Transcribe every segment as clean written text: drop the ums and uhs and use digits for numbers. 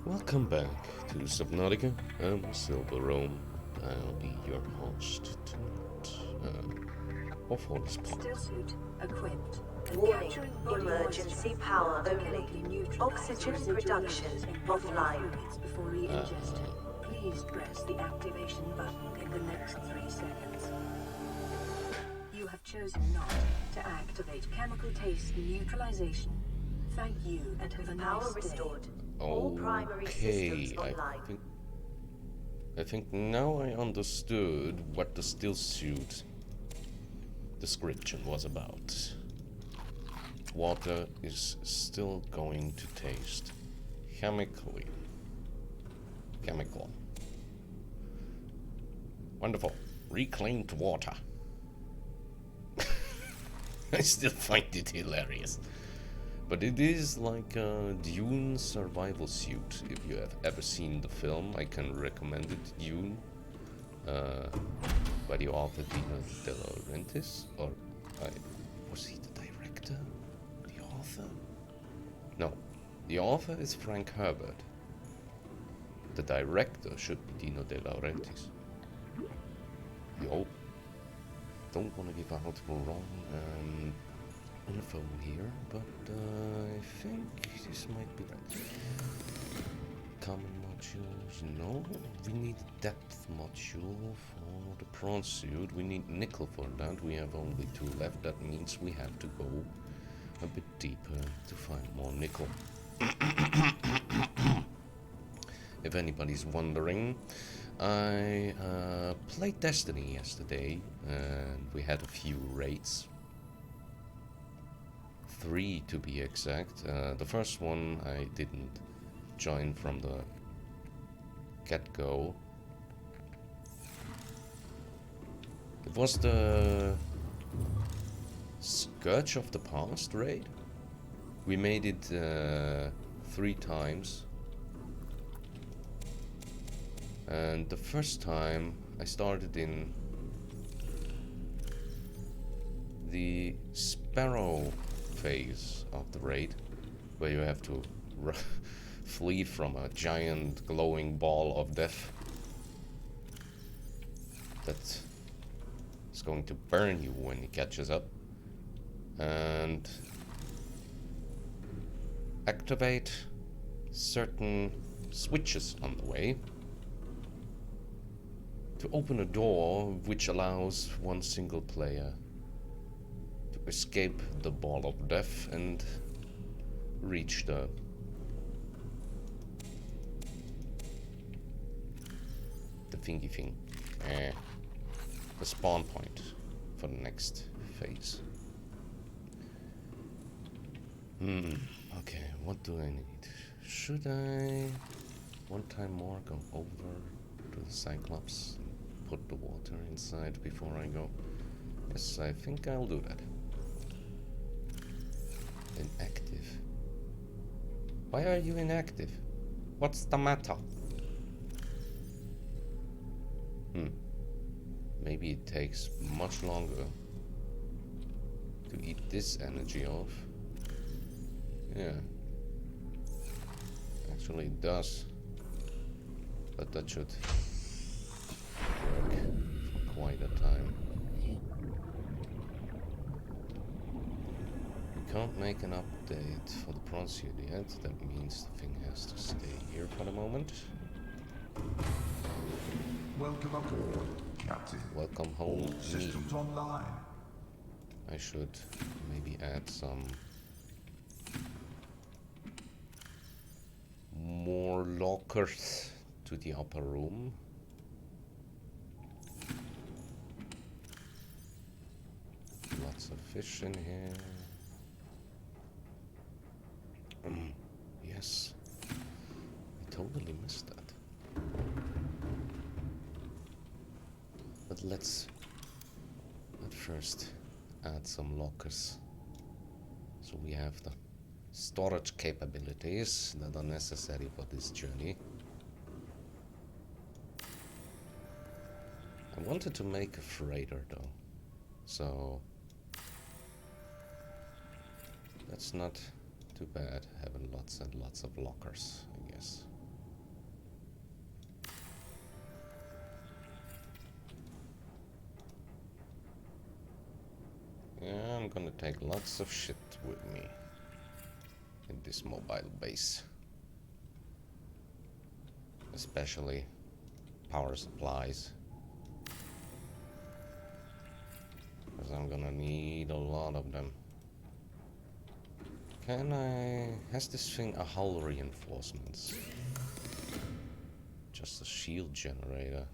Welcome back to Subnautica. I'm Silver Rome. I'll be your host tonight. For this part. Still suit equipped. Warning, emergency power only. Oxygen production offline. Before re-ingested. Please press the activation button in the next 3 seconds. You have chosen not to activate chemical taste neutralization. Thank you and have a nice Power day. restored. All primary Okay, systems online. I think now I understood what the still suit description was about. Water is still going to taste chemical. Wonderful. Reclaimed water. I still find it hilarious. But it is like a Dune survival suit. If you have ever seen the film, I can recommend it. Dune, by the author Dino De Laurentiis, or was he the director? The author? No, the author is Frank Herbert. The director should be Dino De Laurentiis. Yo, don't want to give out wrong info here, but I think this might be right. Common modules, no. We need depth module for the prawn suit. We need nickel for that. We have only 2 left. That means we have to go a bit deeper to find more nickel. If anybody's wondering, I played Destiny yesterday and we had a few raids. 3 to be exact. The first one I didn't join from the get-go. It was the Scourge of the Past raid. We made it 3 times. And the first time I started in the Sparrow phase of the raid, where you have to flee from a giant glowing ball of death that is going to burn you when it catches up, and activate certain switches on the way to open a door which allows one single player to escape the ball of death and reach the thingy thing, the spawn point for the next phase. Okay, what do I need? Should I one time more go over to the Cyclops and put the water inside before I go? Yes, I think I'll do that. Inactive. Why are you inactive? What's the matter? Maybe it takes much longer to eat this energy off. Yeah. Actually it does. But that should work for quite a time. We can't make an update for the prawn suit yet. That means the thing has to stay here for the moment. Welcome aboard, Captain. Welcome home, All me. systems online. I should maybe add some more lockers to the upper room. Lots of fish in here. Yes, I totally missed that. But let's at first add some lockers, so we have the storage capabilities that are necessary for this journey. I wanted to make a freighter though, so that's not too bad, having lots and lots of lockers, I guess. I'm gonna take lots of shit with me in this mobile base. Especially power supplies. Because I'm gonna need a lot of them. Has this thing a hull reinforcements? Just a shield generator,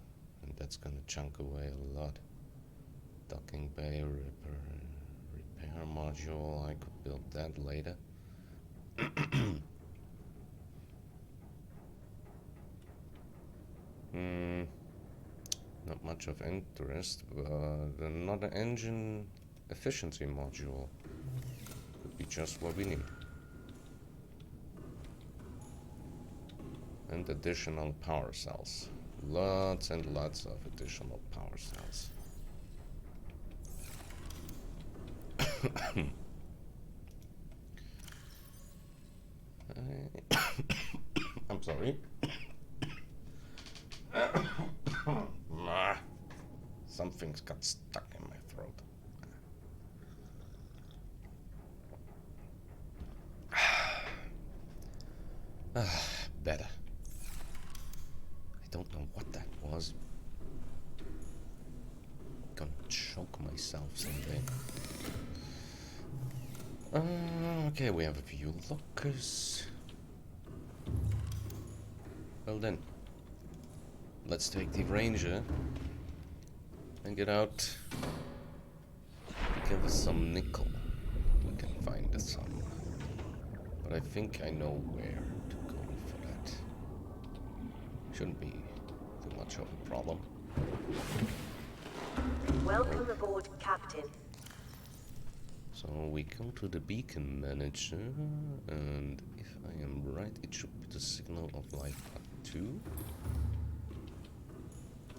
and that's gonna chunk away a lot. Docking bay repair module, I could build that later. Not much of interest, but another engine efficiency module could be just what we need. And additional power cells. Lots and lots of additional power cells. I'm sorry. Something's got stuck in my throat. Better. I don't know what that was. Gonna choke myself someday. Okay, we have a few lockers. Well then, let's take the Ranger and get out. Give us some nickel. We can find some. But I think I know where to go for that. Shouldn't be too much of a problem. Welcome aboard, Captain. So we go to the beacon manager, and if I am right, it should be the signal of life 2,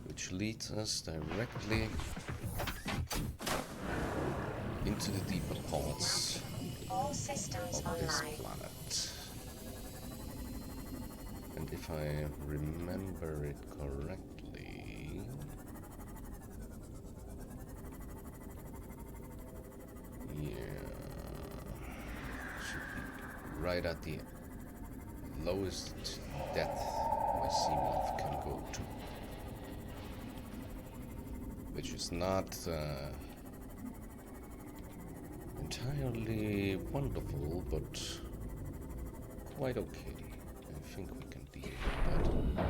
which leads us directly into the deeper parts All systems of this online. planet. And if I remember it correctly, yeah, should be right at the lowest depth my Seamoth can go to, which is not entirely wonderful, but quite okay. I think we can deal with that.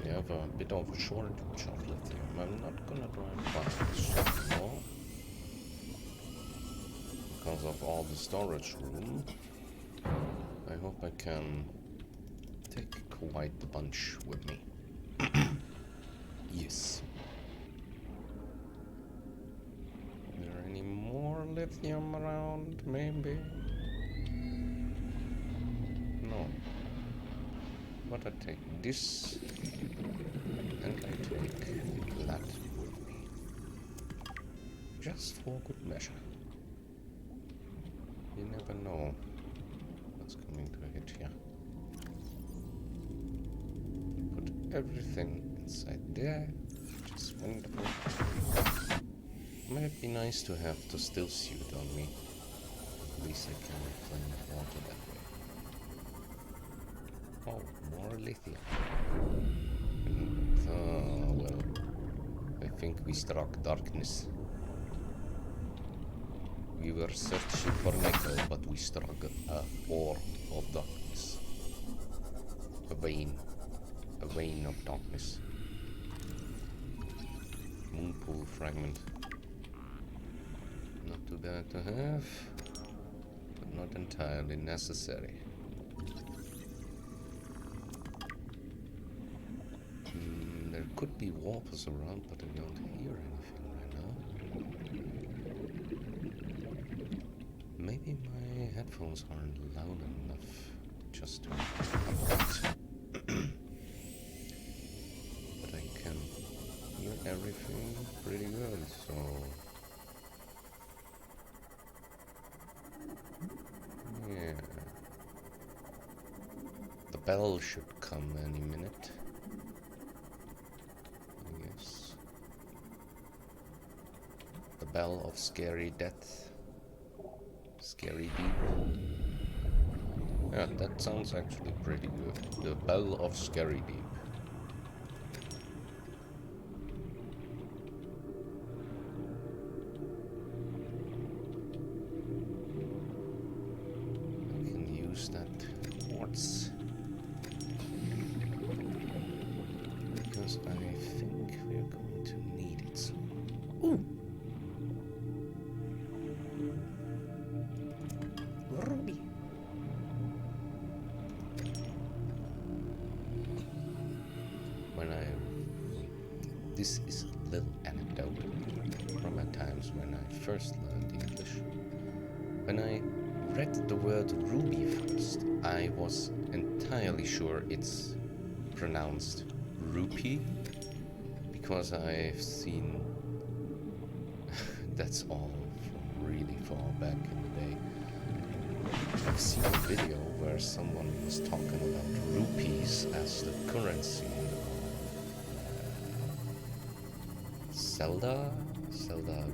We have a bit of a shortage of lithium. I'm not gonna drive past this ship anymore because of all the storage room. I hope I can take quite a bunch with me. Yes. Is there any more lithium around? Maybe? No. But I take this, and I take that with me. Just for good measure. You never know what's coming to hit here. Put everything inside there, which is wonderful. Might be nice to have the still suit on me. At least I can reclaim water that way. Oh, more lithium. And, well, I think we struck darkness. We were searching for nickel, but we struck a ore of darkness. A vein of darkness. Moonpool fragment. Not too bad to have, but not entirely necessary. There could be warpers around, but I don't hear anything right now. Maybe my headphones aren't loud enough just to update. But I can hear everything pretty good, so yeah. The bell should come any minute. bell of scary death. Scary deep. Yeah, that sounds actually pretty good. The bell of scary deep. I can use that quartz. Because I think we're going to need it soon. Ooh! Ruby! This is a little anecdote from my times when I first learned English. When I read the word ruby first, I was entirely sure it's pronounced rupee, because I've seen that's all from really far back in the day. I've seen a video where someone was talking about rupees as the currency Zelda,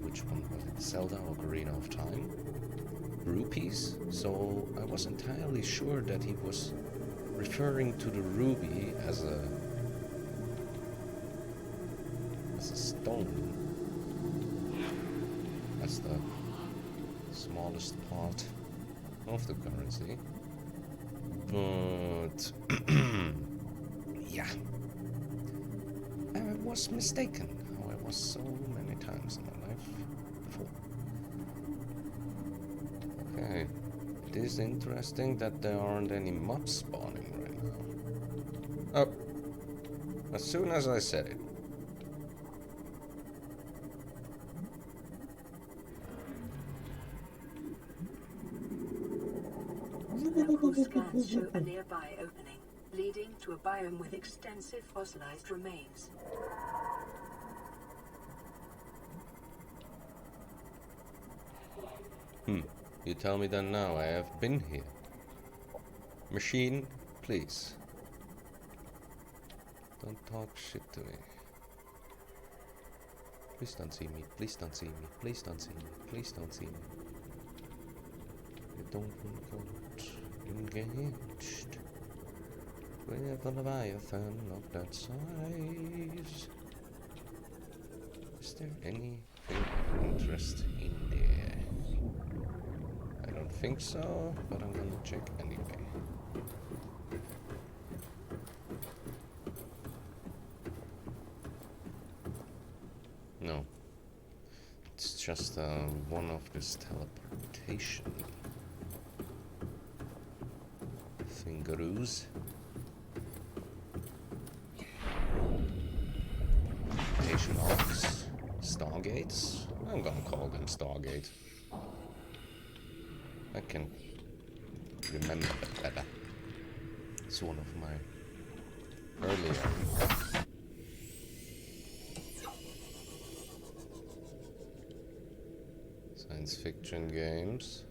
which one was it? Zelda or Ocarina of Time? Rupees? So I was entirely sure that he was referring to the ruby as a stone, as the smallest part of the currency. But yeah, I was mistaken. Was so many times in my life before. Okay, it is interesting that there aren't any mobs spawning right now. Oh, as soon as I said it. Local scans show a nearby opening, leading to a biome with extensive fossilized remains. You tell me that now. I have been here. Machine, please. Don't talk shit to me. Please don't see me. Please don't see me. Please don't see me. Please don't see me. I don't want to get engaged with a leviathan of that size. Is there anything of interest in there? I don't think so, but I'm gonna check anyway. No. It's just one of this teleportation thingaroos. Teleportation arcs. Stargates? I'm gonna call them Stargate. I can remember that better. It's one of my earlier science fiction games.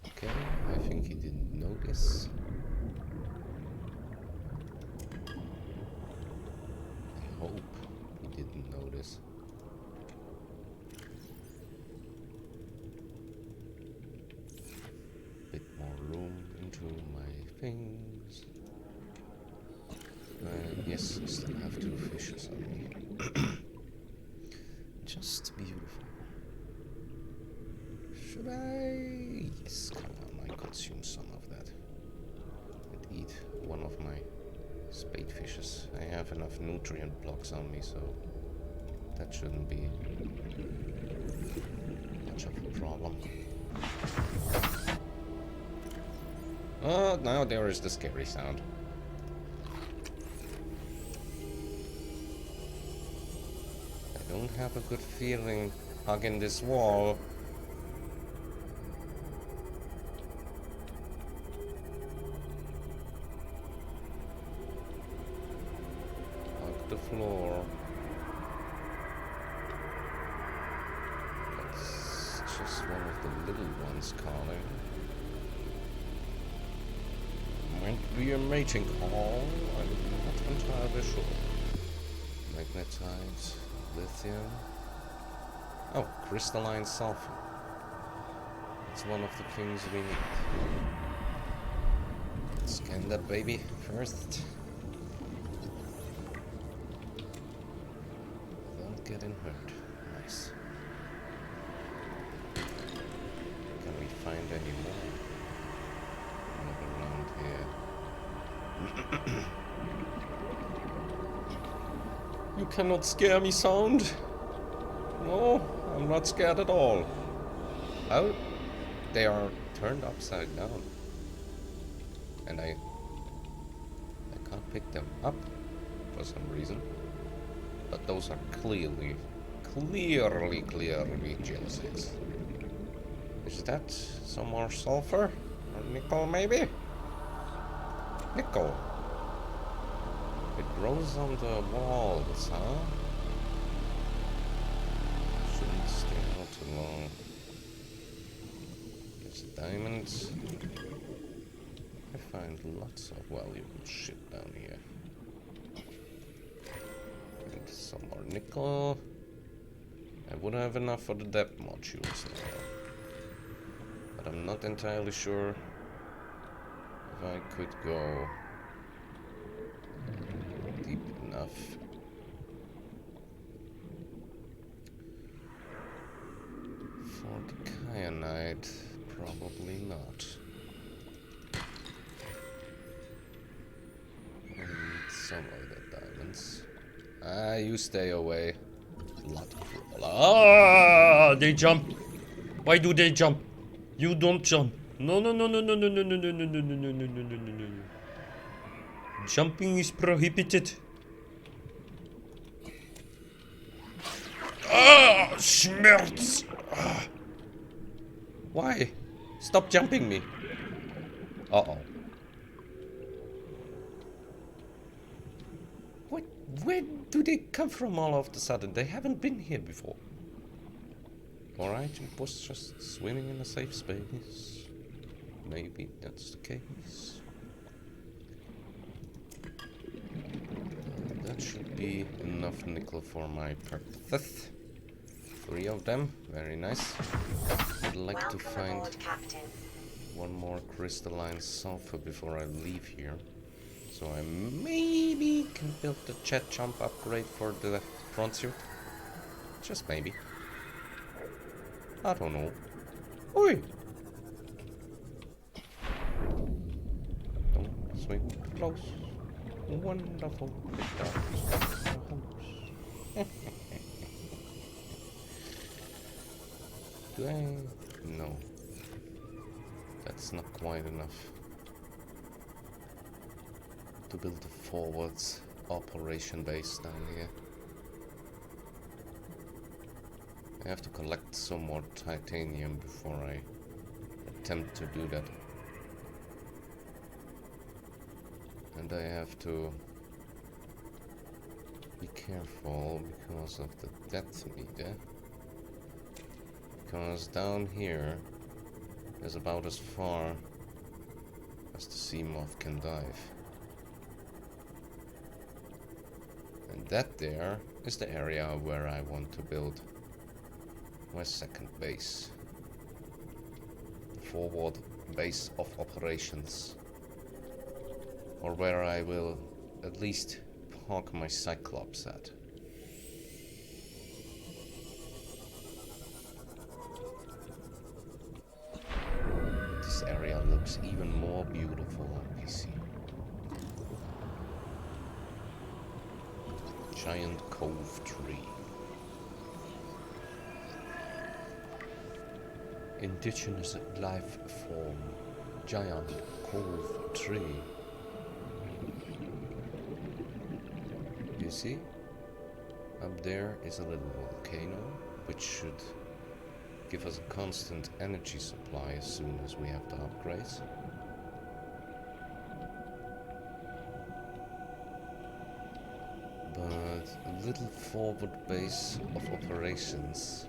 Okay, I think he didn't notice. I hope he didn't notice. Bit more room into my things. Yes, I still have 2 fishes on me. Just beautiful. Should I? Yes, come on, I consume some of that. And eat one of my spade fishes. I have enough nutrient blocks on me, so that shouldn't be much of a problem. Oh, now there is the scary sound. I don't have a good feeling hugging this wall. Hug the floor. That's just one of the little ones calling. Might be a mating call, I'm not entirely sure. Magnetite, lithium. Oh, crystalline sulfur. It's one of the things we need. Scan that baby first. Without getting hurt. Nice. Can we find any more? Not around here. You cannot scare me, sound. No, I'm not scared at all. Oh, they are turned upside down. And I can't pick them up for some reason. But those are clearly geosix. Is that some more sulfur? Or nickel, maybe? Nickel. It grows on the walls, huh? Shouldn't stay out too long. There's diamonds. I find lots of valuable shit down here. And some more nickel. I would have enough for the depth modules now. But I'm not entirely sure if I could go deep enough. For the kyanite, probably not. I need some other diamonds. Ah, you stay away. Ah, they jump. Why do they jump? You don't jump. No, no, no, no, no, no, no, no, no, no, no, no, no, no, no, no, no. Jumping is prohibited. Ah, Schmerz. Ah. Why? Stop jumping me. Uh-oh. What? Where do they come from all of a sudden? They haven't been here before. Alright, it was just swimming in a safe space. Maybe that's the case. That should be enough nickel for my purpose. 3 of them, very nice. I'd like to find one more crystalline sulfur before I leave here. So I maybe can build the jet jump upgrade for the front suit. Just maybe. I don't know. Oi! Don't swing close. Wonderful. Do I? No. That's not quite enough to build a forwards operation base down here. I have to collect some more titanium before I attempt to do that. And I have to be careful because of the depth meter. Because down here is about as far as the sea moth can dive. And that there is the area where I want to build my second base. Forward base of operations. Or where I will at least park my Cyclops at. This area looks even more beautiful on PC. Giant cove tree. Indigenous life form. Giant cove tree. You see? Up there is a little volcano, which should give us a constant energy supply as soon as we have the upgrades. But a little forward base of operations,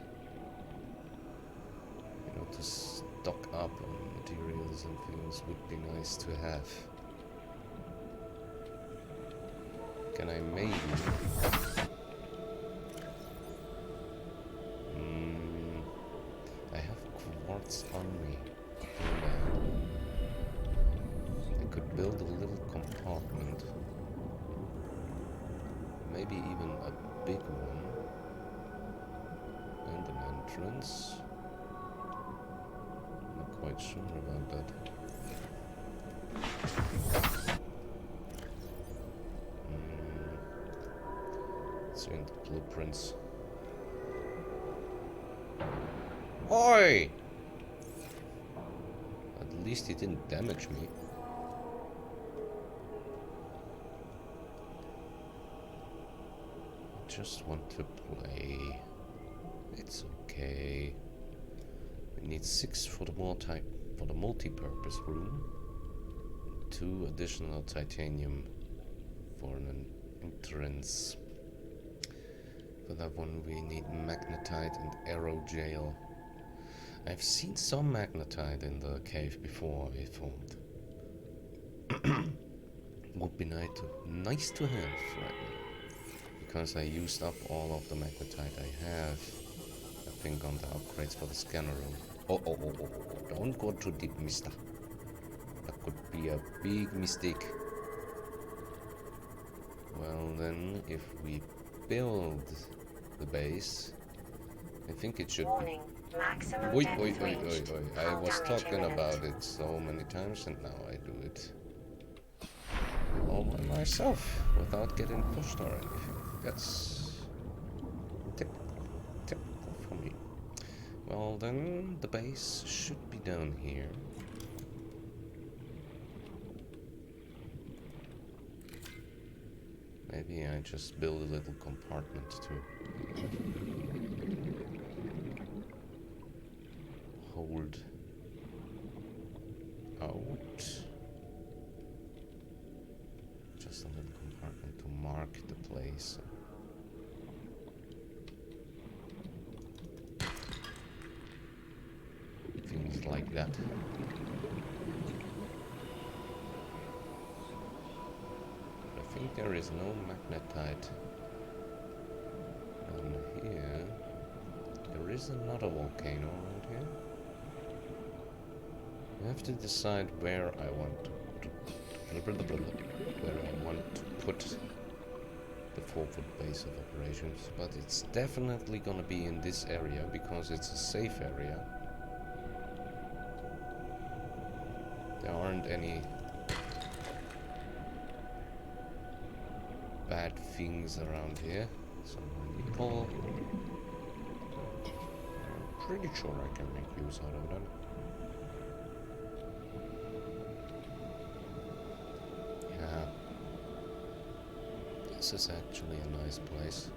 you know, to stock up on materials and things would be nice to have. Can I maybe What's on me? Too bad. I could build a little compartment. Maybe even a big one. And an entrance. Not quite sure about that. It's in the blueprints. Oi! At least he didn't damage me. I just want to play. It's okay. We need 6 for the multi-purpose room. 2 additional titanium for an entrance. For that one we need magnetite and aerogel. I've seen some magnetite in the cave before, I thought. Would be nice to have right now. Because I used up all of the magnetite I have. I think on the upgrades for the scanner room. Oh. Don't go too deep, mister. That could be a big mistake. Well then, if we build the base, I think it should Warning. Maximum Oi. depth reached. I Hull was damage talking imminent. about it so many times and now I do it all by myself without getting pushed or anything. That's typical for me. Well then, the base should be down here. Maybe I just build a little compartment to hold out. Just a little compartment to mark the place. Things like that. I think there is no magnetite down here. There is another volcano around here. I have to decide where I want to put the forward base of operations, but it's definitely gonna be in this area because it's a safe area. There aren't any bad things around here. Some nickel. I'm pretty sure I can make use out of them. Yeah. This is actually a nice place.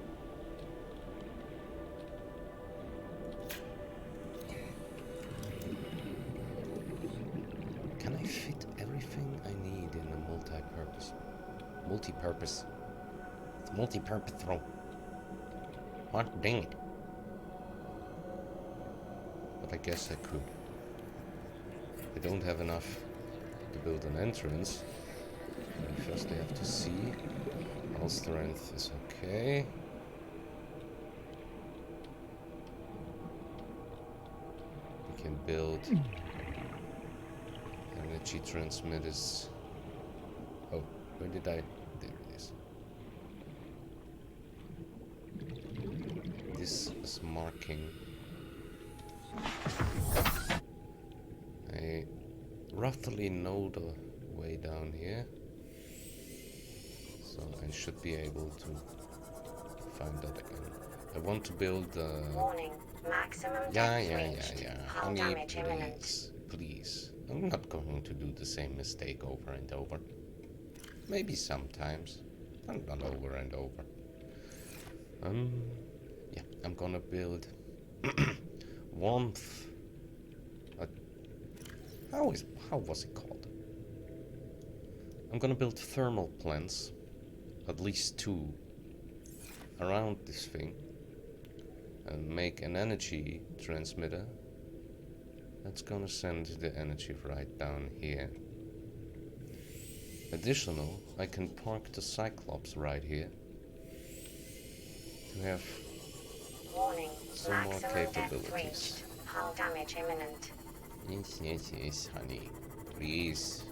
Can I fit everything I need in a multi-purpose room? What? Dang it. But I guess I could. I don't have enough to build an entrance. First I have to see. All strength is okay. We can build energy transmitters. Oh, where did I? There it is. This is marking. I roughly know the way down here, so I should be able to find that again. I want to build Warning. Maximum yeah. depth reached. Hull Honey, damage imminent. please. I'm not going to do the same mistake over and over. Maybe sometimes, but not over and over. Yeah, I'm gonna build warmth. How was it called? I'm gonna build thermal plants, at least 2, around this thing, and make an energy transmitter that's gonna send the energy right down here. Additional, I can park the Cyclops right here to have Warning. some more Maximum depth capabilities. reached. Hull damage imminent. Yes, yes, yes, honey. Please.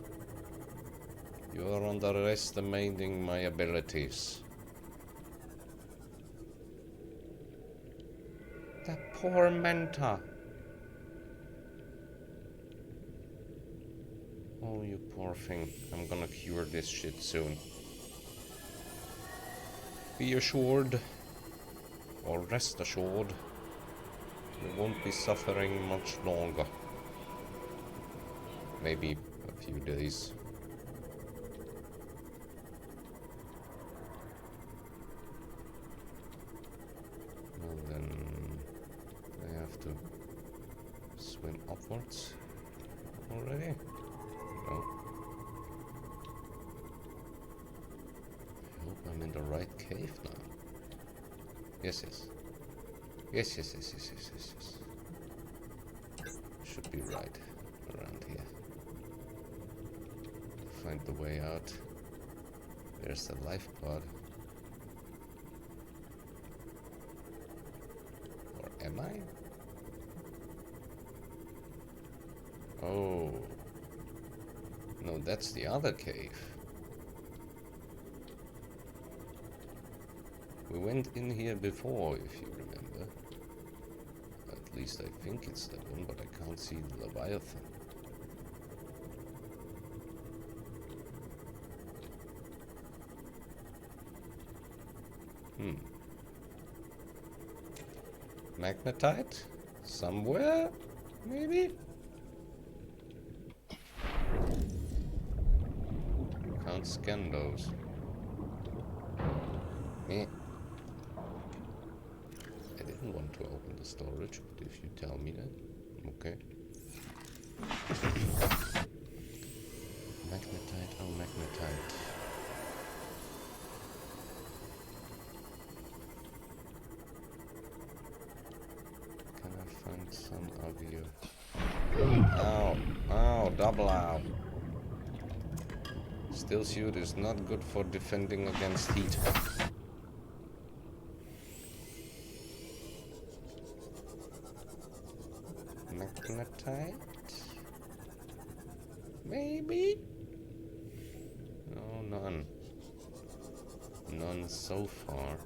You are underestimating my abilities. That poor Manta. Oh, you poor thing. I'm gonna cure this shit soon. Be assured, or rest assured, you won't be suffering much longer. Maybe a few days. Well then, I have to swim upwards already? No. I hope I'm in the right cave now. Yes, yes. Yes, yes, yes, yes, yes, yes, yes. Should be right around here. Find the way out. There's the life pod. Or am I? Oh. No, that's the other cave. We went in here before, if you remember. At least I think it's that one, but I can't see the Leviathan. Magnetite? Somewhere? Maybe? Can't scan those. Meh. I didn't want to open the storage, but if you tell me that, okay. Magnetite, oh magnetite. Can I find some of you? Ow, ow, double ow. Still suit is not good for defending against heat. Magnetite? Maybe? No, none. None so far.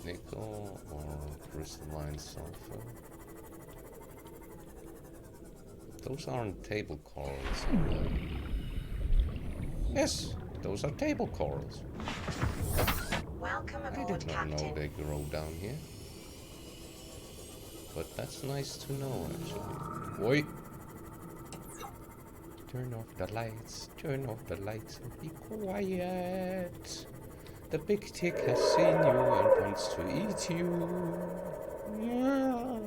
Nickel or crystalline sulfur? Those aren't table corals. Yes, those are table corals. Welcome I aboard, did not know Captain. they grow down here. But that's nice to know, actually. Wait! Turn off the lights, and be quiet. The big tick has seen you and wants to eat you. Yeah.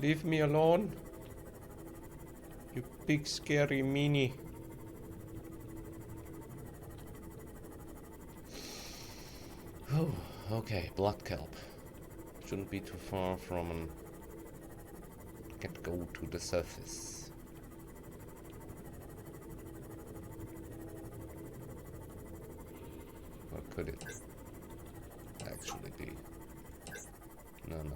Leave me alone. You big scary meanie. Oh, okay, blood kelp. Shouldn't be too far from an... Can go to the surface. Or could it actually be? No, no.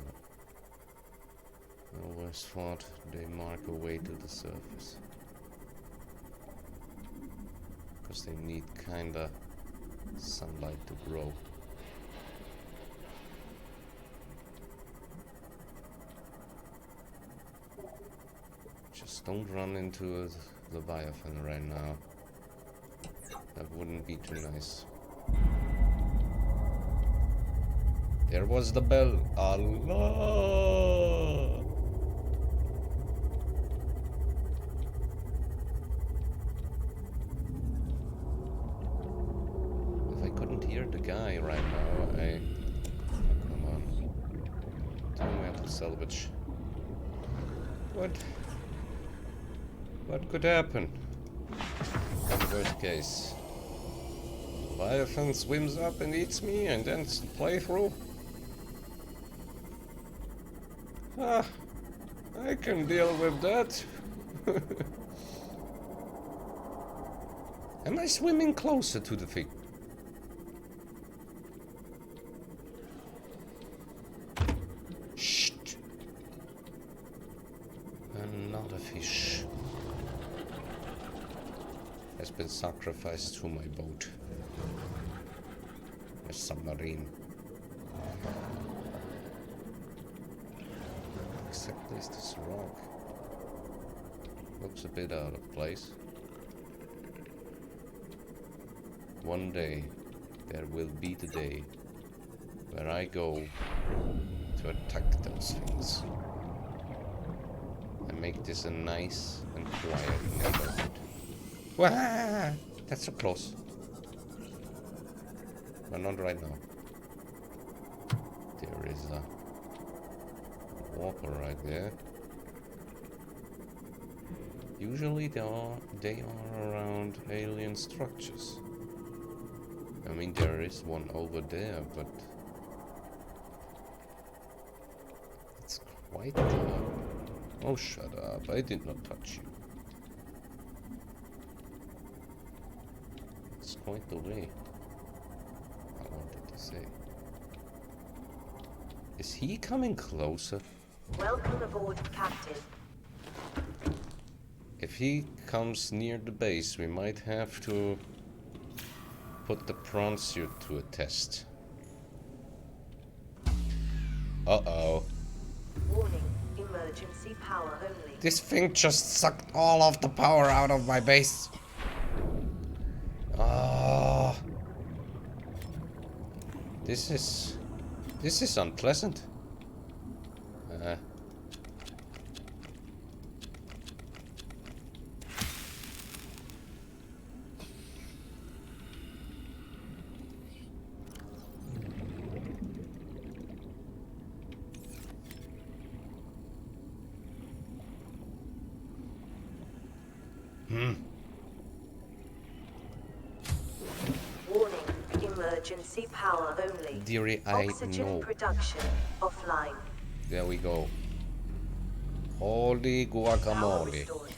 I always thought they mark a way to the surface. Because they need kinda sunlight to grow. Just don't run into a Leviathan right now. That wouldn't be too nice. There was the bell. Allah! If I couldn't hear the guy right now, I... Oh, come on. Tell me how to salvage. What could happen? In the worst case. Leviathan swims up and eats me and ends the playthrough? Ah, I can deal with that. Am I swimming closer to the thing? Shh. Another fish has been sacrificed to my boat. A submarine. Exactly is this rock? Looks a bit out of place. One day, there will be the day where I go to attack those things and make this a nice and quiet neighborhood. Wah! That's so close. But not right now. There is a walker right there. Usually they are around alien structures. I mean, there is one over there, but it's quite oh, shut up. I did not touch you. It's quite the way. I wanted to say. Is he coming closer? Welcome aboard, Captain. If he comes near the base, we might have to put the prawn suit to a test. Uh-oh. Warning, emergency power only. This thing just sucked all of the power out of my base. Ah. This is unpleasant. Warning, emergency power only. Dearie, I Oxygen know. production offline. There we go. Holy Power guacamole. restored.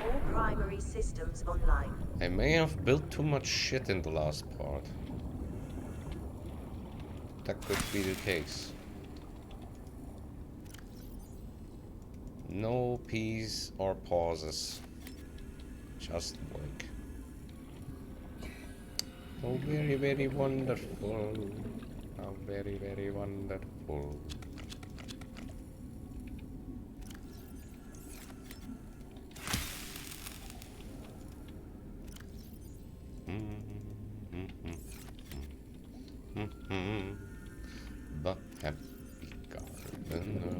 All primary systems online. I may have built too much shit in the last part. That could be the case. No peas or pauses. Just work. Oh, very, very wonderful. How very, very wonderful. The happy gardener.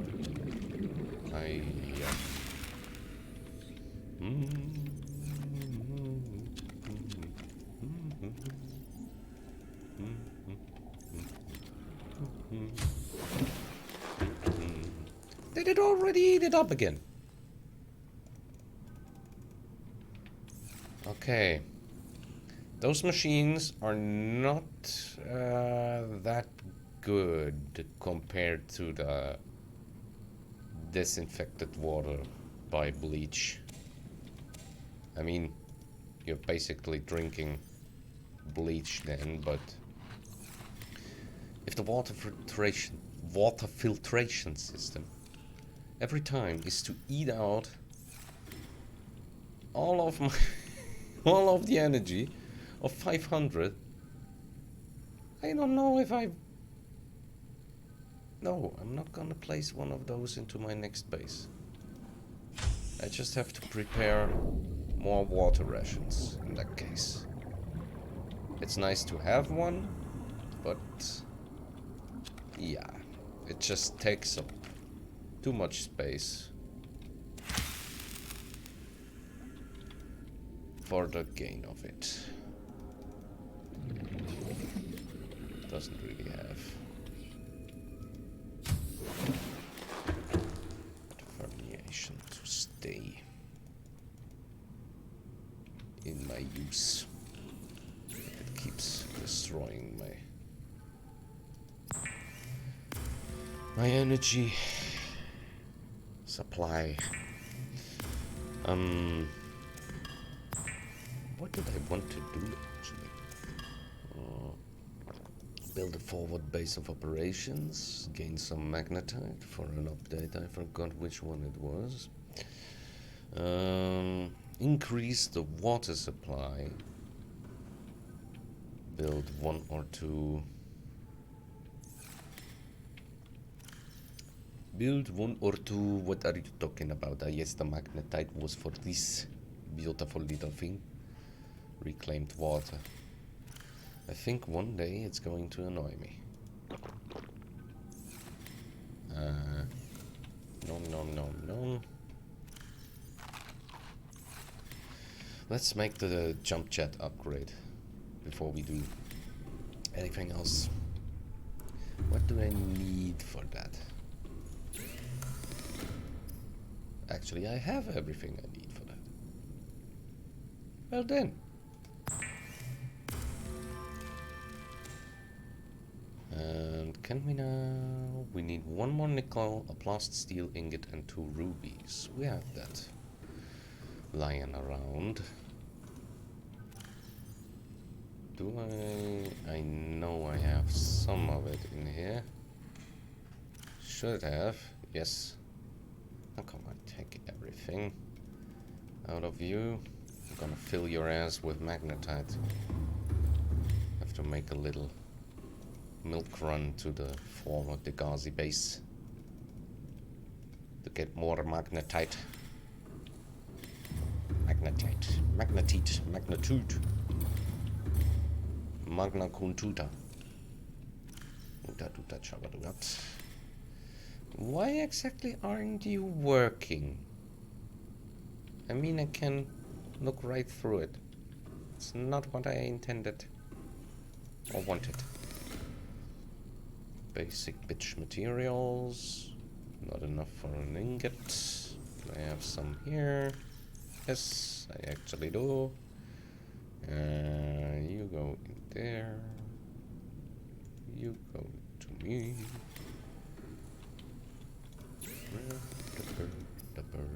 Did it already eat it up again? Okay. Those machines are not that good compared to the disinfected water by bleach. I mean, you're basically drinking bleach then, but if the water filtration system every time is to eat out all of my all of the energy of 500, I don't know if no, I'm not gonna place one of those into my next base. I just have to prepare more water rations in that case. It's nice to have one, but yeah, it just takes up too much space for the gain of it. Doesn't really have determination to stay in my use. It keeps destroying my energy supply. What did I want to do actually? Build a forward base of operations, gain some magnetite for an update. I forgot which one it was. Increase the water supply. Build one or two. Build one or two. What are you talking about? Yes, the magnetite was for this beautiful little thing. Reclaimed water. I think one day it's going to annoy me. No. Let's make the jump jet upgrade before we do anything else. What do I need for that? Actually, I have everything I need for that. Well then. And can we now? We need one more nickel, a plast steel ingot, and 2 rubies. We have that lying around. Do I know I have some of it in here. Should have. Yes. Oh, come on, take everything out of you. I'm gonna fill your ass with magnetite. Have to make a little milk run to the former Degazi base to get more magnetite. Magnitude. Magna Kuntuta. Why exactly aren't you working? I mean, I can look right through it. It's not what I intended or wanted. Basic bitch materials. Not enough for an ingot. I have some here. Yes, I actually do. You go in there. You go to me. The bird.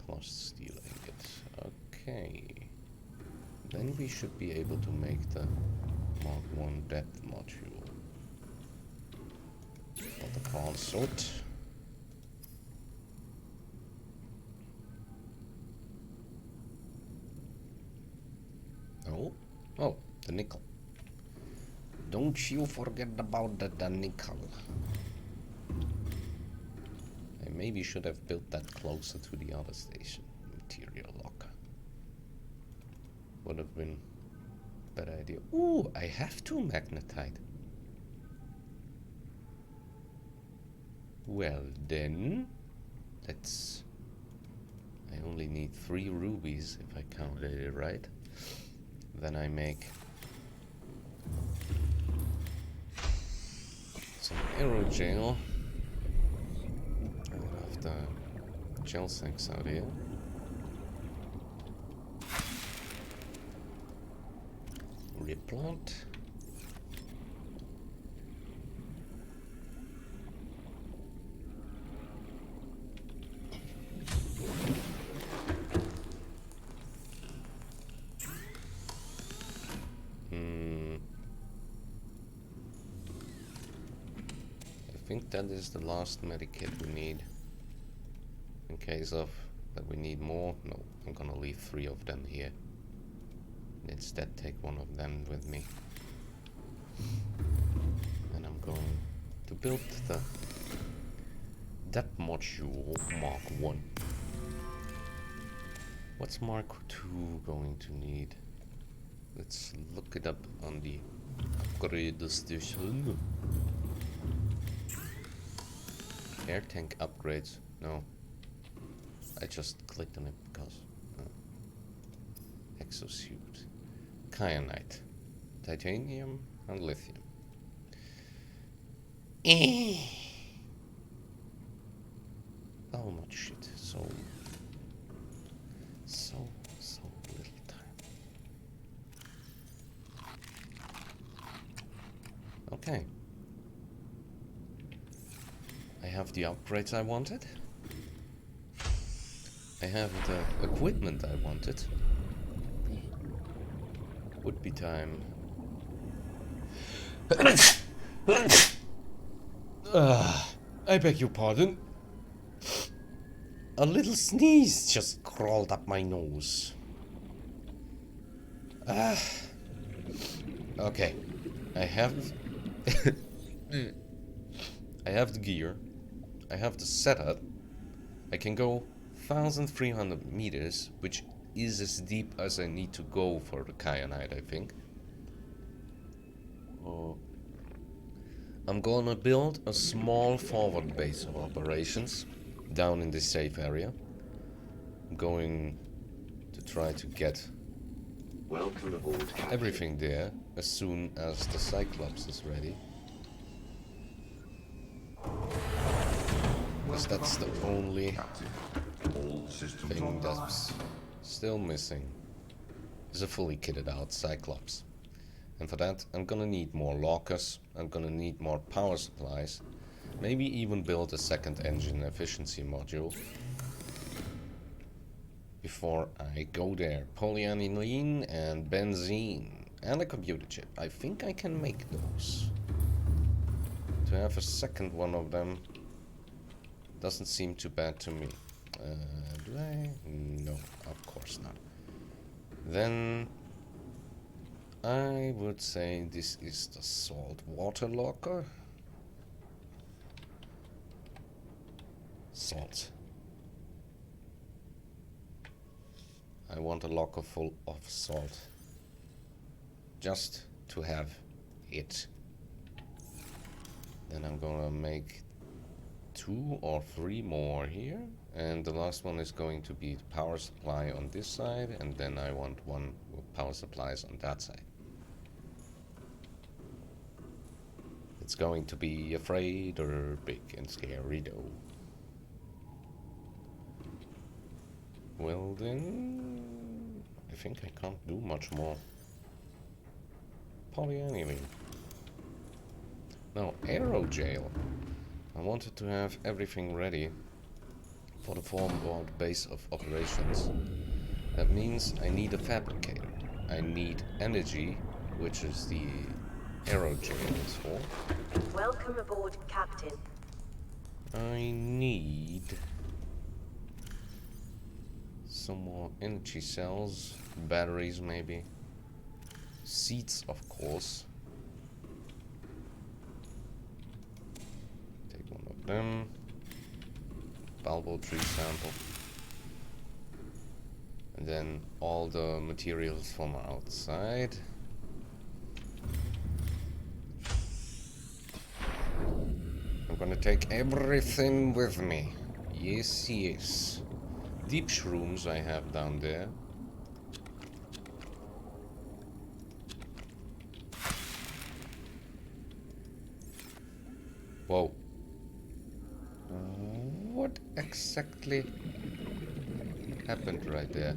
Plus steel ingot. Okay. Then we should be able to make the Mark 1 depth module. For the consort. Oh, the nickel. Don't you forget about the nickel. I maybe should have built that closer to the other station. Material locker. Would have been a better idea. Ooh, I have 2 magnetite. Well then, let's... I only need 3 rubies if I counted it right. Then I make some aerogel out of the gel sinks out here. Replant. I think that is the last medikit we need. In case of that we need more, no, I'm gonna leave 3 of them here. Instead take one of them with me. And I'm going to build the depth module Mark 1. What's Mark 2 going to need? Let's look it up on the upgrade station. Air tank upgrades. No. I just clicked on it because exosuit. Kyanite. Titanium and lithium. Oh much shit. So Okay. I have the upgrades I wanted. I have the equipment I wanted. Would be time. I beg your pardon. A little sneeze just crawled up my nose. Okay. I have I have the gear. I have the setup. I can go 1,300 meters, which is as deep as I need to go for the kyanite, I think. Oh. I'm gonna build a small forward base of operations down in this safe area. I'm going to try to get Welcome aboard, Captain. everything there as soon as the Cyclops is ready. Because that's the only Captain. All systems thing online. that's still missing is a fully kitted out Cyclops. And for that I'm gonna need more lockers, I'm gonna need more power supplies, maybe even build a second engine efficiency module before I go there. Polyaniline and benzene and a computer chip. I think I can make those. To have a second one of them doesn't seem too bad to me. Do I? No, of course not. Then I would say this is the salt water locker. Salt. I want a locker full of salt. Just to have it. Then I'm gonna make 2 or 3 more here. And the last one is going to be the power supply on this side. And then I want 1 with power supplies on that side. It's going to be afraid or big and scary though. Well then, I think I can't do much more. Polyaniline. Now, aerojail. I wanted to have everything ready for the forward base of operations. That means I need a fabricator. I need energy, which is the aerojail is for. Welcome aboard, Captain. I need some more energy cells, batteries maybe, seeds of course. Take one of them, bulbo tree sample, and then all the materials from outside. I'm gonna take everything with me. Yes, yes. Deep shrooms I have down there. Whoa. What exactly happened right there?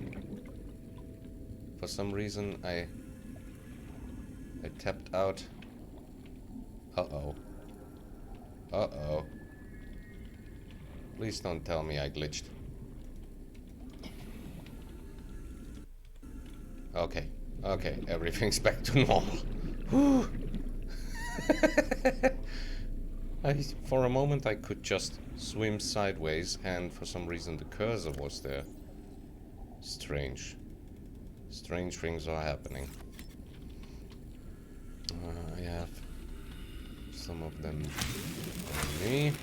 For some reason I tapped out. Uh-oh. Uh-oh. Please don't tell me I glitched. Okay, okay, everything's back to normal. Whew. For a moment I could just swim sideways and for some reason the cursor was there. Strange. Strange things are happening. I have some of them on me.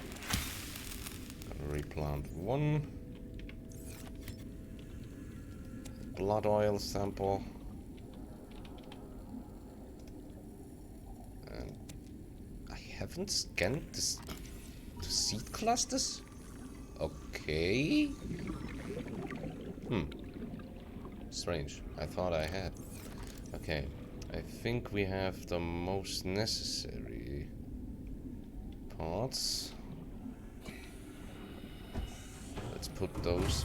Gonna replant 1. Blood oil sample. And I haven't scanned the seed clusters? Okay. Strange. I thought I had. Okay. I think we have the most necessary parts. Let's put those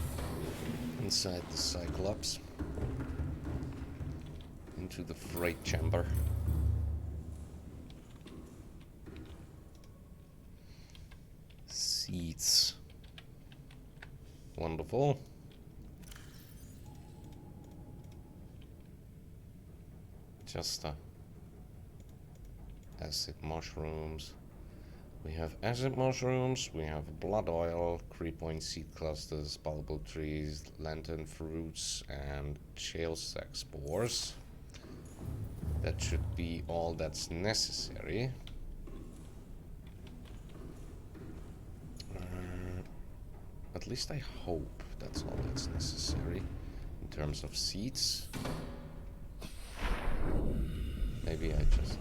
inside the Cyclops. Into the freight chamber. seeds. Wonderful. Just acid mushrooms. We have acid mushrooms, we have blood oil, creepoint seed clusters, bulbul trees, lantern fruits, and shale sac spores. That should be all that's necessary. At least I hope that's all that's necessary in terms of seeds. Maybe I just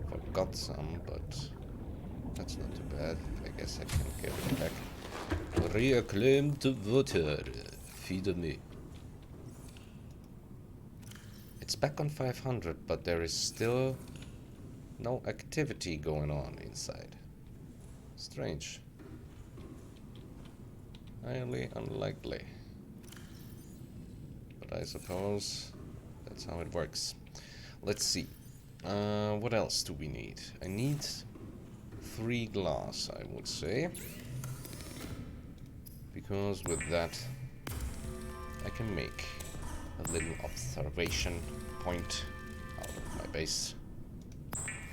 forgot some, but that's not too bad. I guess I can get it back. Reclaimed water. Feed me. It's back on 500, but there is still no activity going on inside. Strange. Highly unlikely. But I suppose that's how it works. Let's see. What else do we need? I need 3 glass, I would say. Because with that, I can make a little observation point out of my base.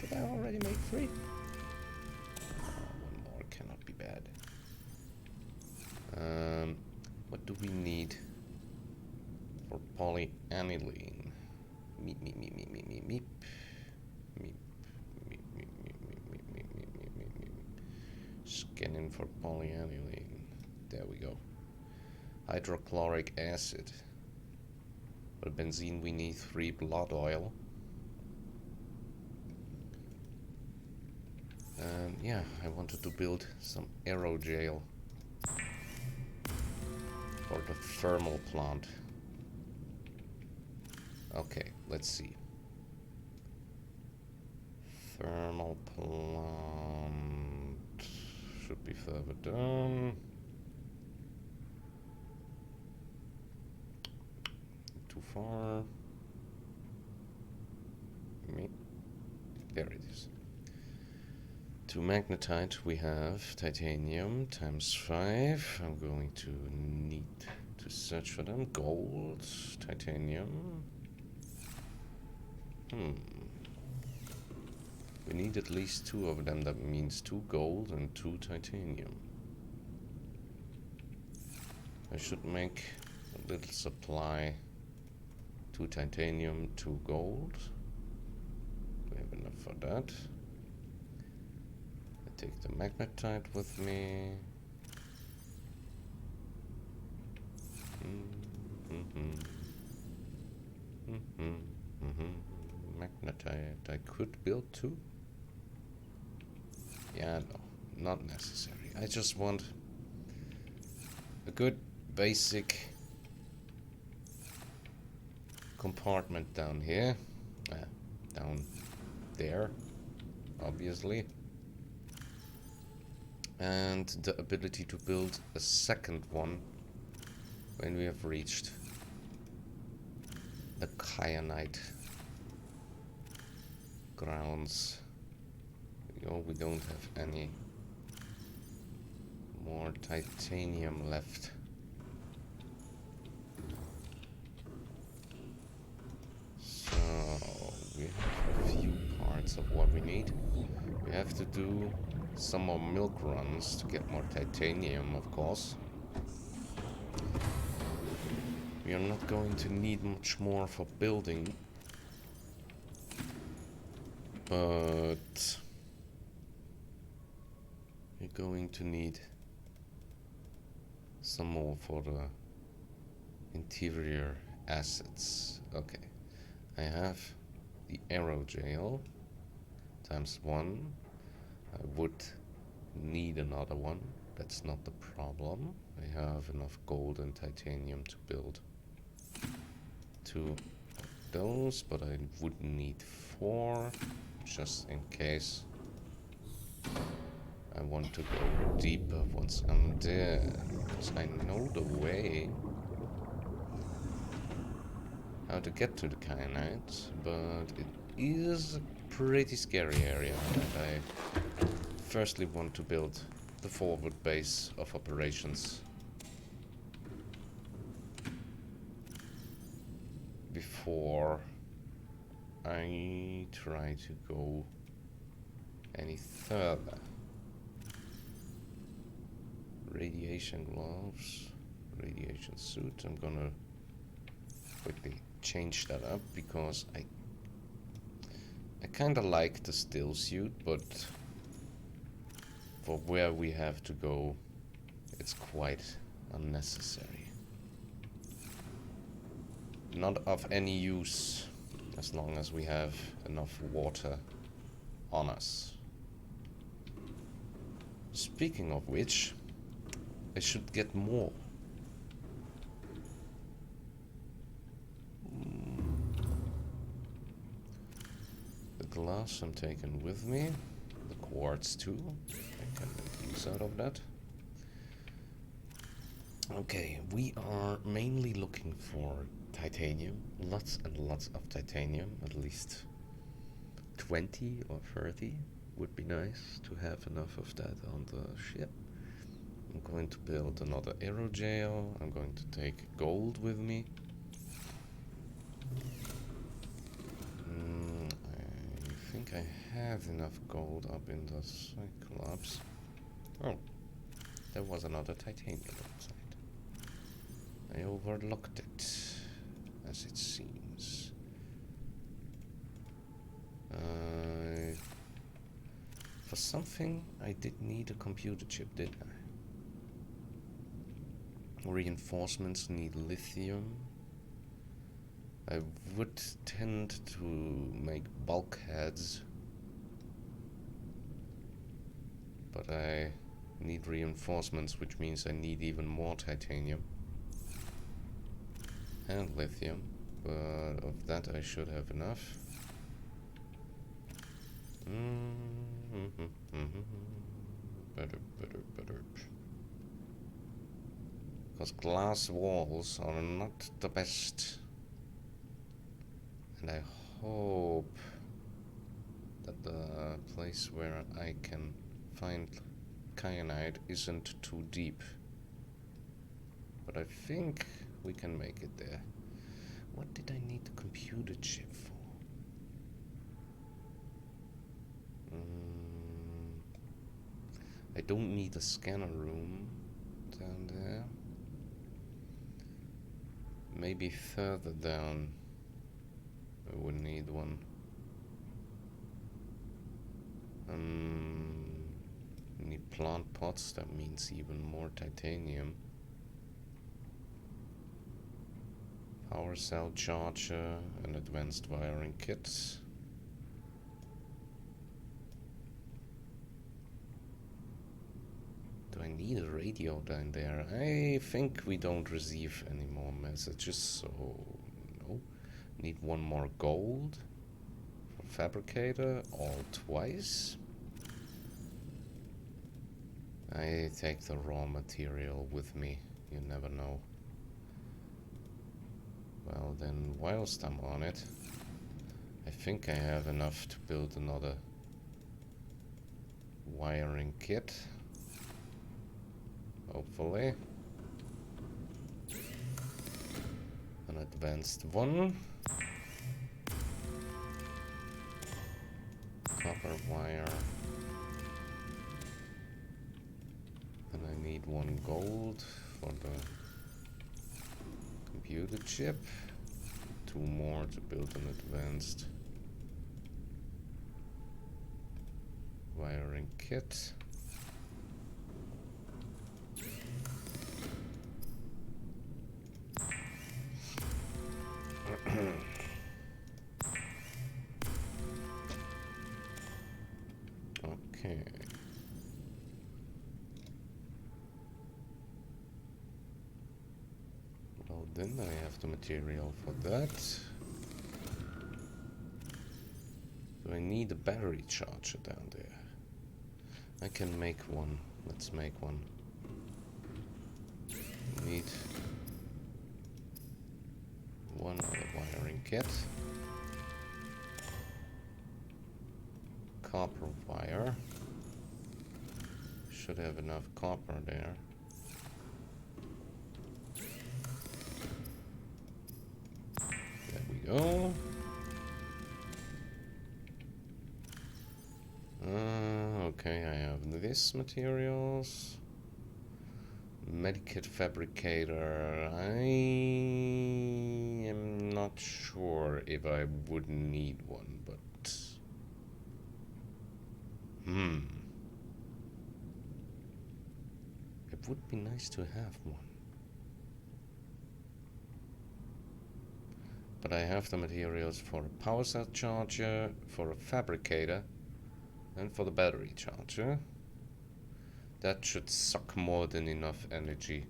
Did I already make 3? One more cannot be bad. What do we need for polyaniline? Meep, meep, meep, meep, meep, meep, meep. Meep, meep, meep, meep, meep, meep, meep, meep, meep, meep, meep. Scanning for polyaniline. There we go. Hydrochloric acid. For benzene we need 3 blood oil. And yeah, I wanted to build some aerogel for the thermal plant. Okay, let's see. Thermal plant should be further down. Too far. There it is. To magnetite we have titanium times 5. I'm going to need to search for them. Gold, titanium. We need at least 2 of them. That means 2 gold and 2 titanium. I should make a little supply. 2 titanium, 2 gold. We have enough for that. I take the magnetite with me. Magnetite. I could build 2. Yeah, no, not necessary. I just want a good basic compartment down here, down there, obviously, and the ability to build a second one when we have reached the kyanite grounds. We don't have any more titanium left. So we have a few parts of what we need. We have to do some more milk runs to get more titanium, of course. We are not going to need much more for building, but we're going to need some more for the interior assets. Okay, I have the aerogel times 1. I would need another one. That's not the problem. I have enough gold and titanium to build 2 of those, but I would need 4 just in case I want to go deeper once I'm there, because I know the way how to get to the kyanite, but it is a pretty scary area, and I firstly want to build the forward base of operations before I try to go any further. Radiation gloves, radiation suit. I'm gonna quickly change that up because I kinda like the still suit, but for where we have to go, it's quite unnecessary. Not of any use as long as we have enough water on us. Speaking of which, I should get more. The glass I'm taking with me. The quartz too. I can make use out of that. Okay, we are mainly looking for titanium. Lots and lots of titanium. At least 20 or 30 would be nice to have enough of that on the ship. I'm going to build another aerogel. I'm going to take gold with me. I think I have enough gold up in the Cyclops. Oh, there was another titanium outside. I overlooked it, as it seems. For something, I did need a computer chip, didn't I? Reinforcements need lithium. I would tend to make bulkheads, but I need reinforcements, which means I need even more titanium and lithium, but of that I should have enough. Better. Because glass walls are not the best. And I hope that the place where I can find kyanite isn't too deep. But I think we can make it there. What did I need the computer chip for? I don't need a scanner room down there. Maybe further down I would need one. Need plant pots, that means even more titanium. Power cell charger, an advanced wiring kit. Do I need a radio down there? I think we don't receive any more messages, so no. Need one more gold for fabricator, all twice. I take the raw material with me, you never know. Well then, whilst I'm on it, I think I have enough to build another wiring kit. Hopefully. An advanced one. Copper wire. And I need one gold for the computer chip. 2 more to build an advanced wiring kit. Okay. Well, then I have the material for that. Do I need a battery charger down there? I can make one. Let's make one. Need one other wiring kit. Copper wire. should have enough copper there. There we go. Okay, I have this materials. Medikit fabricator. I am not sure if I would need one, but it would be nice to have one. But I have the materials for a power cell charger, for a fabricator, and for the battery charger. That should suck more than enough energy.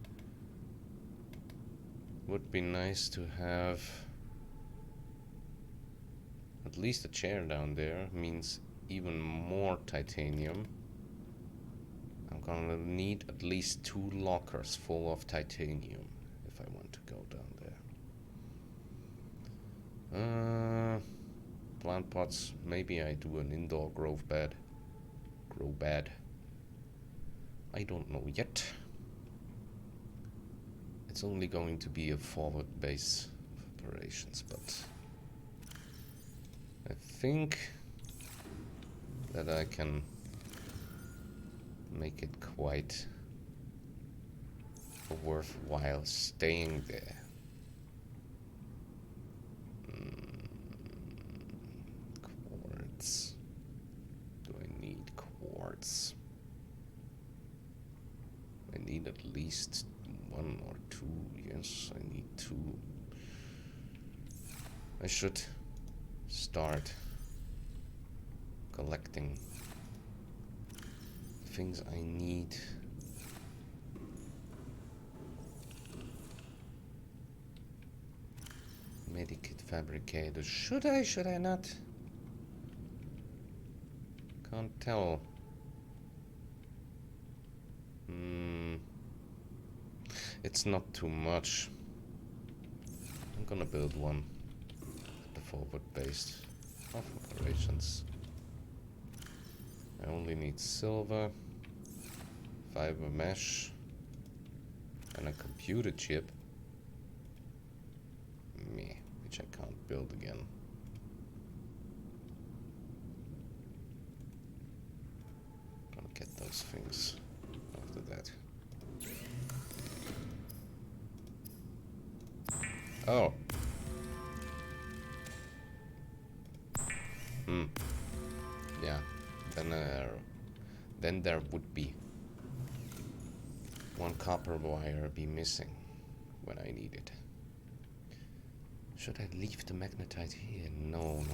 Would be nice to have at least a chair down there. Means even more titanium. I'm gonna need at least 2 lockers full of titanium if I want to go down there. Plant pots. Maybe I do an indoor grow bed. I don't know yet. It's only going to be a forward base of operations, but I think that I can make it quite worthwhile staying there. Quartz. Do I need quartz? I need at least 1 or 2. Yes, I need 2. I should start collecting things I need. Medikit fabricator. Should I not? Can't tell. It's not too much. I'm gonna build one. The forward based of operations. I only need silver, fiber mesh, and a computer chip. Which I can't build again. Gonna get those things after that. Oh. Yeah. Then there would be 1 copper wire be missing when I need it. Should I leave the magnetite here? No.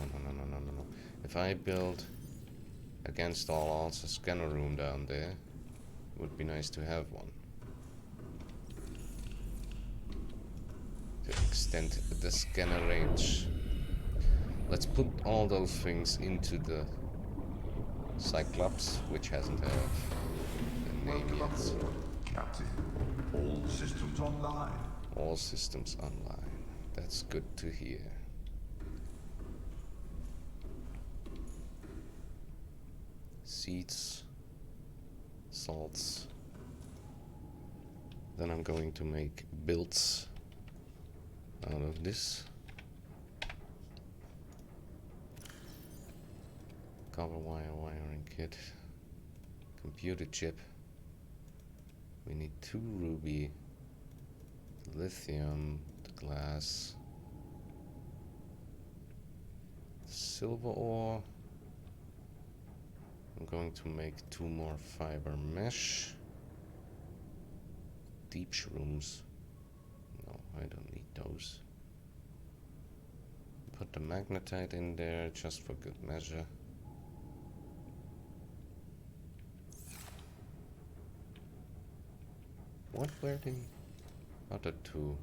If I build against all odds a scanner room down there, it would be nice to have one. To extend the scanner range. Let's put all those things into the Cyclops, which hasn't had a name yet. Captain, all systems online. All systems online. That's good to hear. Seeds, salts. Then I'm going to make builds out of this. Copper wire wiring kit. Computer chip. We need 2 ruby, lithium, the glass, silver ore. I'm going to make 2 more fiber mesh. Deep shrooms. No, I don't need those. Put the magnetite in there just for good measure. What were the other 2?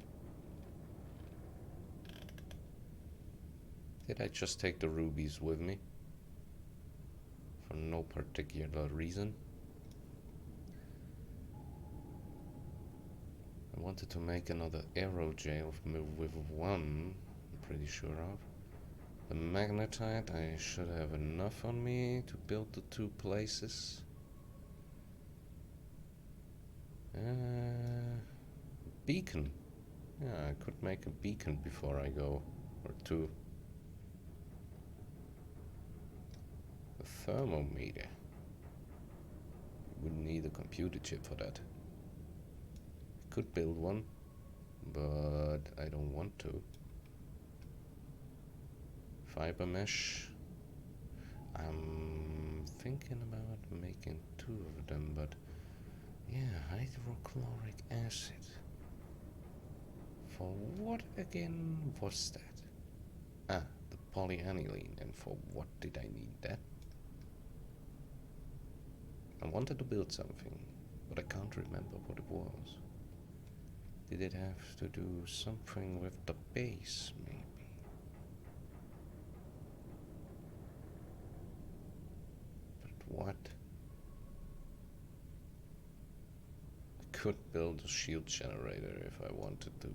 Did I just take the rubies with me? For no particular reason. I wanted to make another aerogel with 1, I'm pretty sure of. The magnetite, I should have enough on me to build the 2 places. Beacon. Yeah, I could make a beacon before I go, or two. A thermometer. Wouldn't need a computer chip for that. Could build one, but I don't want to. Fiber mesh. I'm thinking about making two of them, but yeah, hydrochloric acid. For what again was that? Ah, the polyaniline. And for what did I need that? I wanted to build something, but I can't remember what it was. Did it have to do something with the base, maybe? But what? I could build a shield generator if I wanted to.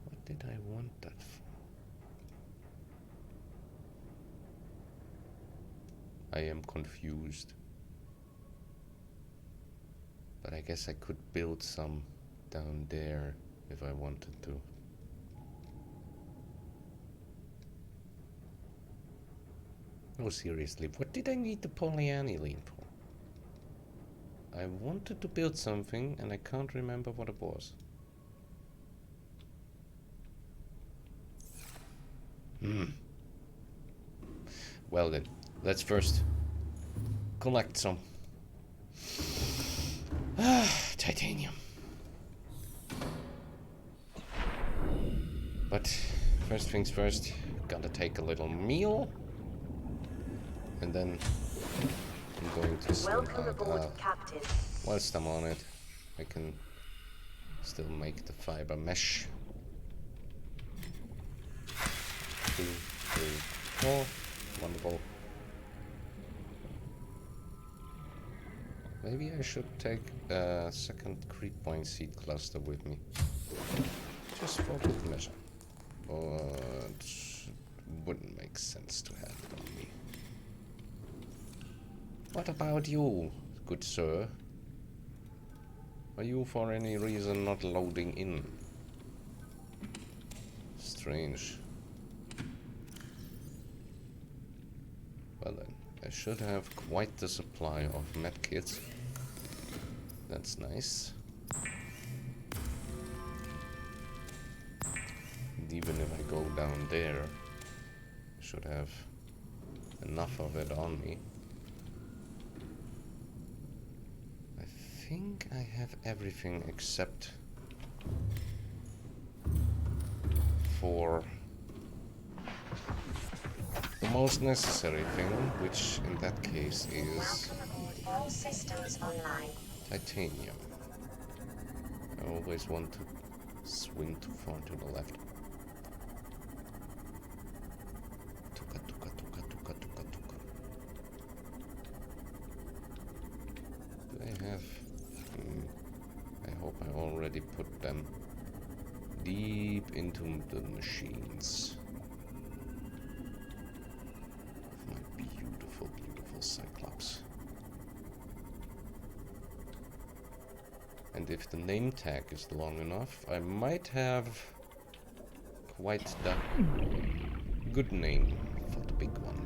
What did I want that for? I am confused. But I guess I could build some down there if I wanted to. No, seriously, what did I need the polyaniline for? I wanted to build something and I can't remember what it was. Well then, let's first collect some titanium. But first things first, gotta take a little meal, and then I'm going to Welcome aboard, Captain. whilst I'm on it, I can still make the fiber mesh. 2, 3, 4. Wonderful. Maybe I should take a second creep point seed cluster with me. Just for good measure. But wouldn't make sense to have it on me. What about you, good sir? Are you for any reason not loading in? Strange. Well then, I should have quite the supply of medkits. That's nice. And even if I go down there, I should have enough of it on me. I think I have everything except for the most necessary thing, which in that case is All systems online. titanium. I always want to swing too far to the left. Tuka, tuka, tuka, tuka, tuka, tuka. Do I have... I hope I already put them deep into the machines. My beautiful, beautiful Cyclops. And if the name tag is long enough, I might have quite the good name for the big one.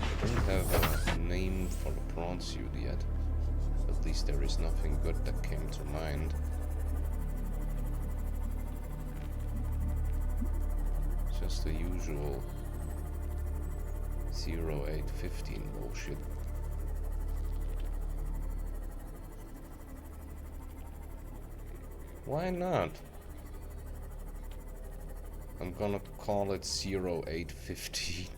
I don't have a name for the prawn suit yet. At least there is nothing good that came to mind. Just the usual 0815 bullshit. Why not? I'm gonna call it 0815.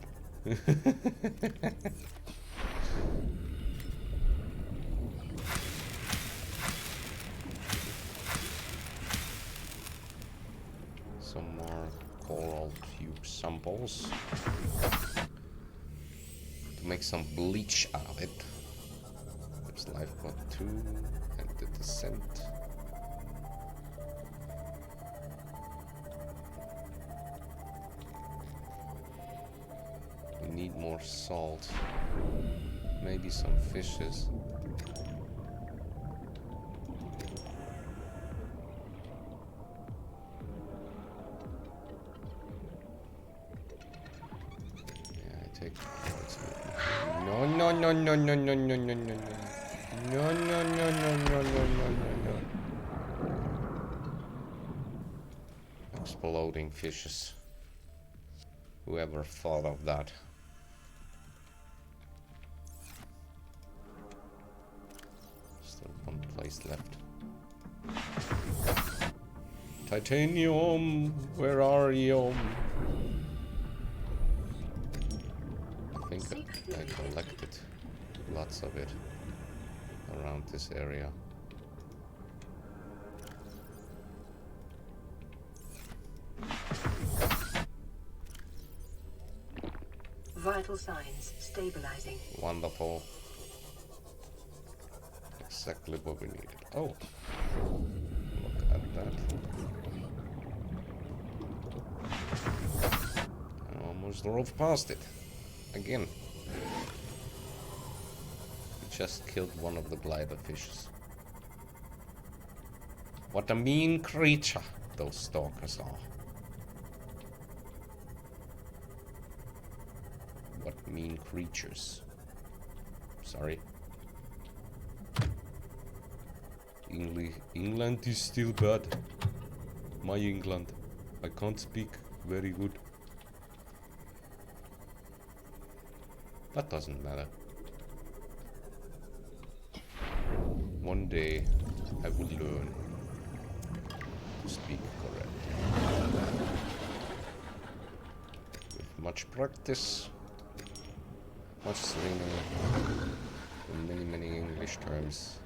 Some more coral tube samples to make some bleach out of it. There's lifeblood 2 and the descent. more salt. Maybe some fishes. Yeah, I take towards me. No, no, no, no, no, no, no, no, no, no. No, no, no, no, no, no, no, no, no. Exploding fishes. Whoever thought of that? Still one place left. Titanium, where are you? I think I collected lots of it around this area. Vital signs stabilizing. Wonderful. Exactly what we needed. Oh, look at that. I almost drove past it. Again. We just killed one of the glider fishes. What a mean creature those stalkers are. What mean creatures. Sorry. England is still bad. My England. I can't speak very good. That doesn't matter. One day I will learn to speak correctly. With much practice, much streaming, and many English terms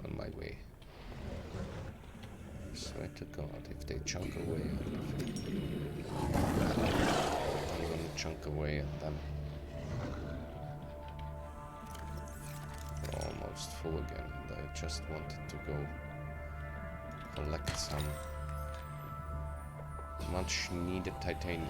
on my way. I swear to God, if they chunk away at me, I'm gonna chunk away at them. They're almost full again, and I just wanted to go collect some much needed titanium.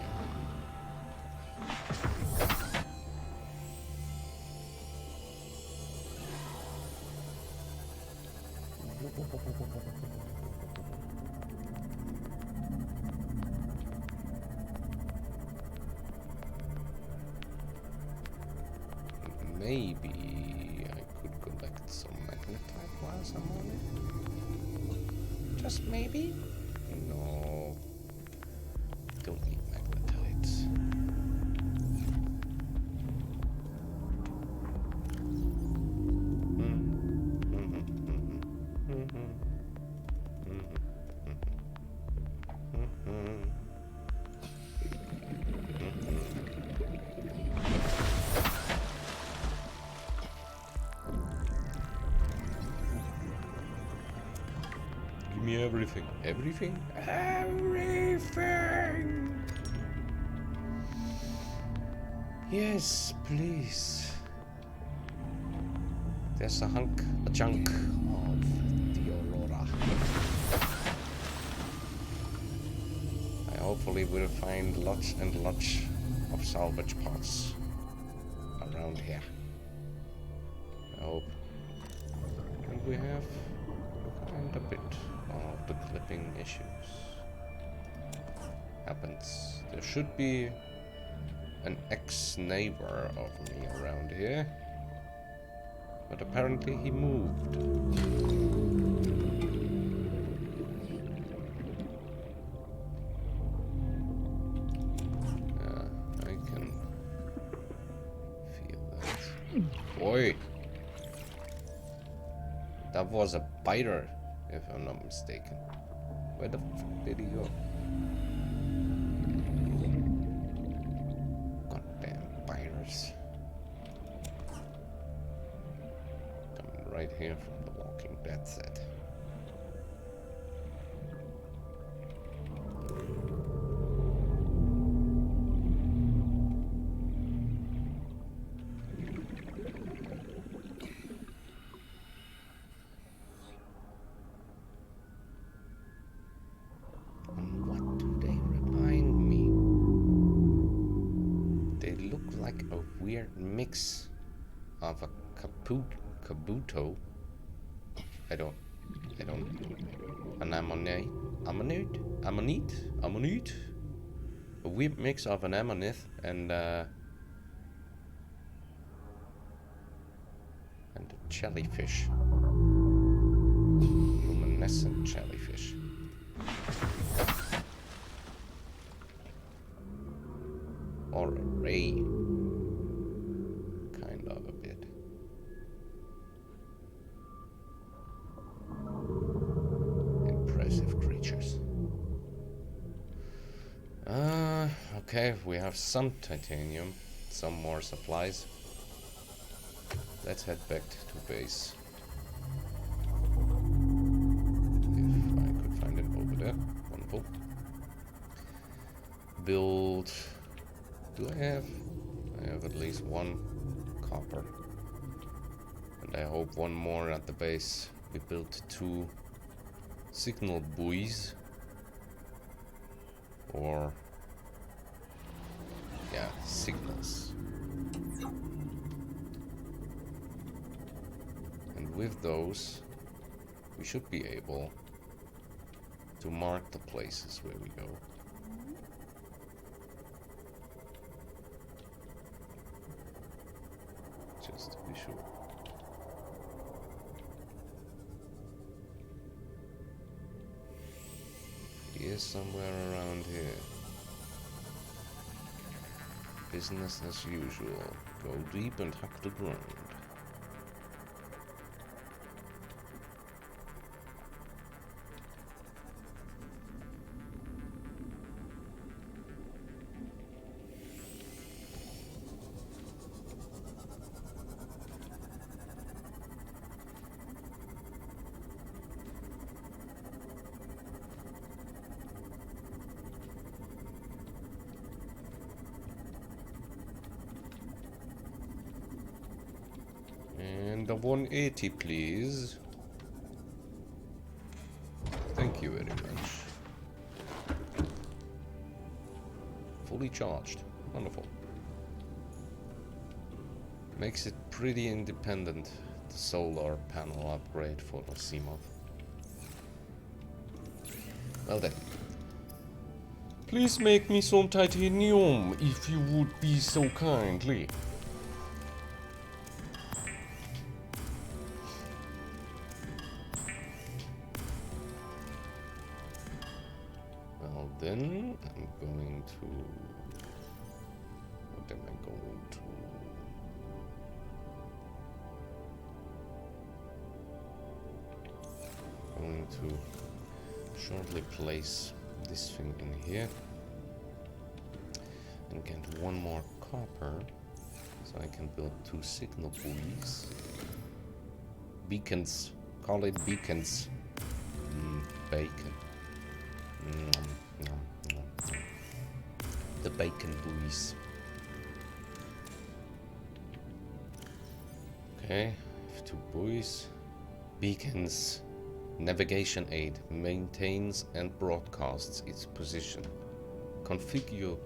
Maybe I could collect some magnetite while I'm on it. Just maybe? No. Don't need magnetites. Give me everything. Everything? Everything! Yes, please. There's a chunk of the Aurora. I hopefully will find lots and lots of salvage parts around here. I hope. And we have quite a bit of the clipping issues. Happens. There should be an ex-neighbor of me around here. But apparently he moved. I can feel that. Boy! That was a biter, if I'm not mistaken. Where the fuck did he go? Goddamn biters. Coming right here from the Walking Dead set. mix of a kabuto. I don't. An ammonite. A weird mix of an amonith and a jellyfish. Luminescent jellyfish. Or a ray. Kind of a bit. Impressive creatures. Okay, we have some titanium, some more supplies. Let's head back to base. If I could find it over there. Wonderful. Build. Do I have? I have at least one copper. And I hope one more at the base. We built 2 signal buoys. Or yeah, signals. And with those, we should be able to mark the places where we go. Just to be sure. He is somewhere around here. Business as usual. Go deep and hack the ground. And the 180, please. Thank you very much. Fully charged. Wonderful. Makes it pretty independent, the solar panel upgrade for the Seamoth. Well then. Please make me some titanium, if you would be so kindly. Well then, I'm going to... What am I going to... Going to shortly place this thing in here and get one more copper so I can build 2 signal buoys. Beacons. Call it beacons. Bacon. The bacon buoys. Okay, 2 buoys. Beacons. Navigation aid maintains and broadcasts its position. Configurable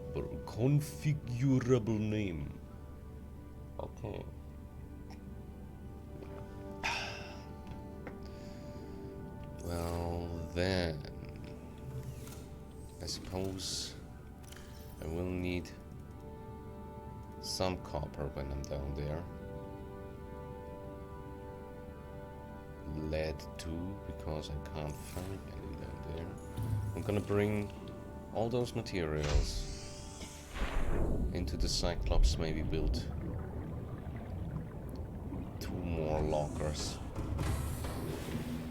name. Okay. Well then, I suppose I will need some copper when I'm down there. Lead too, because I can't find any down there. I'm gonna bring all those materials into the Cyclops, maybe build 2 more lockers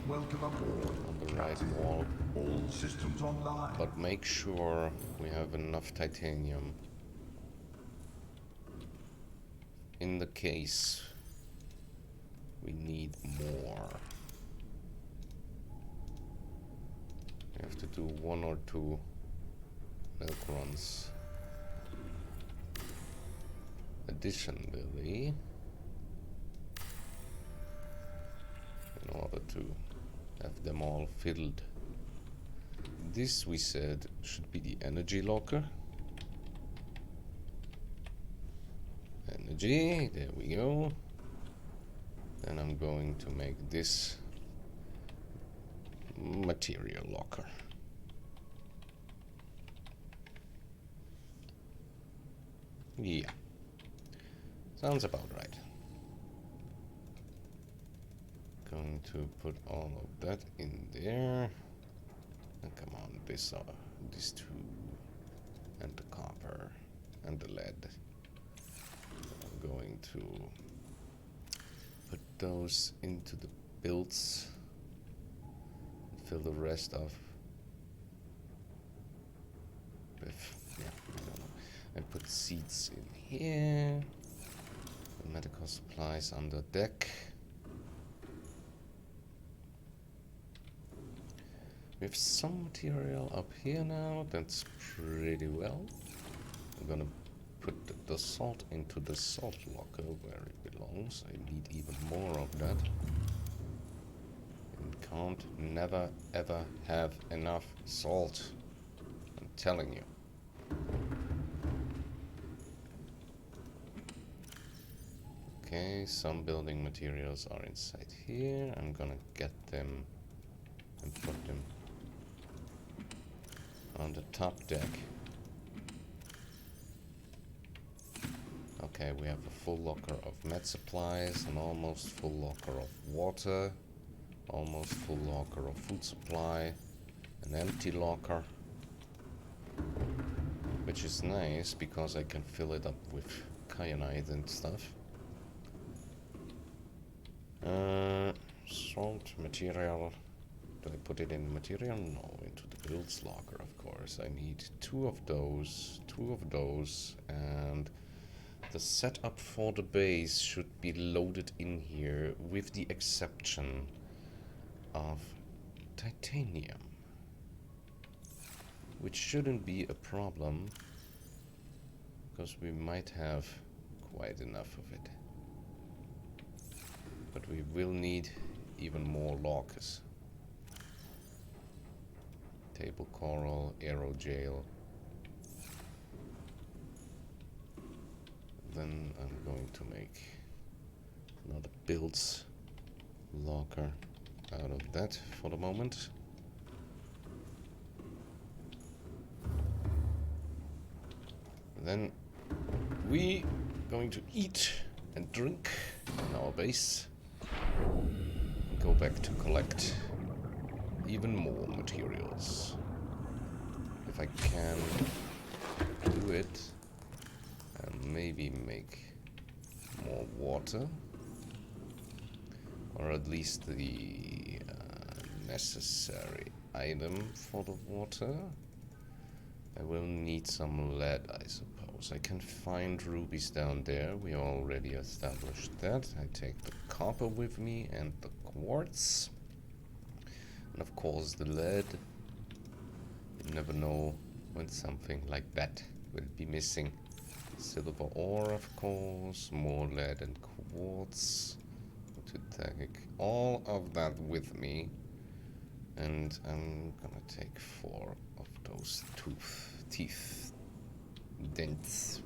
Welcome aboard. on the right wall. All systems online. But make sure we have enough titanium in the case we need more. We have to do 1 or 2 milk runs additionally in order to have them all filled. This, we said, should be the energy locker. energy. There we go. Then I'm going to make this material locker. Yeah. Sounds about right. Going to put all of that in there. And come on, these two. And the copper. And the lead. I'm going to put those into the builds. Fill the rest of with, yeah, I don't know. I put seeds in here. The medical supplies on the deck. We have some material up here now. That's pretty well. I'm gonna put the salt into the salt locker where it belongs. I need even more of that. And can't never ever have enough salt. I'm telling you. Okay, some building materials are inside here. I'm gonna get them and put them on the top deck. Okay, we have a full locker of med supplies, an almost full locker of water, almost full locker of food supply, an empty locker, which is nice because I can fill it up with kyanite and stuff. Salt material. Do I put it in material? No, into the builds locker, of course. I need two of those, and the setup for the base should be loaded in here with the exception of titanium, which shouldn't be a problem because we might have quite enough of it. But we will need even more lockers. Table coral, aerogel. Then I'm going to make another builds locker out of that for the moment. Then we going to eat and drink in our base. Go back to collect even more materials. If I can do it, and maybe make more water, or at least the necessary item for the water. I will need some lead, I suppose. I can find rubies down there. We already established that. I take the copper with me and the quartz. And of course the lead. You never know when something like that will be missing. Silver ore, of course. More lead and quartz. To take all of that with me. And I'm gonna take 4 of those teeth dents.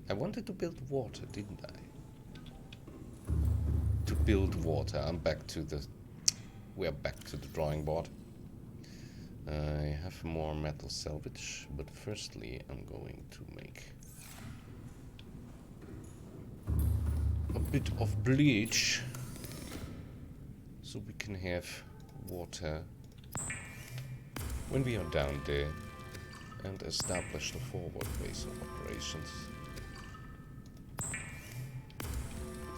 I wanted to build water, didn't I? To build water, we're back to the drawing board. I have more metal salvage, but firstly I'm going to make a bit of bleach so we can have water when we are down there and establish the forward base of operations.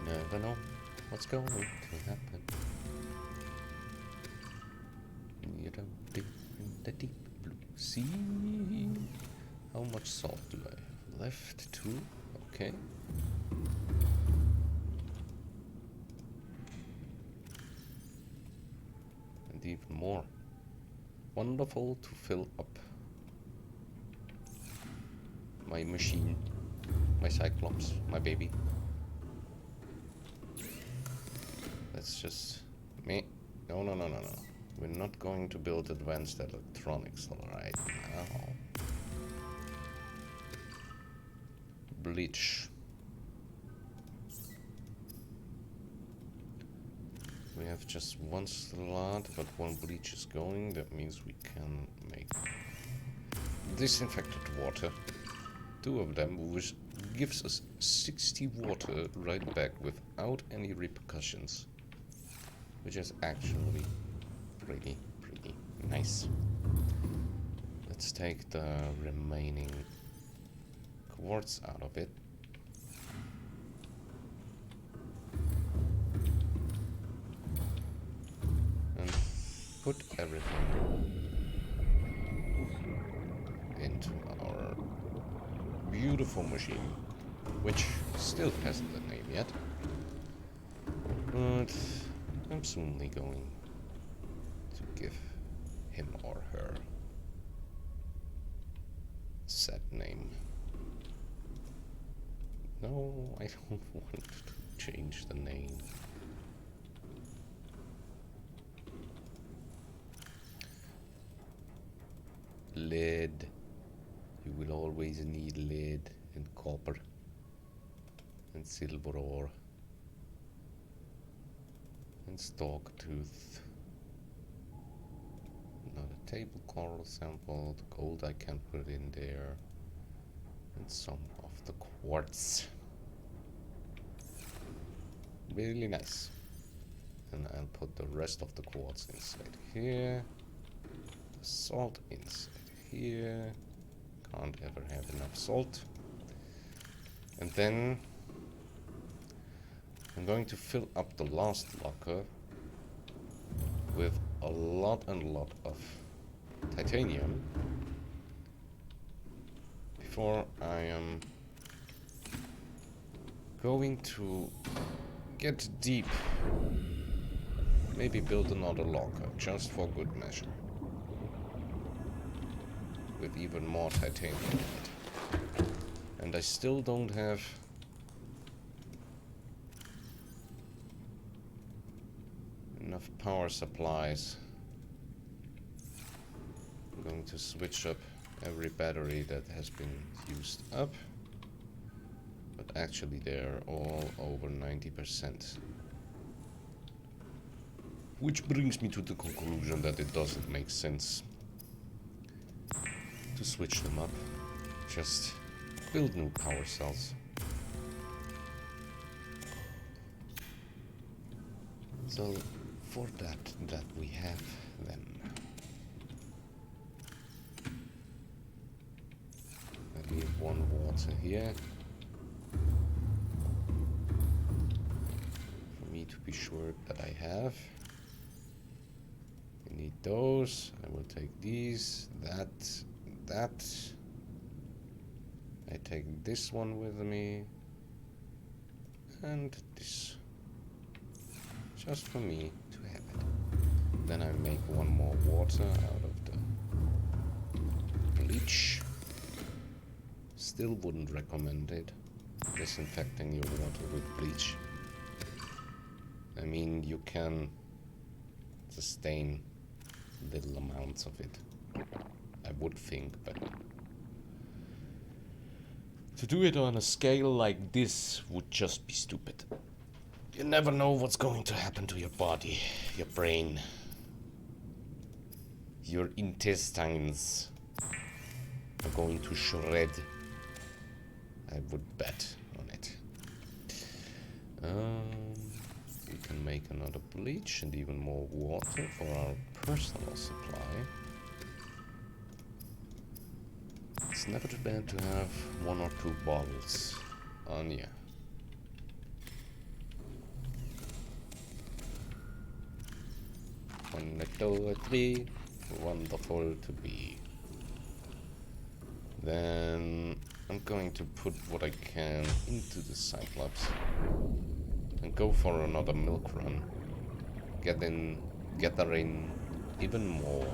Never know what's going to happen. You don't dig in the deep blue sea. How much salt do I have left? 2? Okay. And even more. Wonderful to fill up my machine, my Cyclops, my baby. That's just me. No. We're not going to build advanced electronics right now. bleach. We have just one slot, but one bleach is going. That means we can make disinfected water. 2 of them, which gives us 60 water right back without any repercussions. Which is actually pretty nice. Let's take the remaining quartz out of it. And put everything into our beautiful machine, which still hasn't a name yet. But I'm soonly going to give him or her said name. No, I don't want to change the name. Lead. You will always need lead and copper and silver ore and stork tooth. Another table coral sample. The gold I can put in there, and some of the quartz. Really nice. And I'll put the rest of the quartz inside here. The salt inside here. Can't ever have enough salt. And then I'm going to fill up the last locker with a lot of titanium before I am going to get deep. Maybe build another locker just for good measure, with even more titanium in it. And I still don't have enough power supplies. I'm going to switch up every battery that has been used up, but actually they're all over 90%. Which brings me to the conclusion that it doesn't make sense to switch them up. Just build new power cells. So for that we have them. I leave one water here for me to be sure that I have. I need those. I will take these, that. I take this one with me, and this, just for me to have it. Then I make one more water out of the bleach. Still wouldn't recommend it, disinfecting your water with bleach. I mean, you can sustain little amounts of it, I would think, but to do it on a scale like this would just be stupid. You never know what's going to happen to your body, your brain, your intestines are going to shred. I would bet on it. We can make another bleach and even more water for our personal supply. It's never too bad to have 1 or 2 bottles on you. 1, 2, 3, wonderful to be. Then I'm going to put what I can into the Cyclops and go for another milk run. Gather in even more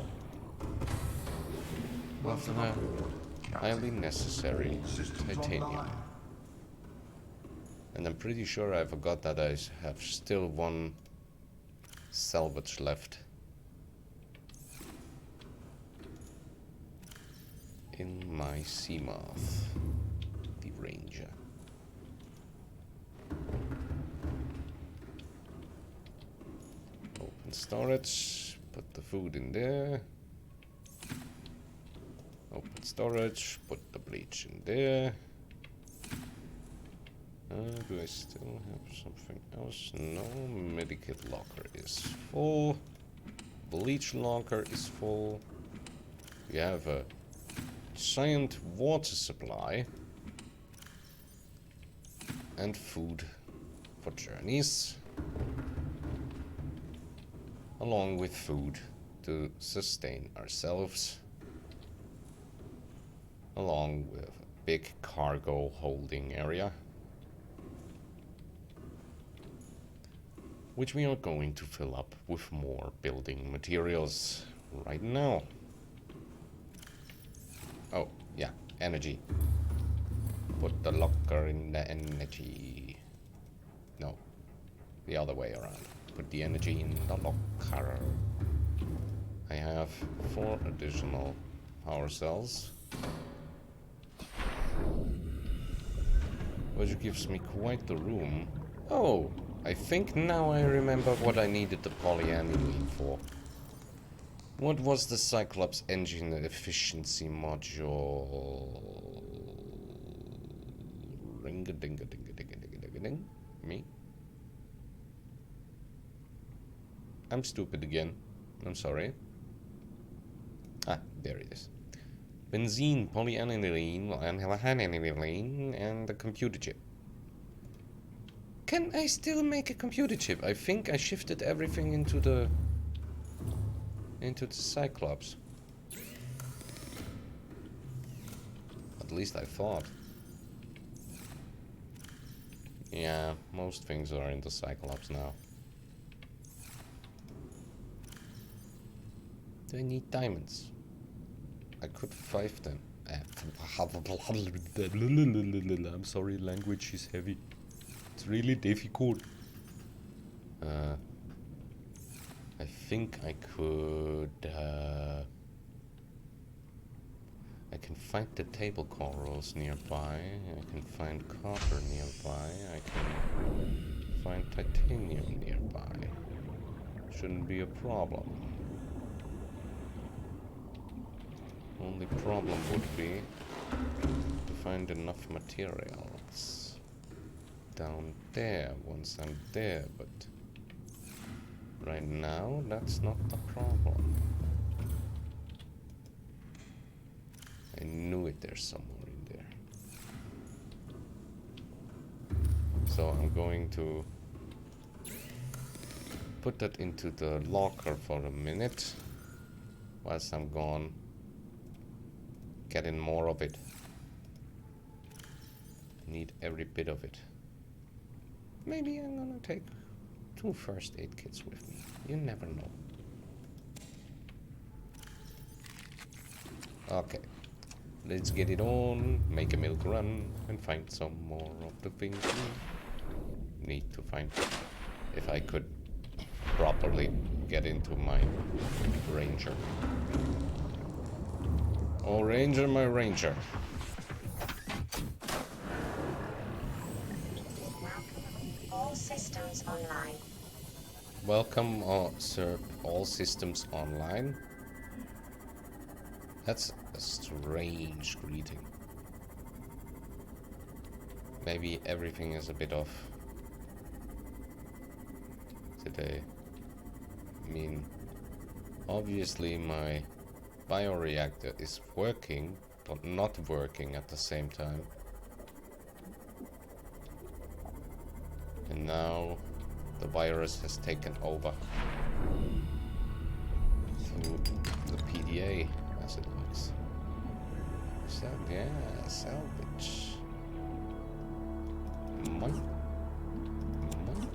of the highly necessary titanium. And I'm pretty sure I forgot that I have still 1 salvage left in my Seamoth, the Ranger. storage. Put the food in there. Open storage. Put the bleach in there. Do I still have something else? No. Medikit locker is full. Bleach locker is full. We have a giant water supply. And food for journeys. Along with food to sustain ourselves. Along with a big cargo holding area. Which we are going to fill up with more building materials right now. Oh, yeah, energy. Put the locker in the energy. No, the other way around. Put the energy in the locker. I have 4 additional power cells. Which gives me quite the room. Oh, I think now I remember what I needed the polyaniline for. What was the Cyclops engine efficiency module? Ring-a-ding-a-ding-a-ding-a-ding-a-ding. Me? I'm stupid again. I'm sorry. Ah, there it is. Benzene, polyaniline, and the computer chip. Can I still make a computer chip? I think I shifted everything into the Cyclops. At least I thought. Yeah, most things are in the Cyclops now. Do I need diamonds? I could 5 them. I'm sorry, language is heavy. It's really difficult. I think I could. I can find the table corals nearby. I can find copper nearby. I can find titanium nearby. Shouldn't be a problem. Only problem would be to find enough materials down there once I'm there, but right now that's not the problem. I knew it, there's somewhere in there. So I'm going to put that into the locker for a minute whilst I'm gone. Get in more of it. Need every bit of it. Maybe I'm gonna take 2 first aid kits with me. You never know. Okay. Let's get it on, make a milk run, and find some more of the things we need to find. If I could properly get into my ranger. Oh, ranger, my ranger. All systems online. Welcome, sir. All systems online. That's a strange greeting. Maybe everything is a bit off today. I mean, obviously my bioreactor is working, but not working at the same time. And now the virus has taken over through the PDA, as it looks. So, yeah, salvage. Money. Money.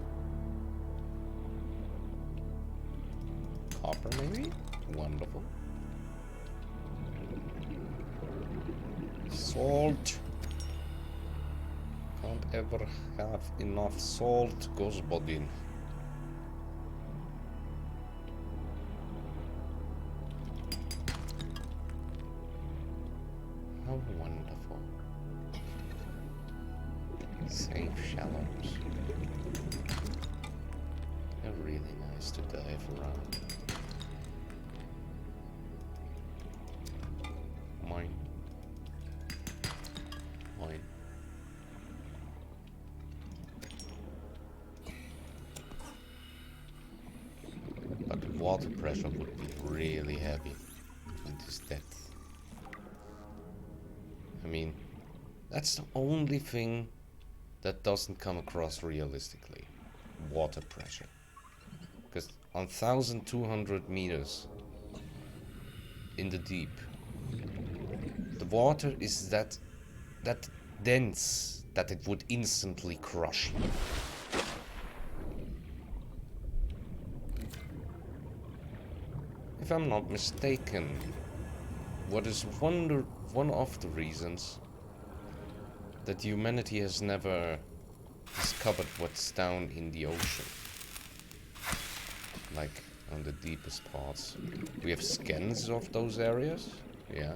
Copper, maybe? Wonderful. Salt. Can't ever have enough salt, goes body. How wonderful. Safe shallows. A really nice to dive around. Mine. Mine. But the water pressure would be really heavy at this depth. I mean, that's the only thing that doesn't come across realistically. Water pressure. Because on 1,200 meters in the deep, the water is that dense that it would instantly crush you. If I'm not mistaken, what is one of the reasons that humanity has never discovered what's down in the ocean, like on the deepest parts. We have scans of those areas, yeah,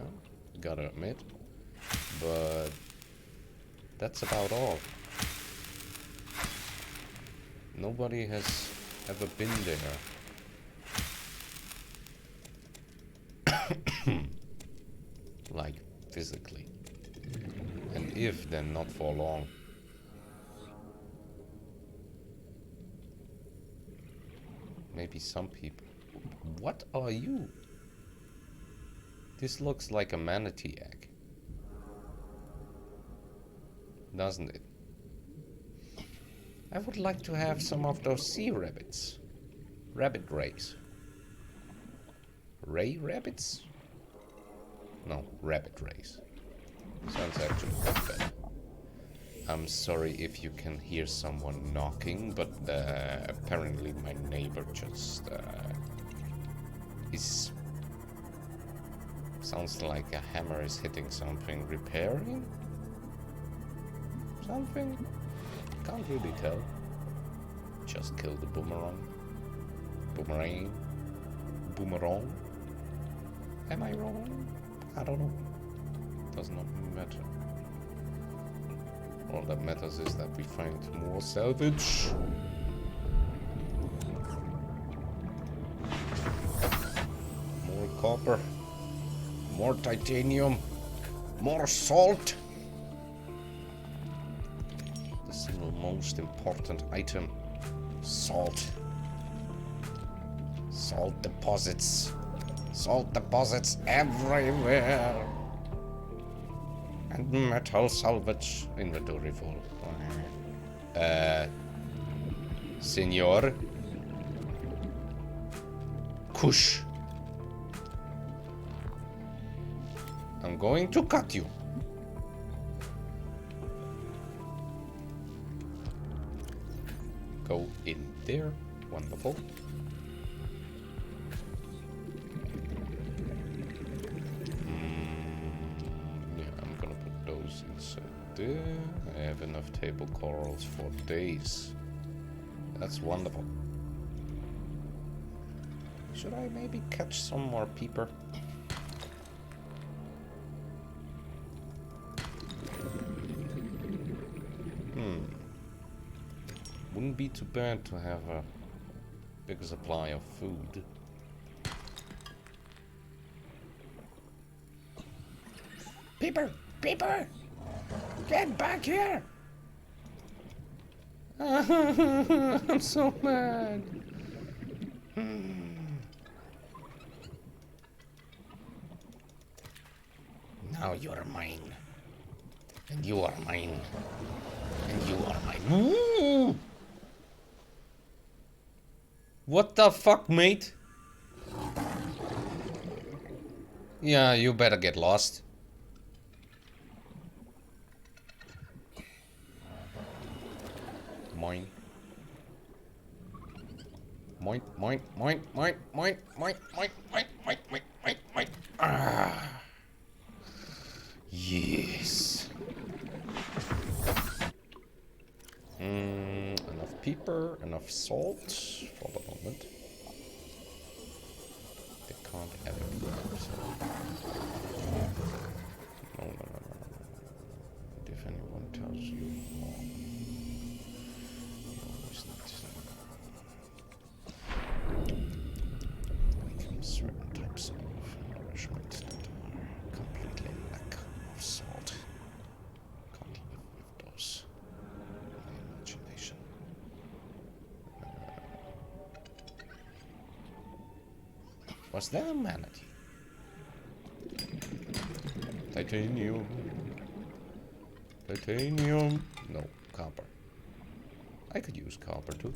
gotta admit, but that's about all. Nobody has ever been there. Like physically. And if, then not for long. Maybe some people. What are you? This looks like a manatee egg. Doesn't it? I would like to have some of those sea rabbits. Rabbit rays. Ray rabbits? No, rabbit rays. Sounds actually quite better. I'm sorry if you can hear someone knocking, but apparently my neighbor just is... Sounds like a hammer is hitting something. Repairing? Something? Can't really tell. Just kill the boomerang. Boomerang? Boomerang? Am I wrong? I don't know. Does not matter. All that matters is that we find more salvage. More copper. More titanium. More salt. The single most important item. Salt. Salt deposits. Salt deposits everywhere. And metal salvage. Inventory full. Senor. Kush. I'm going to cut you. Go in there. Wonderful. Inside there. I have enough table corals for days. That's wonderful. Should I maybe catch some more peeper? Wouldn't be too bad to have a bigger supply of food. Peeper! Peeper! Get back here! I'm so mad. Now you're mine. And you are mine. And you are mine. What the fuck, mate? Yeah, you better get lost. Mine. Mine, mine, mine, mine, mine, mine, mine, mine, mine, mine, mine, mine. Ah. Yes. Enough peeper, enough salt for the moment. They can't have it. No. If anyone tells you more. Was that a manatee? Titanium. Titanium. No, copper. I could use copper too.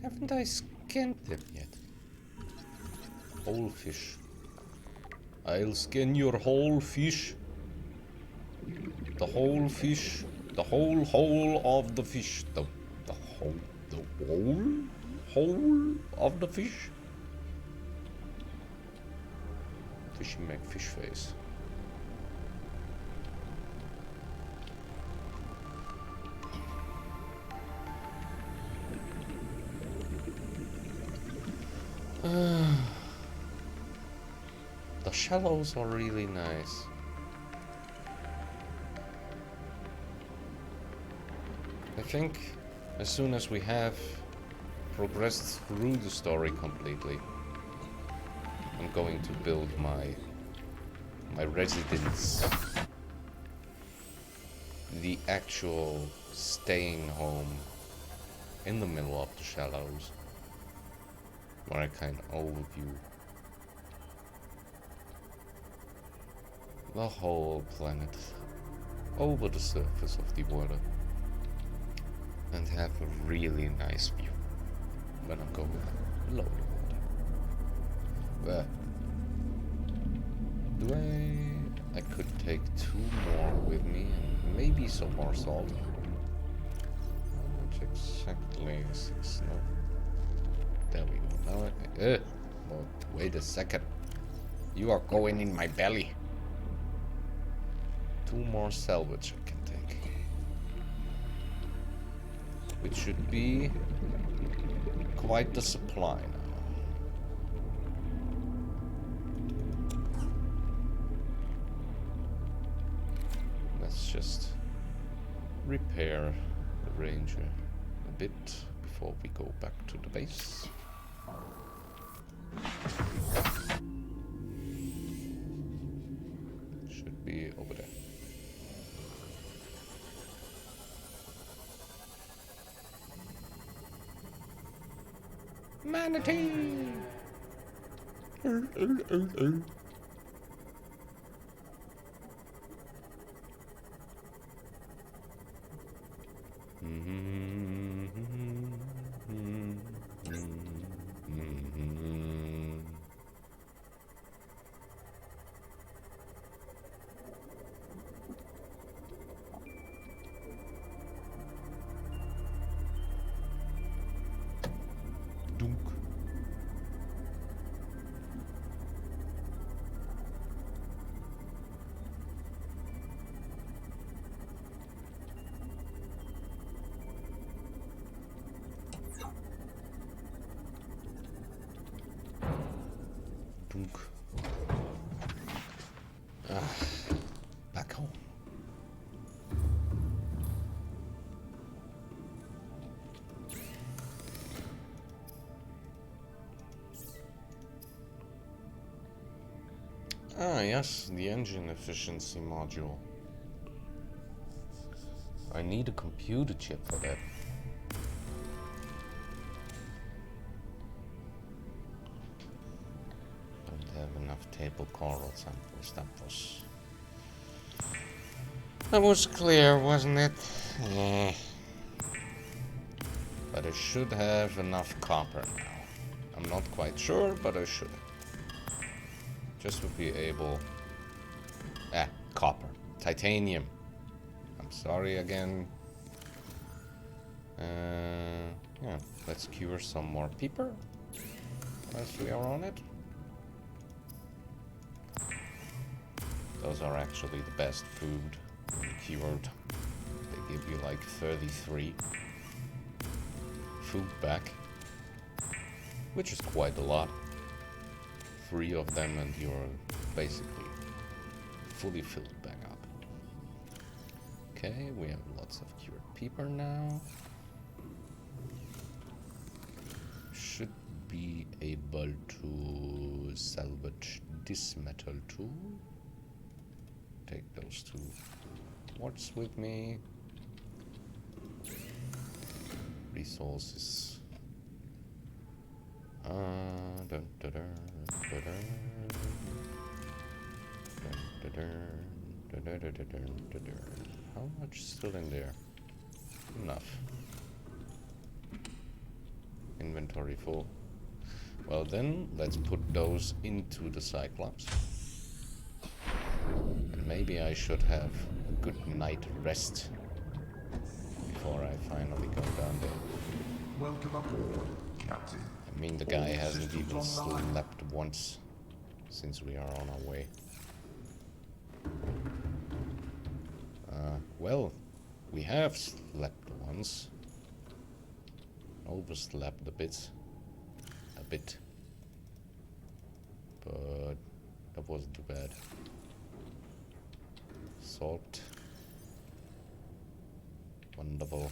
Haven't I skinned them yet? Whole fish. I'll skin your whole fish. The whole fish. The whole of the fish. The whole of the fish. Fishy McFish face. The shallows are really nice. I think as soon as we have progressed through the story completely, I'm going to build my residence. The actual staying home in the middle of the shallows, where I can overview the whole planet over the surface of the water and have a really nice view when I'm going below the water. But I could take 2 more with me and maybe some more salt. Which exactly is 6, no. There we go. Now well, wait a second. You are going in my belly. 2 more salvage I can take. Which should be quite the supply now. Let's just repair the Ranger a bit before we go back to the base. Should be over there. Manatee! Dunk. Dunk. Back home. Ah, yes, the engine efficiency module. I need a computer chip for that. Don't have enough table coral samples. That was clear, wasn't it? Yeah. But I should have enough copper now. I'm not quite sure, but I should. Just to be able... copper. Titanium. I'm sorry again. Yeah, let's cure some more peeper. As we are on it. Those are actually the best food. Cured. They give you like 33 food back. Which is quite a lot. 3 of them and you're basically fully filled back up. Okay, we have lots of cured people now. Should be able to salvage this metal too. Take those two quartz with me. Resources. Dun, dun, dun, dun, dun, dun, dun, dun, dun, dun, dun. How much is still in there? Enough. Inventory full. Well then, let's put those into the Cyclops. And maybe I should have a good night rest before I finally go down there. Welcome aboard, Captain. I mean, the guy All hasn't systems even online. slept once since we are on our way. Well, we have slept once. Overslept a bit. But that wasn't too bad. Salt. Wonderful.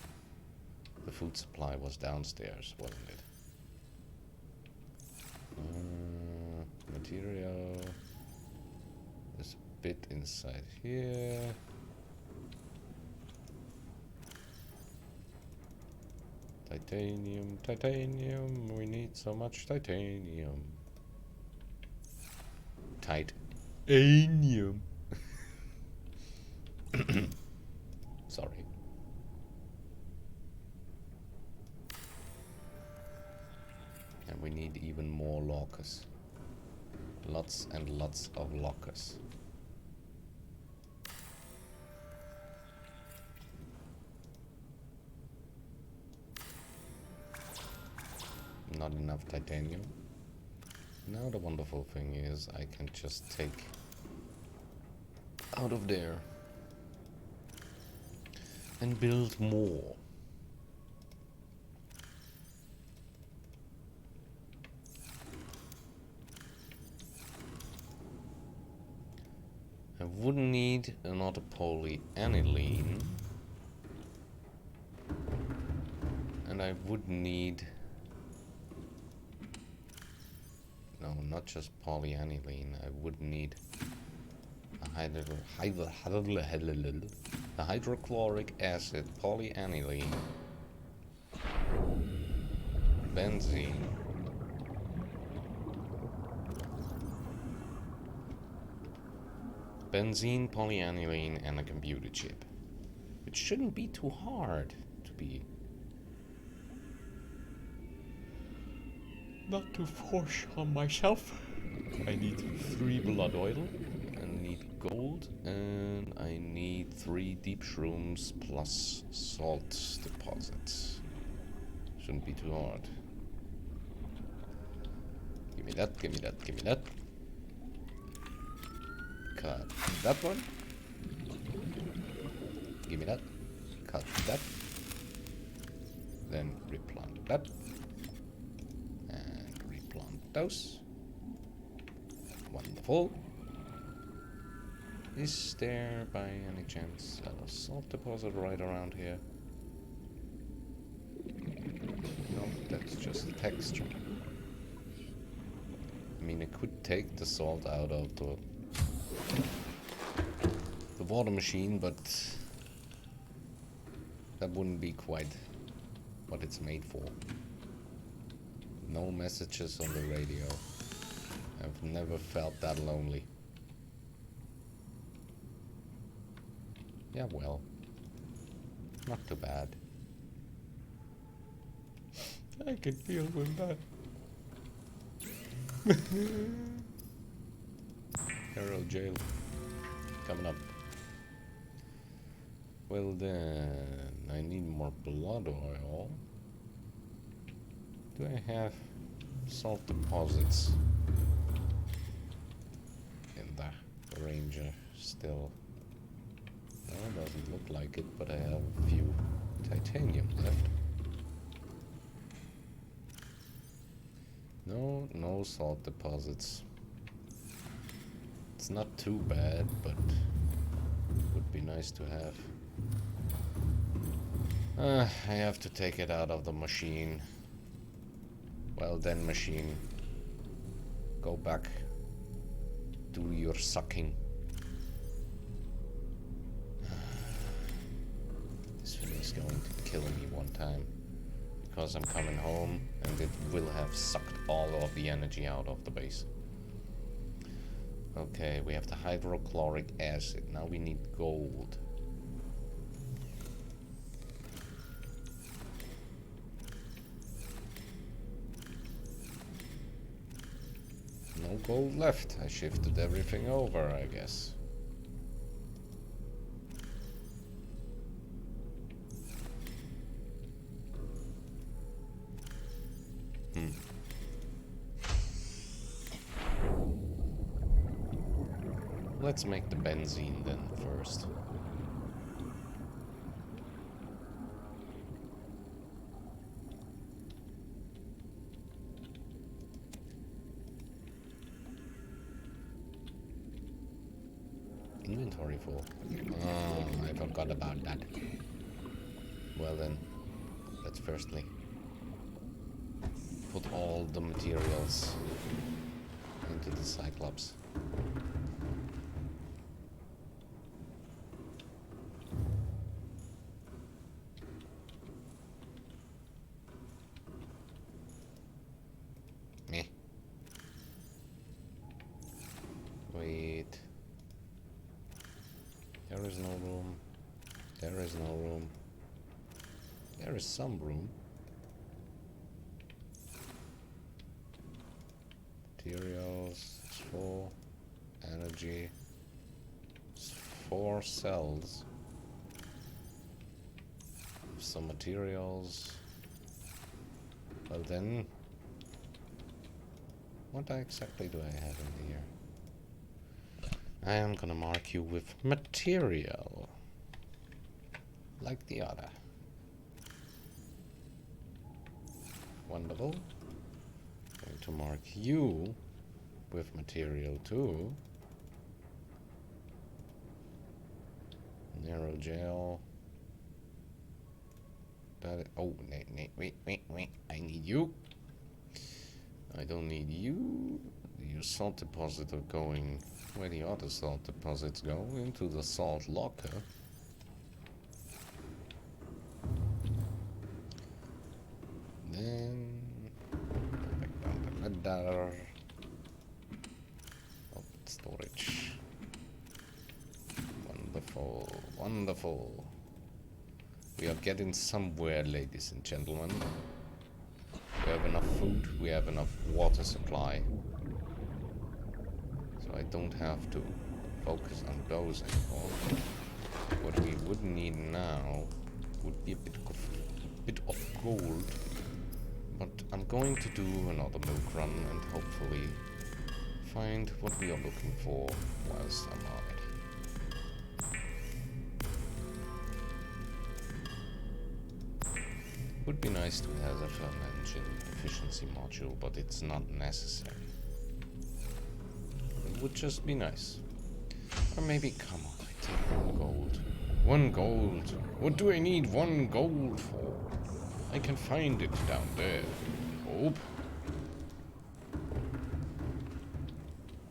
The food supply was downstairs, wasn't it? Material. There's a bit inside here. Titanium, titanium, we need so much titanium. Titanium. Sorry. And we need even more lockers. Lots and lots of lockers. Not enough titanium. Now the wonderful thing is I can just take out of there and build more. I would need another polyaniline, and I would need, no, not just polyaniline, I would need a the hydrochloric acid, polyaniline, benzene, polyaniline, and a computer chip. It shouldn't be too hard to be. Not to force on myself. I need 3 blood oil, I need gold, and I need 3 deep shrooms plus salt deposits. Shouldn't be too hard. Give me that, give me that, give me that. Cut that one. Give me that. Cut that. Then replant that. And replant those. Wonderful. Is there by any chance a salt deposit right around here? No, that's just texture. I mean, I could take the salt out of the water machine, but that wouldn't be quite what it's made for. No messages on the radio. I've never felt that lonely. Yeah, well, not too bad. I can feel with that. Carol jail coming up. Well then, I need more blood oil. Do I have salt deposits in the Ranger still? No, it doesn't look like it, but I have a few titanium left. No, no salt deposits. It's not too bad, but would be nice to have. I have to take it out of the machine. Well then, machine. Go back. Do your sucking. This thing is going to kill me one time. Because I'm coming home and it will have sucked all of the energy out of the base. Okay, we have the hydrochloric acid. Now we need gold. No gold left. I shifted everything over, I guess. Let's make the benzene then first. Inventory full. Oh, I forgot about that. Well then, let's firstly put all the materials into the Cyclops. Meh. Wait. There is no room. There is no room. There is some room. Materials, 4. Energy, 4 cells. Some materials. Well then, what exactly do I have in here? I am gonna mark you with material, like the other. Wonderful. Going to mark you with material too. Narrow gel. That oh, wait. I need you. I don't need you. Your salt deposit are going where the other salt deposits go, into the salt locker. Then back down the ladder. Oh, storage. Wonderful, wonderful. We are getting somewhere, ladies and gentlemen. We have enough food, we have enough water supply. So I don't have to focus on those anymore. What we would need now would be a bit of gold. But I'm going to do another milk run and hopefully find what we are looking for whilst I'm on it. Would be nice to have an engine efficiency module, but it's not necessary. It would just be nice. Or maybe, come on, I take 1 gold. 1 gold! What do I need 1 gold for? I can find it down there. Hope.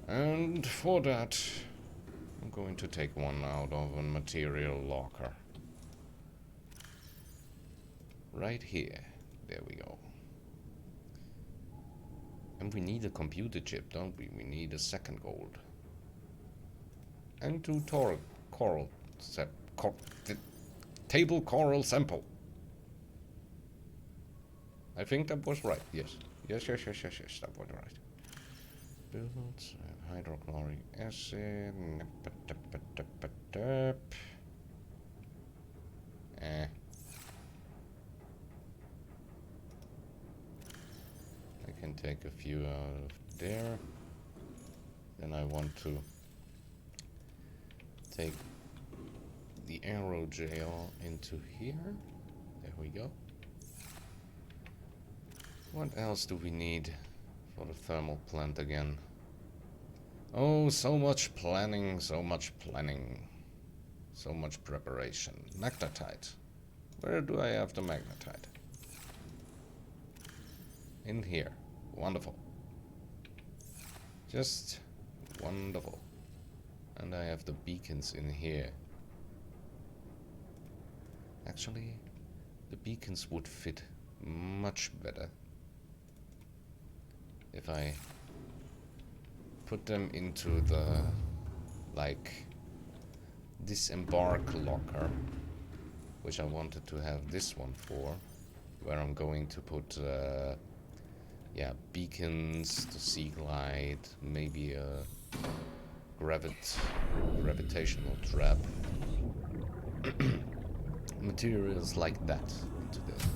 And for that, I'm going to take 1 out of a material locker. Right here. There we go. And we need a computer chip, don't we? We need a 2nd gold. And 2 coral table coral sample. I think that was right. Yes. Yes, that was right. Builds hydrochloric acid. I can take a few out of there. Then I want to take the aerogel into here. There we go. What else do we need for the thermal plant again? Oh, so much planning, so much planning. So much preparation. Magnetite. Where do I have the magnetite? In here. Wonderful. Just wonderful. And I have the beacons in here. Actually, the beacons would fit much better if I put them into the, like, disembark locker, which I wanted to have this one for, where I'm going to put, yeah, beacons, the sea glide, maybe a gravitational trap. Materials like that into this.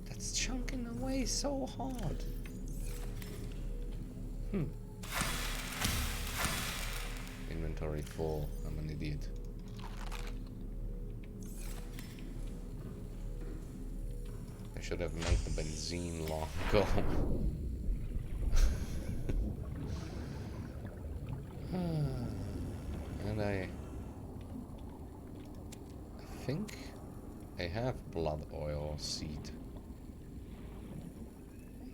That's chunking away so hard. Inventory full. I'm an idiot. I should have made the benzene long ago. And I think I have blood oil seed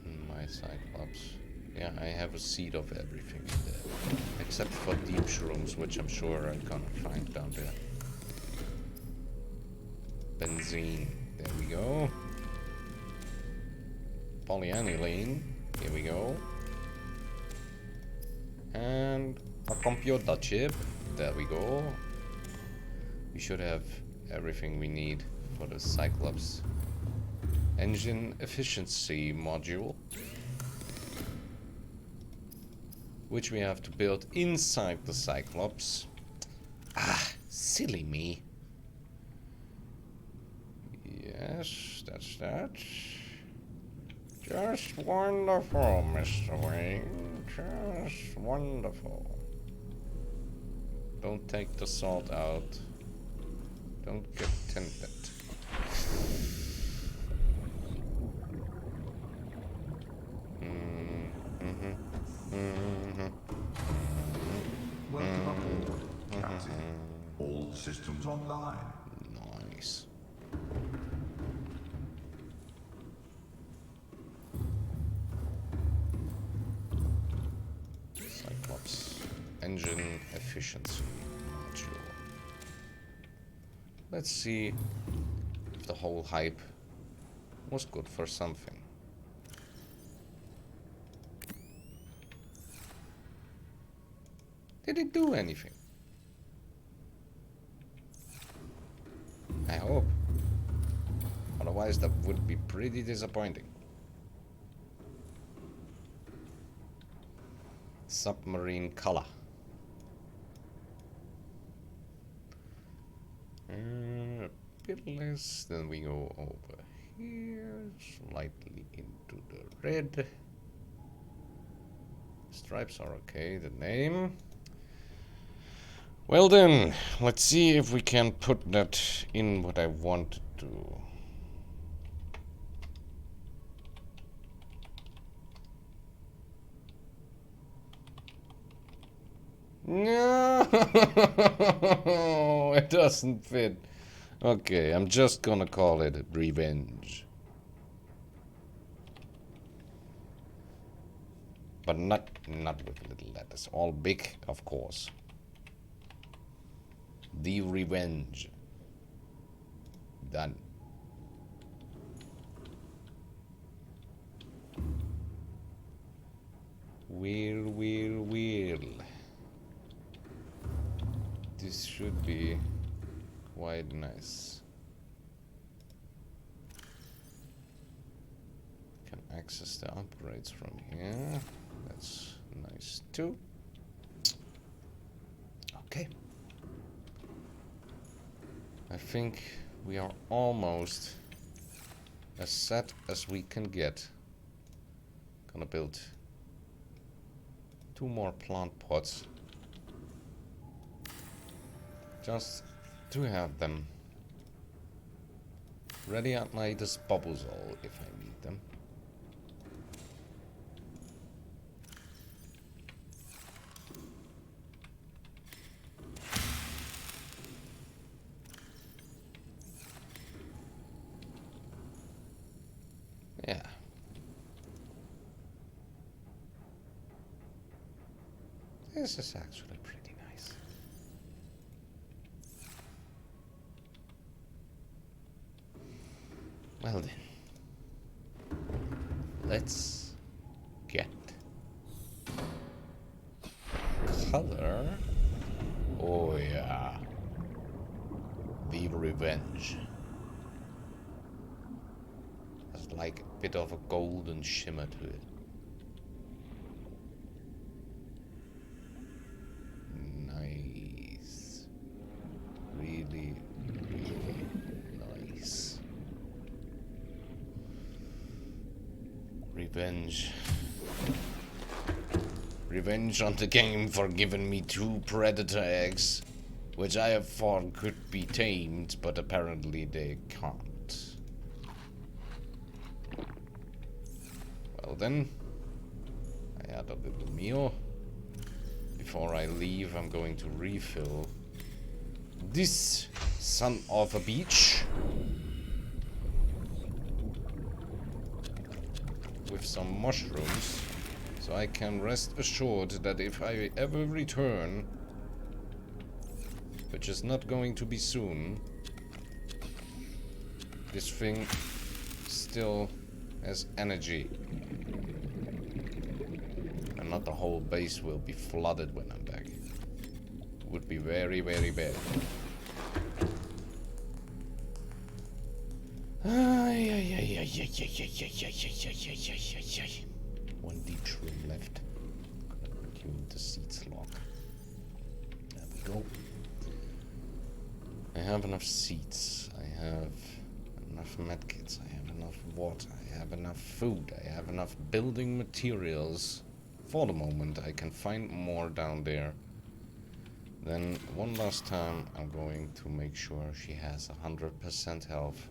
in my Cyclops. Yeah, I have a seed of everything in there. Except for deep shrooms, which I'm sure I'm gonna find down there. Benzene. There we go. Polyaniline. Here we go. And a computer chip. There we go. We should have everything we need for the Cyclops engine efficiency module, which we have to build inside the Cyclops. Ah, silly me. Yes, that's that. Just wonderful, Mr. Wayne. Just wonderful. Don't take the salt out. Don't get tempted. Welcome aboard, Captain. All systems online. Nice. Cyclops engine efficiency module. Let's see if the whole hype was good for something. Did it do anything? I hope. Otherwise that would be pretty disappointing. Submarine color. A bit less. Then we go over here, slightly into the red. Stripes are okay. The name. Well then, let's see if we can put that in what I want to. No, it doesn't fit. Okay, I'm just gonna call it revenge. But not with little letters. All big, of course. The revenge. Done. Wheel. This should be quite nice. Can access the upgrades from here. That's nice too. Okay. I think we are almost as set as we can get. Gonna build 2 more plant pots. Just to have them ready at my disposal if I need them. This is actually pretty nice. Well then, let's get color. Oh yeah, the revenge. Has like a bit of a golden shimmer to it. Nice. Really, really nice. Revenge. Revenge on the game for giving me 2 predator eggs, which I have thought could be tamed, but apparently they can't. Well then, I had a little meal. Before I leave, I'm going to refill this son of a beach with some mushrooms, so I can rest assured that if I ever return, which is not going to be soon, this thing still has energy. And not the whole base will be flooded when I'm back. Would be very, very bad. One deep shroom left. Put you in the seats lock. There we go. I have enough seats. I have enough medkits. I have enough water. I have enough food. I have enough building materials. For the moment, I can find more down there. Then, one last time, I'm going to make sure she has 100% health.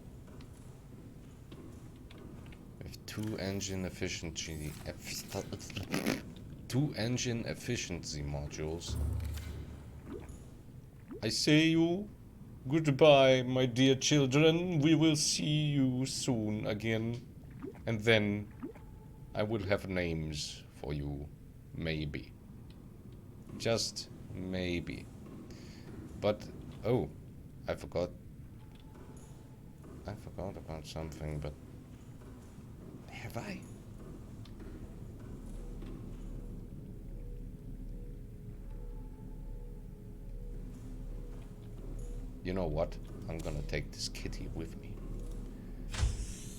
With 2 engine efficiency... 2 engine efficiency modules. I say you goodbye, my dear children. We will see you soon again. And then I will have names for you. Maybe. Just maybe. But, oh, I forgot about something, but have I? You know what? I'm gonna take this kitty with me.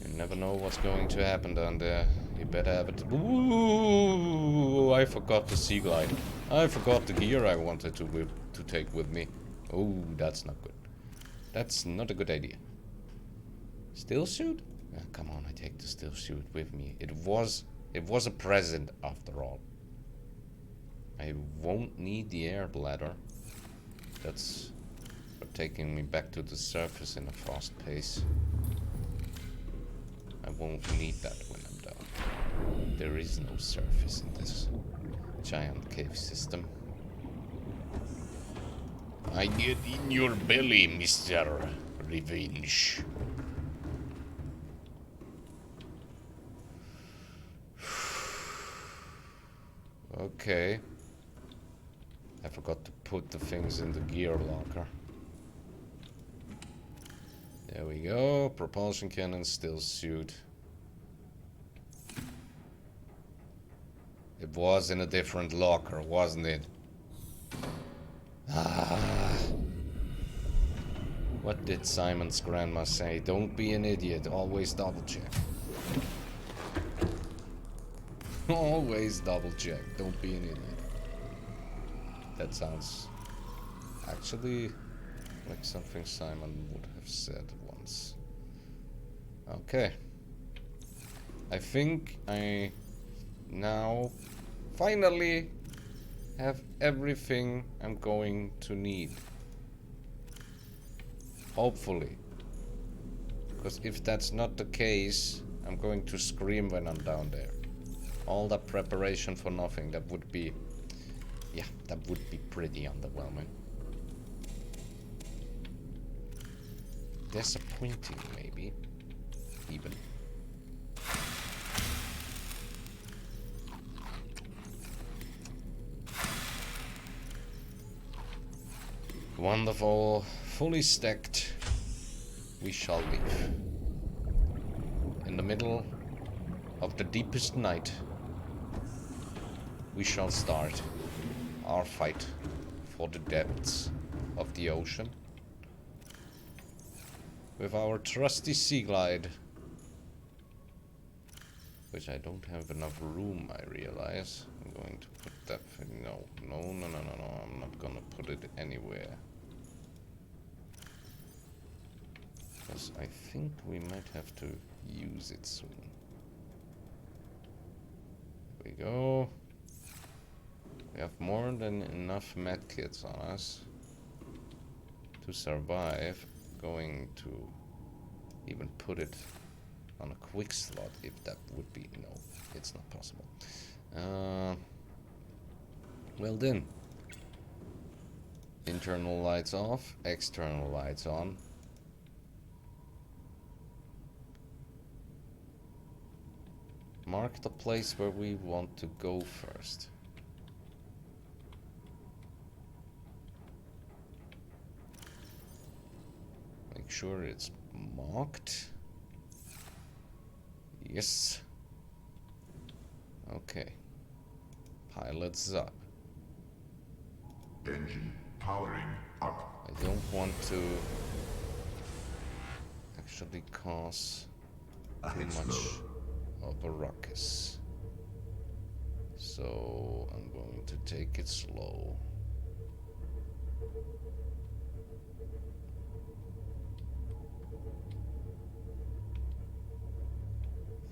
You never know what's going to happen down there. You better have it. Ooh, I forgot the sea glide. I forgot the gear I wanted to take with me. Oh, that's not good. That's not a good idea. Still suit? Ah, come on, I take the still suit with me. It was a present after all. I won't need the air bladder. That's for taking me back to the surface in a fast pace. I won't need that when I'm down. There is no surface in this giant cave system. I get in your belly, Mr. Revenge. Okay. I forgot to put the things in the gear locker. There we go. Propulsion cannon still suit. It was in a different locker, wasn't it? Ah. What did Simon's grandma say? Don't be an idiot. Always double check. Always double check. Don't be an idiot. That sounds actually like something Simon would have said once. Okay. I think I now finally have everything I'm going to need. Hopefully. Because if that's not the case, I'm going to scream when I'm down there. All that preparation for nothing, that would be... yeah, that would be pretty underwhelming. Disappointing, maybe. Even. Wonderful. Fully stacked. We shall leave. In the middle of the deepest night, we shall start our fight for the depths of the ocean with our trusty sea glide, which I don't have enough room, I realize. I'm going to put that thing. No, I'm not gonna put it anywhere. Because I think we might have to use it soon. There we go. We have more than enough medkits on us to survive. Going to even put it on a quick slot if that would be... No, it's not possible. Well then. Internal lights off, external lights on. Mark the place where we want to go first. Make sure it's marked. Yes. Okay. Pilots up. Engine powering up. I don't want to actually cause too much of a ruckus. So I'm going to take it slow.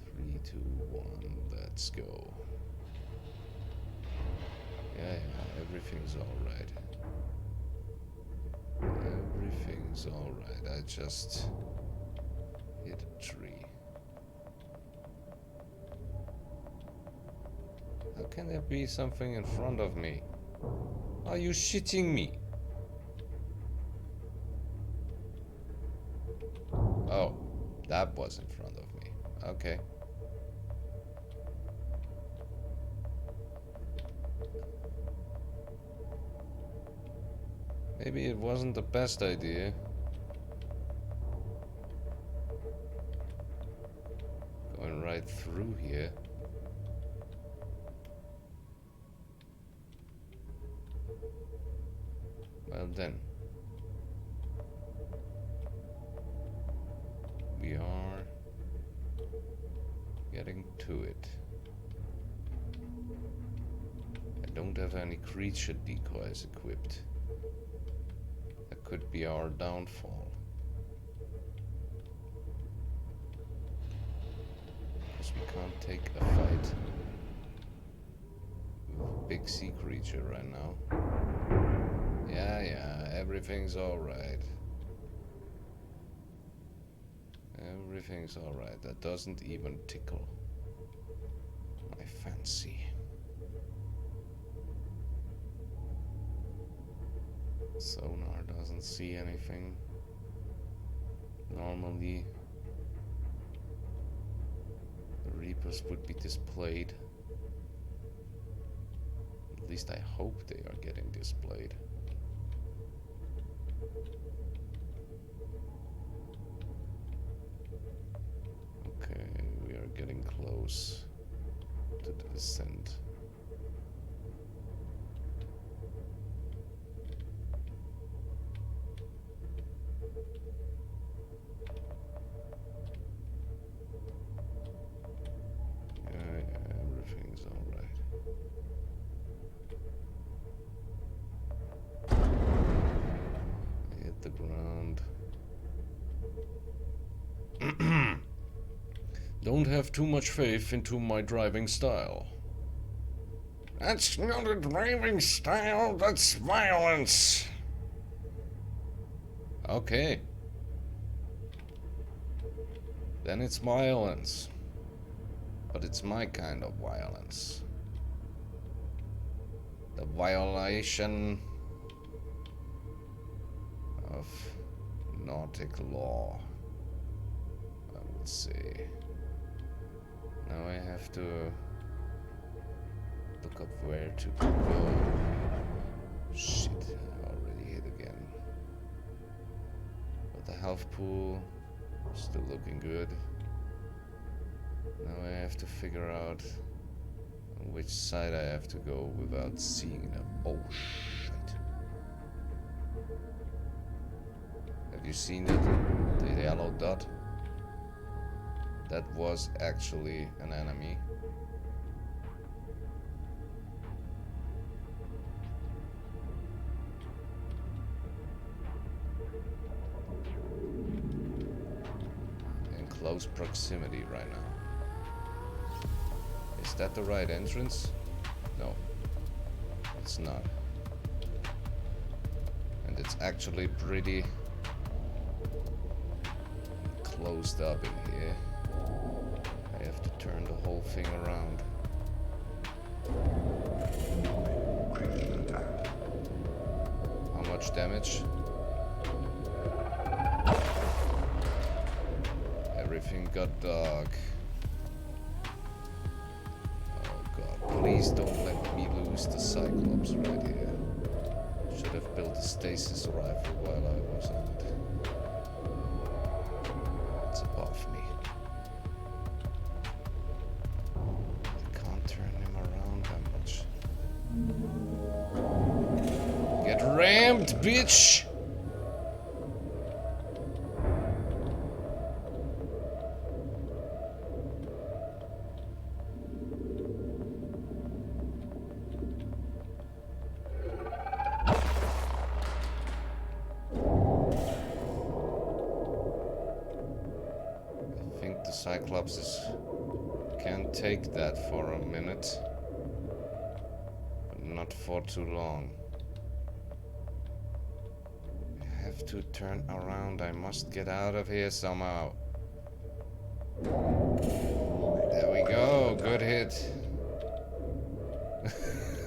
Three, two, one, let's go. Yeah, everything's alright. Everything's alright. I just hit a tree. How can there be something in front of me? Are you shitting me? Oh, that was in front of me. Okay. Maybe it wasn't the best idea. Going right through here. Well then. We are getting to it. I don't have any creature decoys equipped. That could be our downfall. Because we can't take a fight with a big sea creature right now. Yeah, everything's alright. Everything's alright. That doesn't even tickle my fancy. Sonar doesn't see anything. Normally, the Reapers would be displayed. At least I hope they are getting displayed. Okay, we are getting close to the descent. Yeah, everything's alright. I hit the ground. Don't have too much faith into my driving style. That's not a driving style, that's violence. Okay. Then it's violence. But it's my kind of violence. The violation of nautic law, I would say. Now I have to look up where to go. Shit, I already hit again. The health pool still looking good. Now I have to figure out on which side I have to go without seeing them. Oh shit. Have you seen it? The yellow dot? That was actually an enemy. In close proximity right now. Is that the right entrance? No, it's not. And it's actually pretty closed up in here. I have to turn the whole thing around. How much damage? Everything got dark. Oh god, please don't let me lose the Cyclops right here. Should have built a stasis rifle while I was on it. It's above me. I can't turn him around that much. Get rammed, bitch! Cyclops can take that for a minute, but not for too long. I have to turn around. I must get out of here somehow. There we go. Good hit.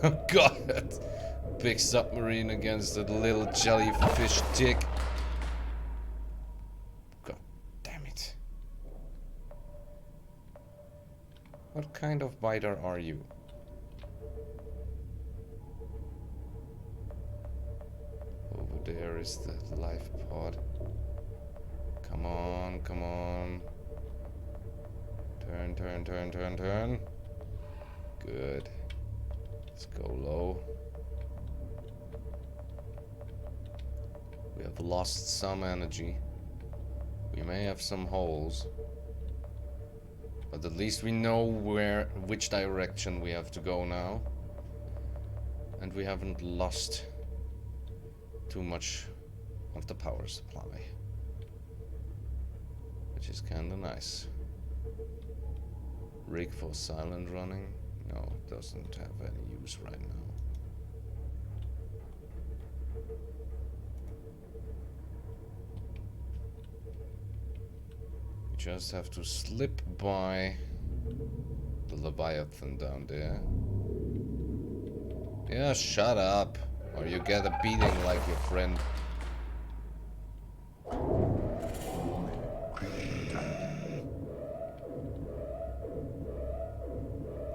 Oh god. Big submarine against a little jellyfish tick. What kind of biter are you? Over there is the life pod. Come on, come on. Turn, turn, turn, turn, turn. Good. Let's go low. We have lost some energy. We may have some holes. But at least we know which direction we have to go now. And we haven't lost too much of the power supply. Which is kinda nice. Rig for silent running? No, it doesn't have any use right now. Just have to slip by the Leviathan down there. Yeah, shut up, or you get a beating like your friend.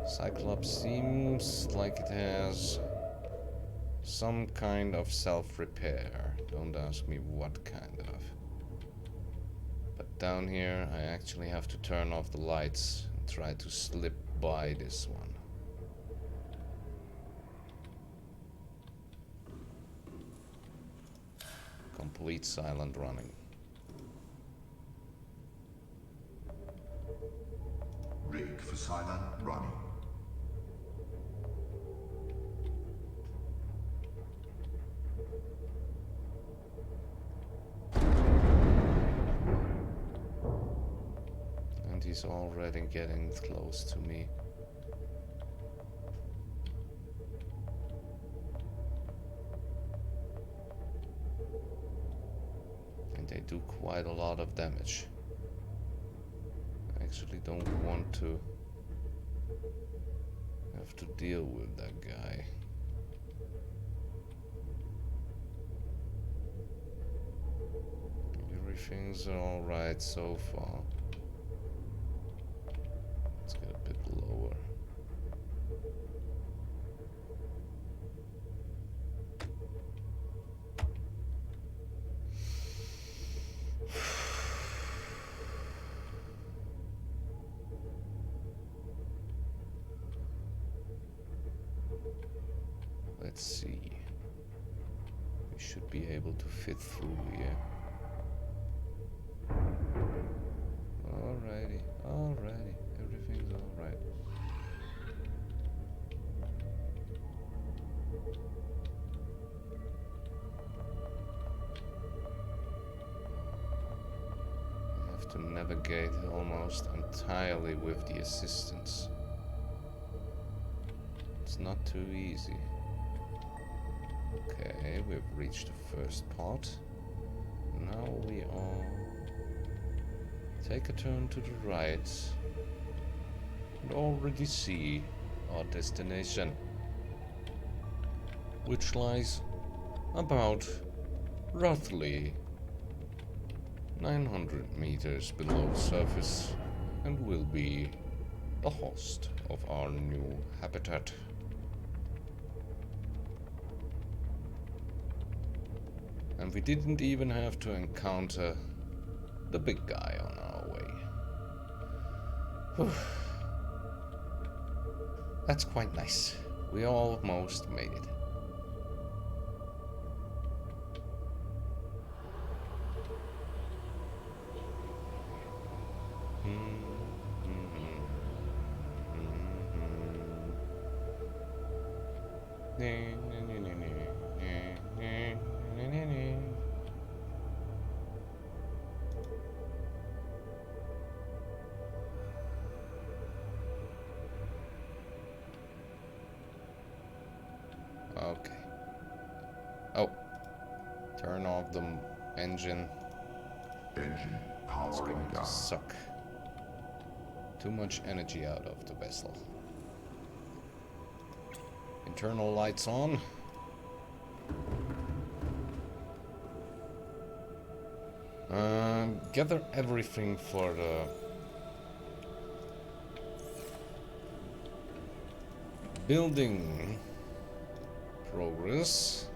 Cyclops seems like it has some kind of self-repair. Don't ask me what kind of. But down here, I actually have to turn off the lights and try to slip by this one. Complete silent running. Rig for silent running. He's already getting close to me. And they do quite a lot of damage. I actually don't want to have to deal with that guy. Everything's alright so far. Let's get a bit lower. Let's see. We should be able to fit through here. Alrighty, alrighty. Everything's alright. I have to navigate almost entirely with the assistance. It's not too easy. Okay, we've reached the first part. Now we all take a turn to the right and already see our destination, which lies about roughly 900 meters below the surface and will be the host of our new habitat. And we didn't even have to encounter the big guy on our way. Whew. That's quite nice. We almost made it. Okay. Oh. Turn off the engine. Engine It's powering going to down. suck too much energy out of the vessel. Internal lights on. Gather everything for the building progress.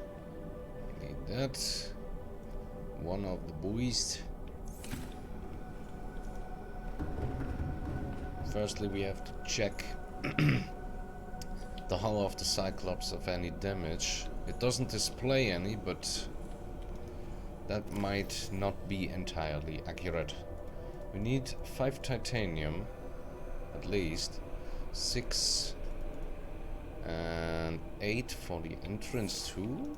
Need that. One of the buoys. Firstly, we have to check the hull of the Cyclops of any damage. It doesn't display any, but that might not be entirely accurate. We need 5 titanium, at least, 6 and 8 for the entrance too.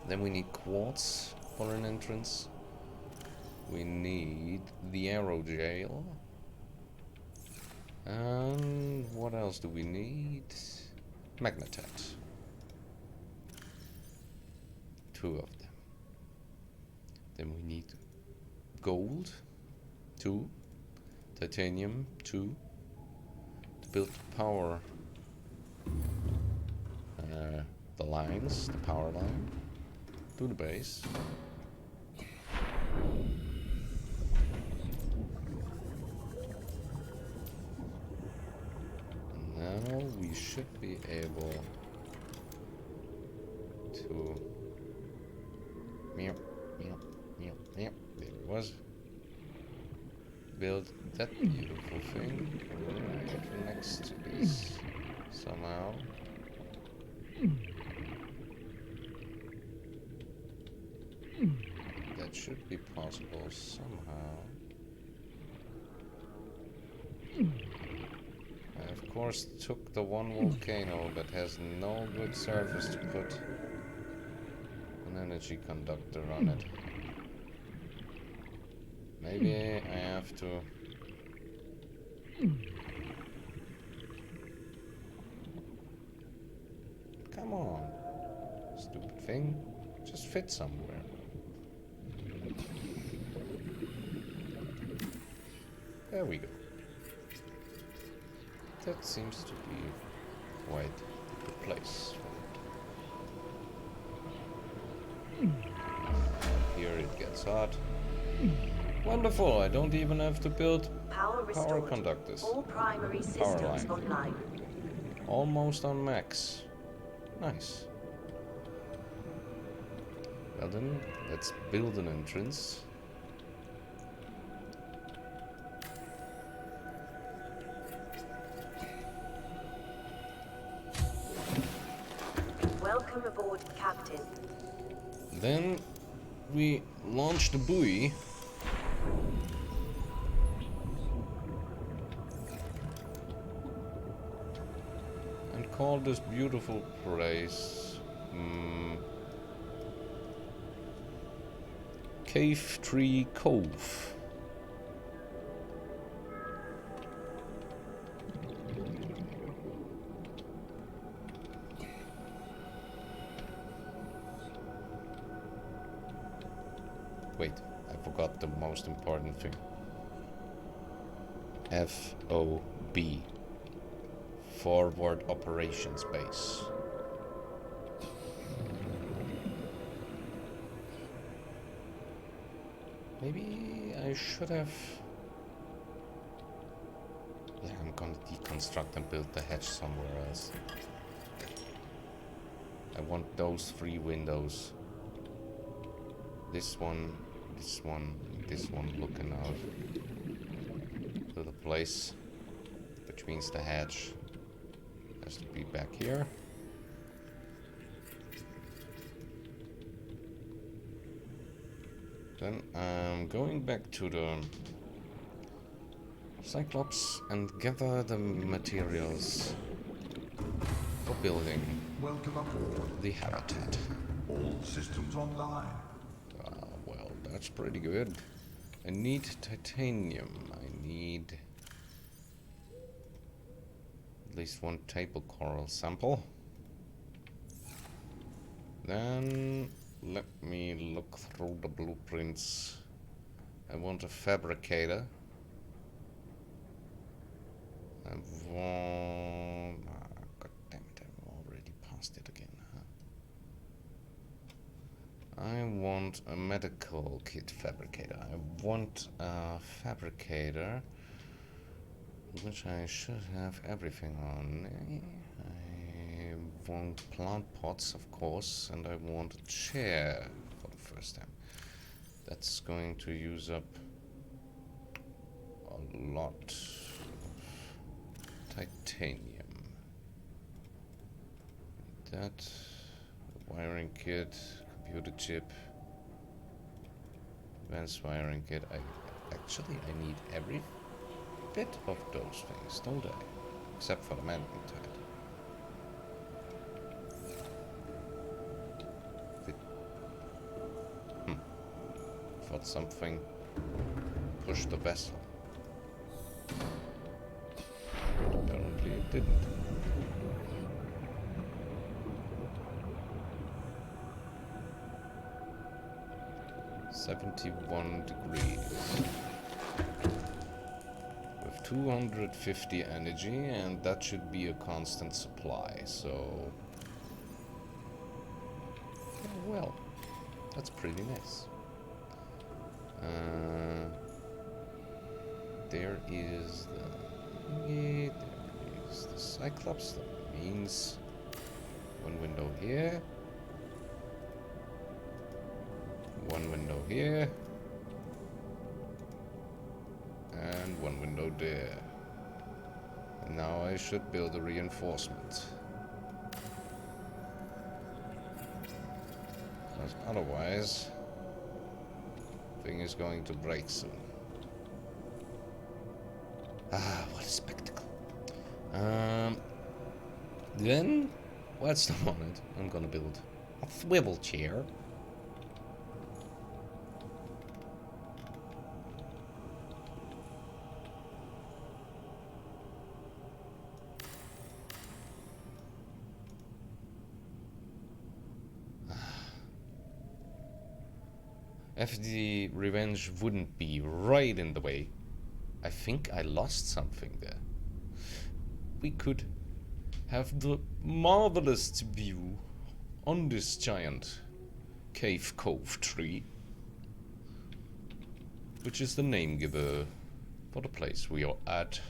Then we need quartz for an entrance. We need the aerogel. And what else do we need? Magnetate. 2 of them. Then we need gold, 2. Titanium, 2. To build power. The lines, the power line. To the base. Now we should be able to there it was. Build that beautiful thing right next to this somehow. That should be possible somehow. I of course took the one volcano that has no good surface to put an energy conductor on it. Maybe I have to come on, stupid thing, just fit somewhere. There we go. That seems to be quite the place. Here it gets hot. Wonderful, I don't even have to build Power restored. conductors. All primary Power systems line. online. Almost on max. Nice. Well then, let's build an entrance. aboard, Captain. Then we launch the buoy. And call this beautiful place Cave Tree Cove. Wait, I forgot the most important thing. FOB. Forward Operations Base. Maybe I should have... Yeah, I'm gonna deconstruct and build the hatch somewhere else. I want those 3 windows. This one, this one, this one looking out to the place, which means the hatch has to be back here. Then I'm going back to the Cyclops and gather the materials for building Welcome aboard. the habitat. All systems online. Well, that's pretty good. I need titanium. I need at least 1 table coral sample. Then let me look through the blueprints. I want a fabricator. I want... God damn it, I've already passed it again. I want a medical kit fabricator. I want a fabricator, which I should have everything on. I want plant pots, of course, and I want a chair for the first time. That's going to use up a lot of titanium. That wiring kit. Computer chip, advanced wiring kit. I need every bit of those things, don't I? Except for the magnetite. Thought something pushed the vessel. But apparently it didn't. (71 degrees) with 250 energy, and that should be a constant supply, so yeah, well, that's pretty nice. There is the Cyclops. That means 1 window here, 1 window here, and 1 window there. And now I should build a reinforcement. Because otherwise, thing is going to break soon. Ah, what a spectacle. Then, what's the moment? I'm gonna build a swivel chair. If the revenge wouldn't be right in the way, I think I lost something there. We could have the marvelous view on this giant cave cove tree, which is the name giver for the place we are at,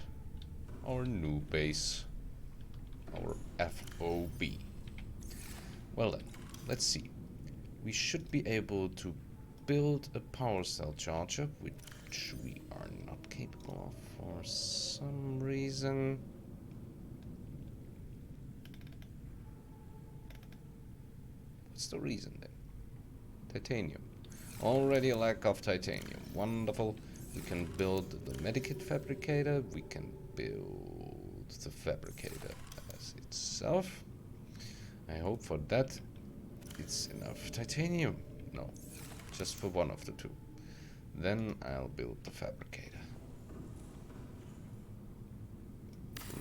our new base, our FOB. Well then, let's see. We should be able to build a power cell charger, which we are not capable of for some reason. What's the reason then? Titanium. Already a lack of titanium. Wonderful. We can build the medikit fabricator. We can build the fabricator as itself. I hope for that it's enough titanium. No, just for one of the two. Then I'll build the fabricator.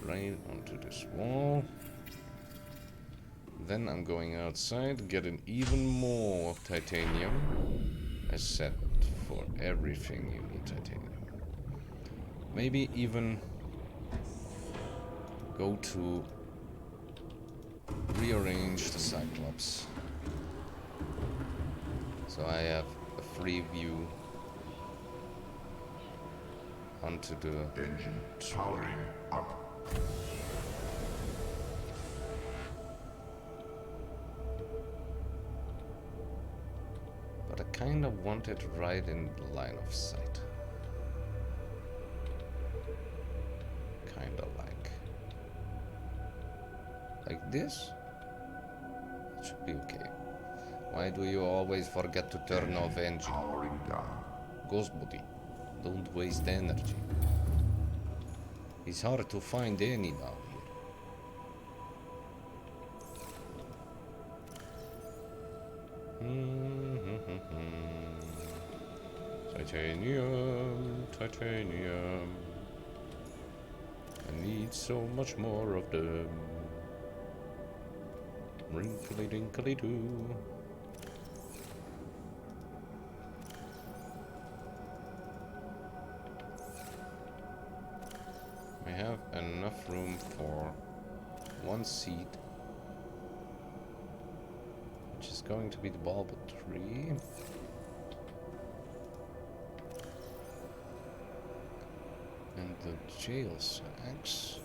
Right onto this wall. Then I'm going outside, getting even more titanium. I said for everything you need titanium. Maybe even go to rearrange the Cyclops. So I have a free view onto the Engine powering up. But I kind of want it right in the line of sight. Kind of like this. It should be okay. Why do you always forget to turn off engine? Powering down. Ghost body, don't waste energy. It's hard to find any now here. Titanium, titanium. I need so much more of them. Wrinkly dinkly doo. We have enough room for one seed, which is going to be the bulb tree. And the jail sacks.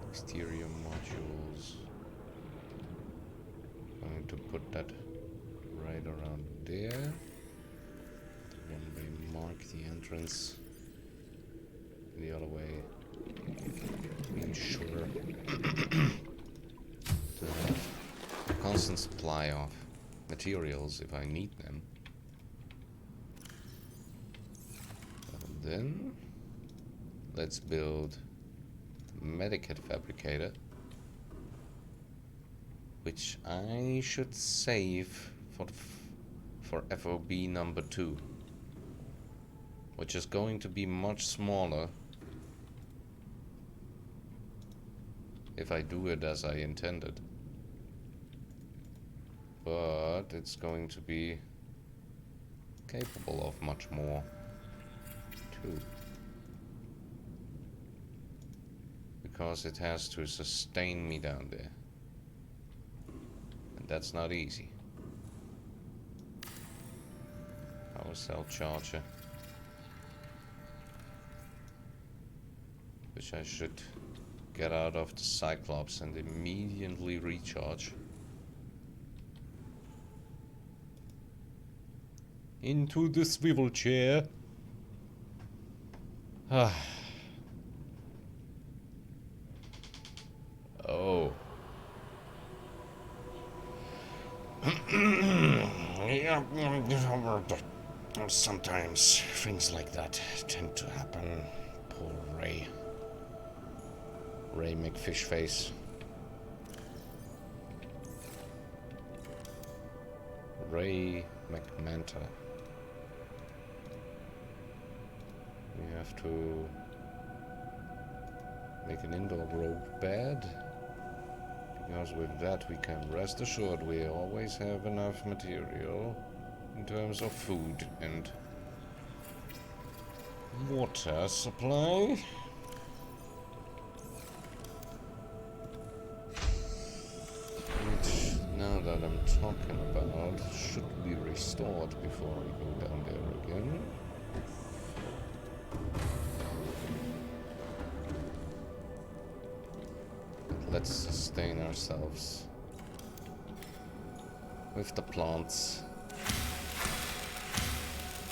Exterior modules. I'm going to put that right around there. One way mark the entrance. The other way, ensure to have a constant supply of materials if I need them. And then let's build a medikit fabricator, which I should save for FOB number 2, which is going to be much smaller if I do it as I intended. But it's going to be capable of much more too. Because it has to sustain me down there. And that's not easy. Power cell charger. Which I should get out of the Cyclops and immediately recharge. Into the swivel chair. Ah. Oh. Sometimes things like that tend to happen. Poor Ray. Ray McFishface. Ray McManta. We have to make an indoor rogue bed, because with that we can rest assured we always have enough material in terms of food and water supply. Which, now that I'm talking about, should be restored before I go down there again. Let's sustain ourselves with the plants,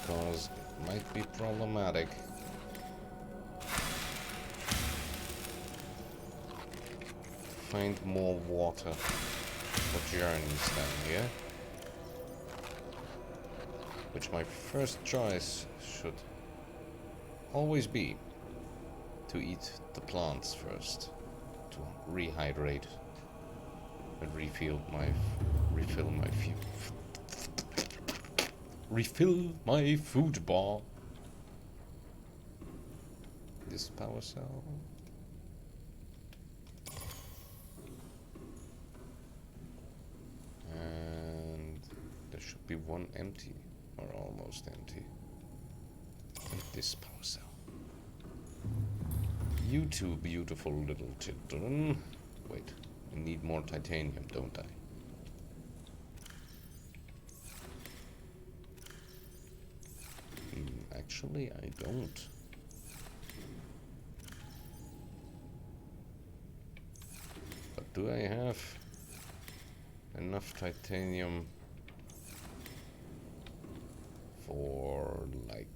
because it might be problematic. Find more water for journeys down here. Which my first choice should always be to eat the plants first, to rehydrate and refill my food bar. This power cell. And there should be one empty, or almost empty. And this power cell. You two beautiful little children. Wait, I need more titanium, don't I? Actually, I don't. But do I have enough titanium for, like,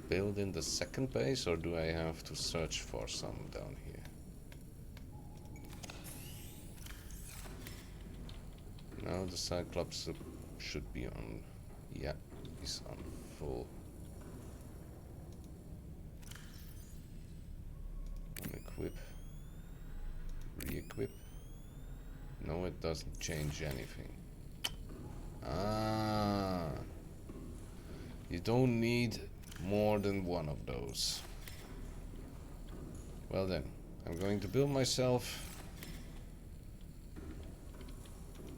build in the second base, or do I have to search for some down here? Now the Cyclops should be on. Yeah, he's on full. Unequip. Re-equip. No, it doesn't change anything. Ah, you don't need more than one of those. Well then, I'm going to build myself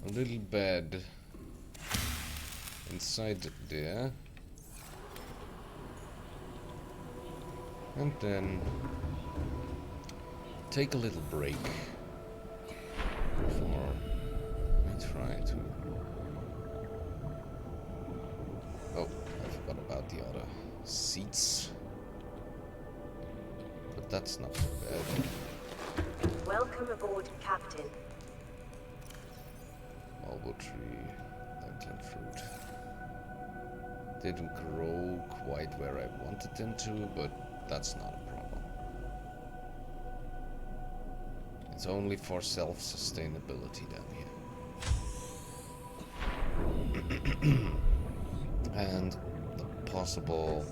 a little bed inside there, and then take a little break before I try to. Oh, I forgot about the other seats, but that's not too bad. Welcome aboard, Captain. Mulberry tree, Latin fruit. Didn't grow quite where I wanted them to, but that's not a problem. It's only for self-sustainability down here. And the possible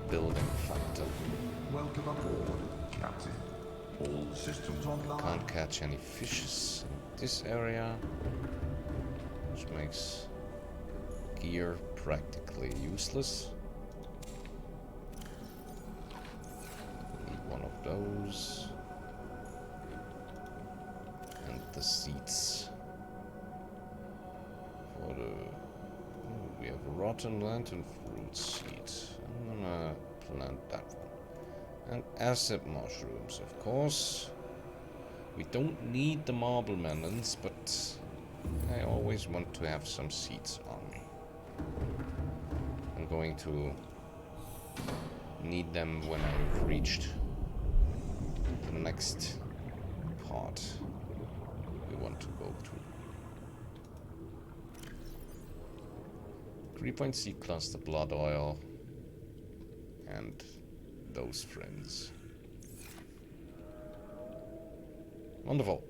building factor. Welcome aboard, Captain. All systems online. Can't catch any fishes in this area, which makes gear practically useless. Need one of those. And the seeds for the. We have rotten lantern fruit seeds. I'm gonna plant that one. And acid mushrooms, of course. We don't need the marble melons, but I always want to have some seeds on me. I'm going to need them when I've reached the next part we want to go to. 3-point C cluster blood oil and those friends. Wonderful.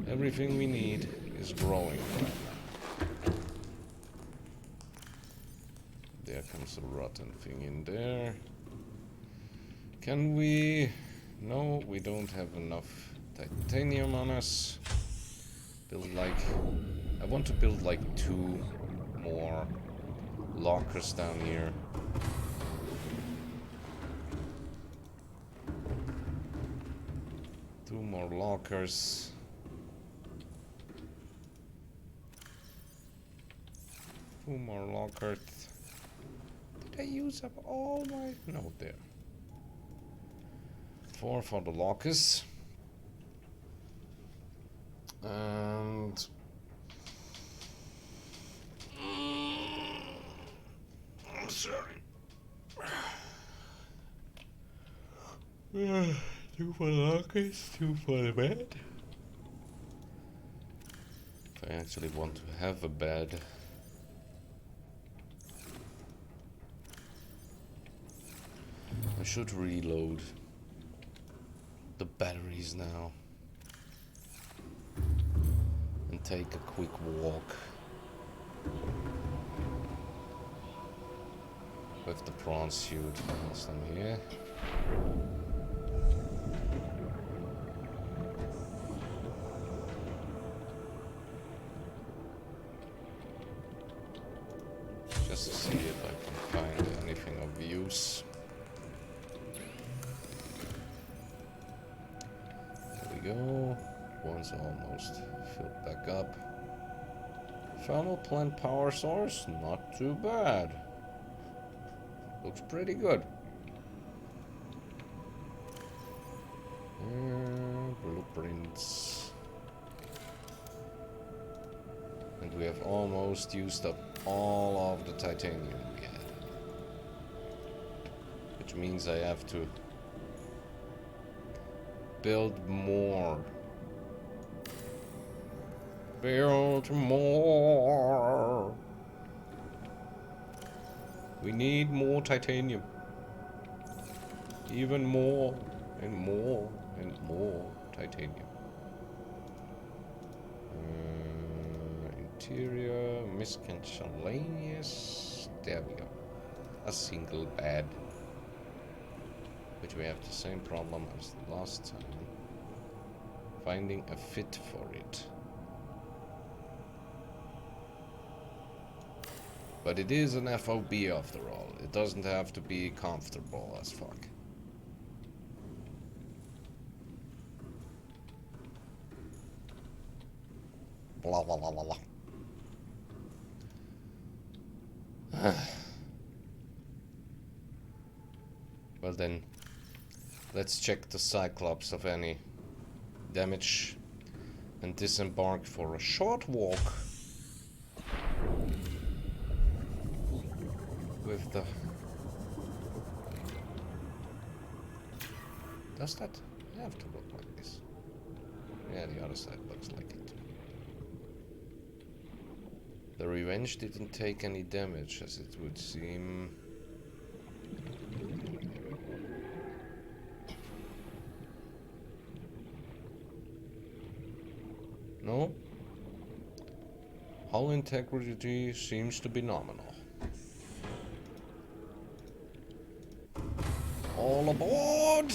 Everything we need is growing right now. There comes a rotten thing in there. Can we? No, we don't have enough titanium on us. Build like. I want to build like 2 more lockers down here. Two more lockers. Two more lockers. Did I use up all my... No, there. 4 for the lockers. And... I'm sorry. 2 for the lockers, 2 for the bed. I actually want to have a bed. I should reload the batteries now and take a quick walk with the prawn suit whilst I'm here. Just to see if I can find anything of use. There we go. One's almost filled back up. Thermal plant power source, not too bad. Looks pretty good. Blueprints. And we have almost used up all of the titanium we had. Which means I have to build more. Build more. We need more titanium. Even more and more and more titanium. Interior, miscellaneous. There we go. A single bed. Which we have the same problem as the last time. Finding a fit for it. But it is an FOB after all. It doesn't have to be comfortable as fuck. Blah blah blah blah blah. Well then, let's check the Cyclops of any damage and disembark for a short walk with the... Does that have to look like this? Yeah, the other side looks like it. The Revenge didn't take any damage, as it would seem. No. Hull integrity seems to be nominal. All aboard!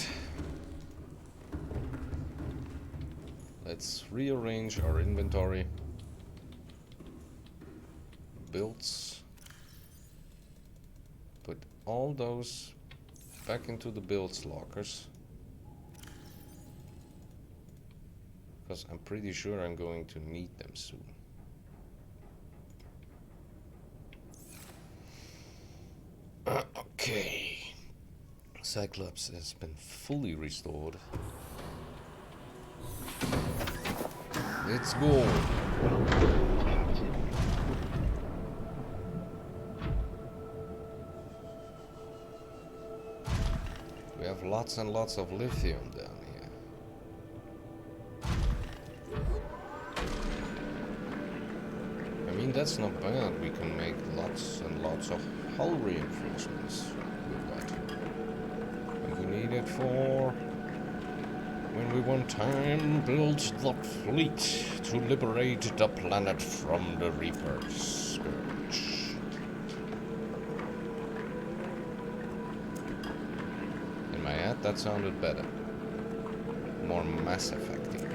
Let's rearrange our inventory. Builds. Put all those back into the builds lockers. Because I'm pretty sure I'm going to need them soon. Okay. Cyclops has been fully restored. Let's go. We have lots and lots of lithium down here. I mean, that's not bad. We can make lots and lots of hull reinforcements with that. And we need it for when we one time build the fleet to liberate the planet from the Reaper's scourge. In my head, that sounded better. More Mass Effect-y.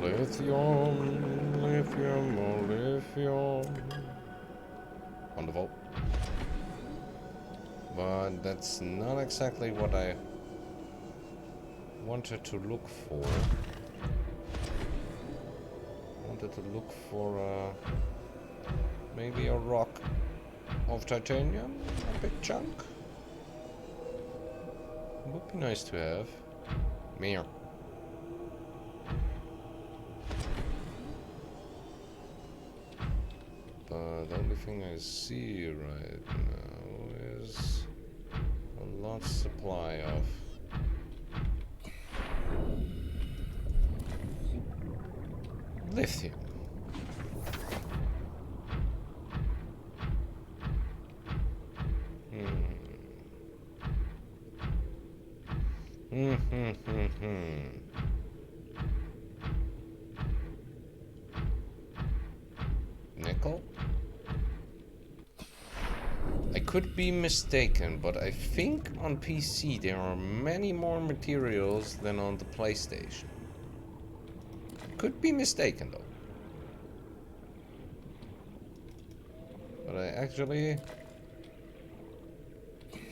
Lithium, lithium, oh lithium. Wonderful. But that's not exactly what I wanted to look for. I wanted to look for maybe a rock of titanium, a big chunk. It would be nice to have. Mere. the only thing I see right now is a large supply of lithium. Nickel? I could be mistaken, but I think on PC there are many more materials than on the PlayStation. Could be mistaken though. But I actually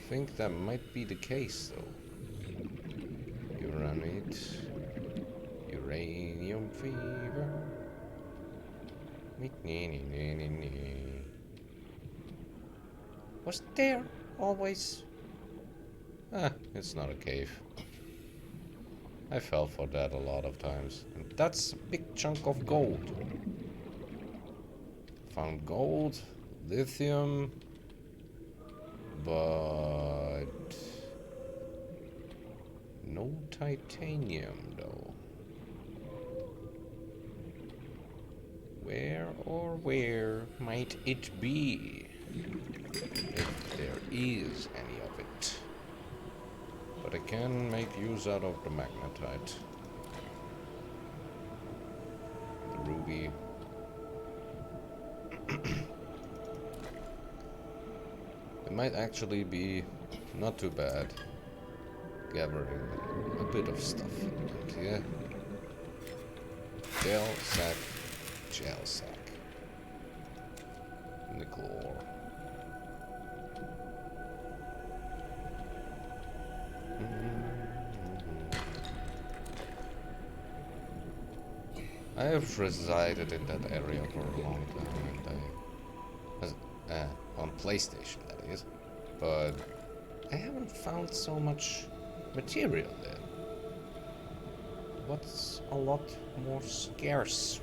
think that might be the case though. Uranite, uranium fever. Was there always? Ah, it's not a cave. I fell for that a lot of times. And that's a big chunk of gold. Found gold, lithium, but no titanium though. Where or where might it be? If there is any of it. But I can make use out of the magnetite. The ruby. It might actually be not too bad gathering a bit of stuff around here. Gel sack. Gel sack. Nickel ore. I have resided in that area for a long time, and on PlayStation that is, but I haven't found so much material there. What's a lot more scarce?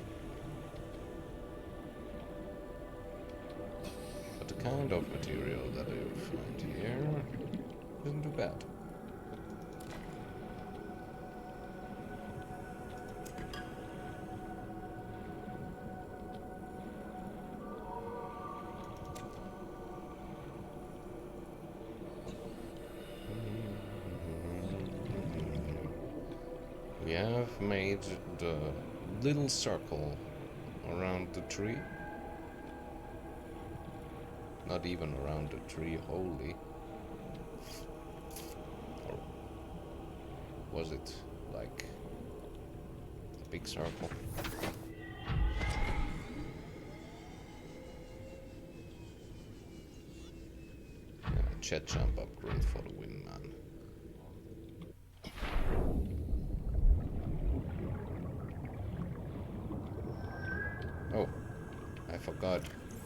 But the kind of material that I find here isn't too bad. We have made the little circle around the tree. Not even around the tree wholly. Or was it like a big circle? Yeah, jet jump upgrade for the wingman. Oh, I forgot.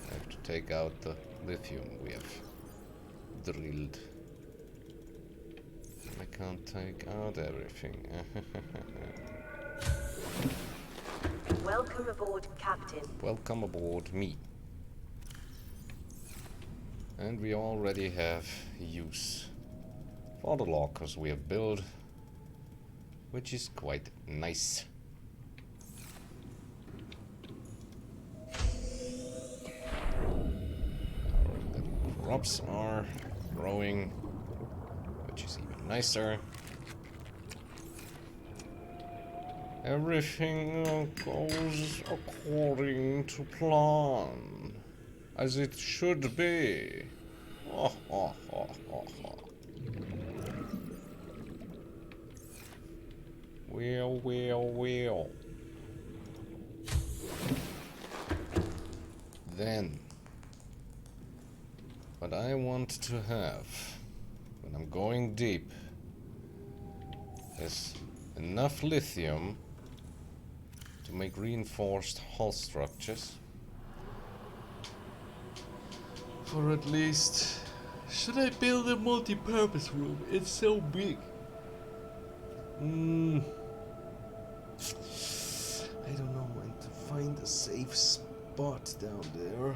I have to take out the lithium we have drilled. I can't take out everything. Welcome aboard, Captain. Welcome aboard me. And we already have use for the lockers we have built, which is quite nice. Crops are growing, which is even nicer. Everything goes according to plan, as it should be. Oh, oh, oh, oh, oh. Well, well, well. Then, what I want to have, when I'm going deep, is enough lithium to make reinforced hull structures. For at least... Should I build a multi-purpose room? It's so big. I don't know when to find a safe spot down there.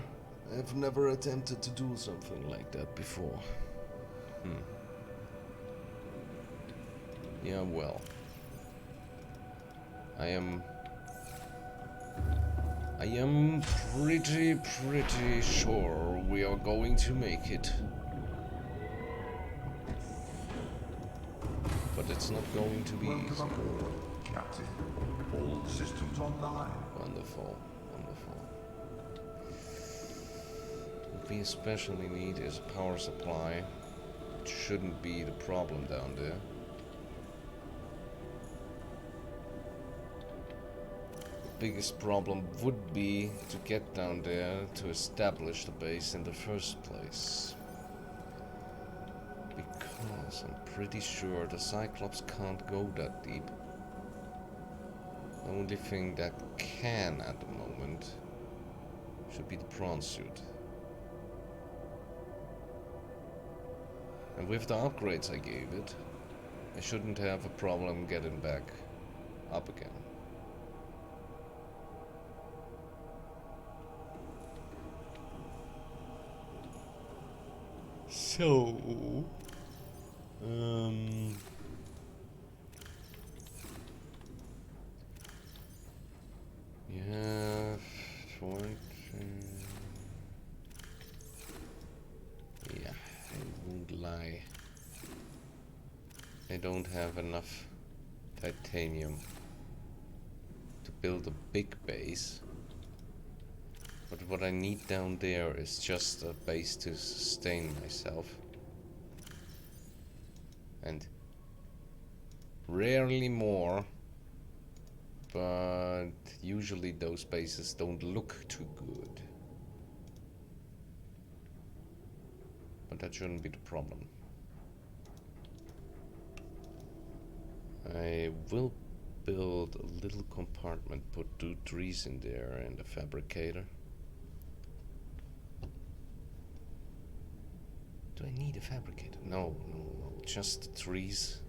I've never attempted to do something like that before. Yeah, well. I am pretty sure we are going to make it. But it's not going to be easy. Welcome aboard, Captain. All systems online. Wonderful, wonderful. What we especially need is a power supply. It shouldn't be the problem down there. The biggest problem would be to get down there to establish the base in the first place. Because I'm pretty sure the Cyclops can't go that deep. The only thing that can at the moment should be the prawn suit. And with the upgrades I gave it, I shouldn't have a problem getting back up again. So, yeah, yeah, I won't lie. I don't have enough titanium to build a big base. But what I need down there is just a base to sustain myself. And rarely more. But usually those bases don't look too good. But that shouldn't be the problem. I will build a little compartment, put 2 trees in there and a fabricator. Do I need a fabricator? No, just trees.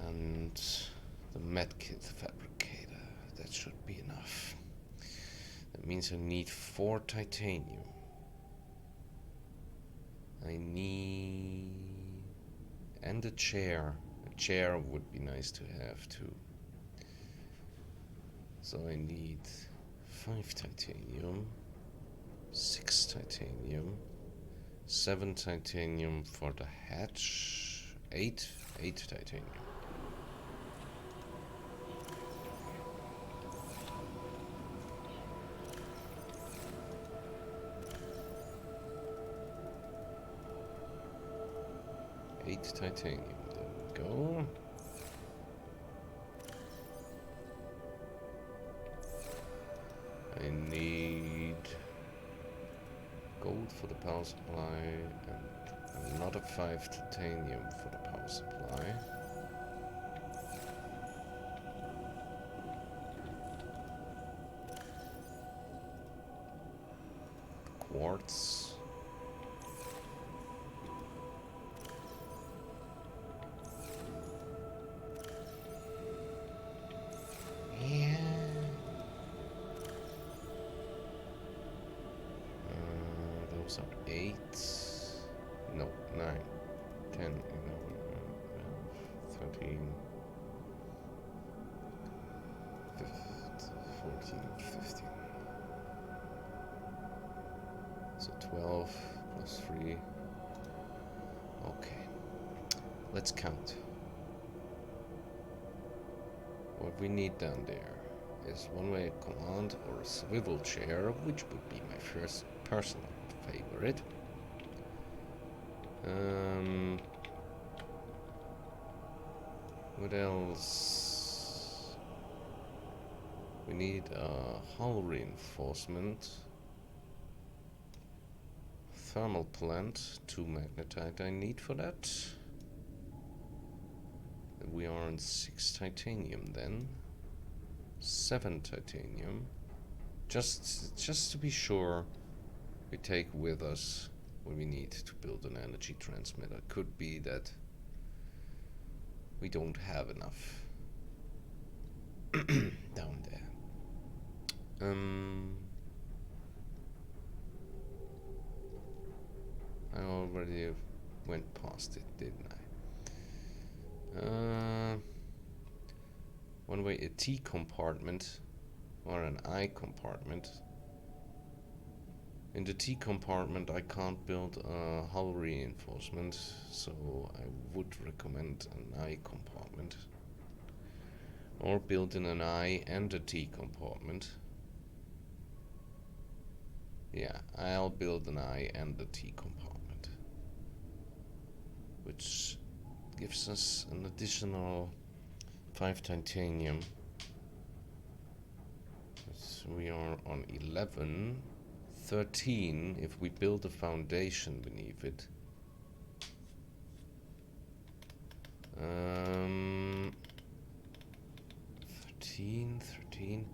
And the medkit fabricator. That should be enough. That means I need 4 titanium. I need... and a chair. A chair would be nice to have too. So I need 5 titanium. 6 titanium, 7 titanium for the hatch, 8 titanium. Titanium, there we go. I need gold for the power supply and another 5 titanium for the power supply. Quartz. Yeah. Those are 8. No, 9, 10, 11, 12, 13, 14, 15. So 12 plus 3. Okay. Let's count. What we need down there is one-way command or a swivel chair, which would be my first personal favorite. What else? We need a hull reinforcement, thermal plant, 2 magnetite I need for that. We are on 6 titanium then, 7 titanium, just to be sure we take with us what we need to build an energy transmitter. Could be that we don't have enough down there. I already went past it, didn't I? One way, a T compartment or an I compartment. In the T compartment I can't build a hull reinforcement, so I would recommend an I compartment. Or build in an I and a T compartment. Yeah, I'll build an I and a T compartment, which gives us an additional 5 titanium. So we are on 11. 13 if we build a foundation beneath it. 13.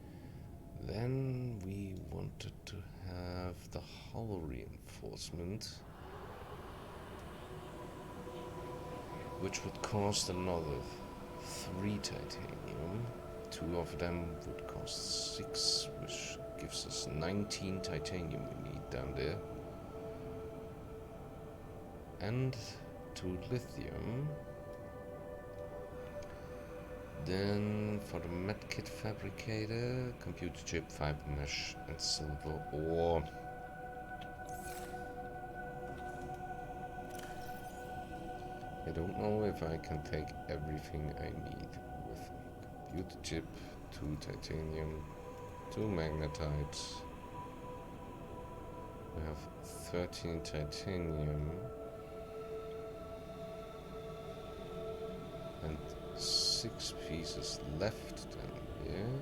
Then we wanted to have the hull reinforcement, which would cost another 3 titanium. 2 of them would cost 6, which gives us 19 titanium we need down there. And 2 lithium. Then for the medkit fabricator, computer chip, fiber mesh, and silver ore. I don't know if I can take everything I need with me. Computer chip, 2 titanium, 2 magnetites. We have 13 titanium and 6 pieces left then, yeah.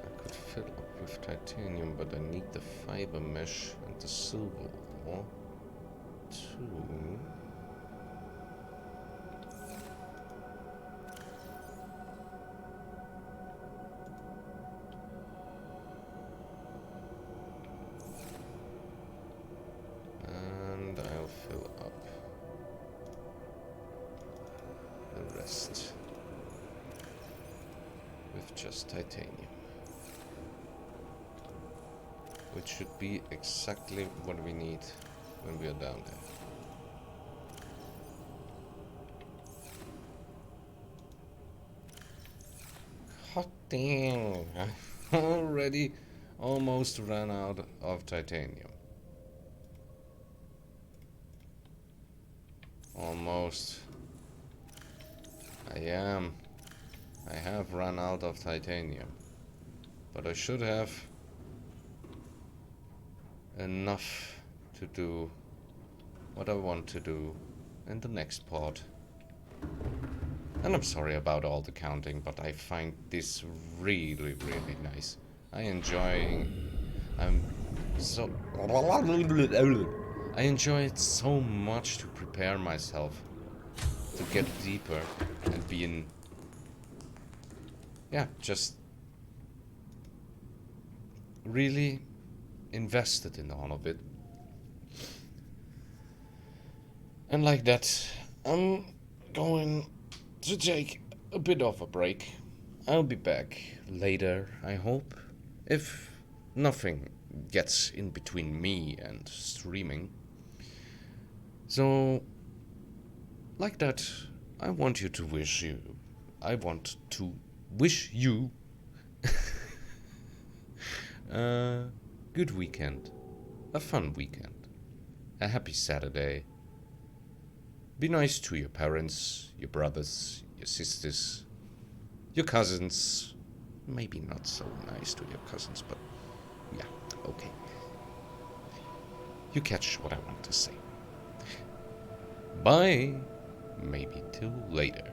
I could fill up with titanium, but I need the fiber mesh and the silver ore too. And I'll fill up the rest with just titanium, which should be exactly what we need when we are down there. God dang, I already almost ran out of titanium. Almost. I have run out of titanium, but I should have enough to do what I want to do in the next part. And I'm sorry about all the counting, but I find this really nice. I enjoy it so much to prepare myself to get deeper and be just really invested in all of it. And like that, I'm going to take a bit of a break. I'll be back later, I hope, if nothing gets in between me and streaming. So, like that, I want to wish you a good weekend, a fun weekend, a happy Saturday. Be nice to your parents, your brothers, your sisters, your cousins. Maybe not so nice to your cousins, but yeah, okay. You catch what I want to say. Bye. Maybe till later.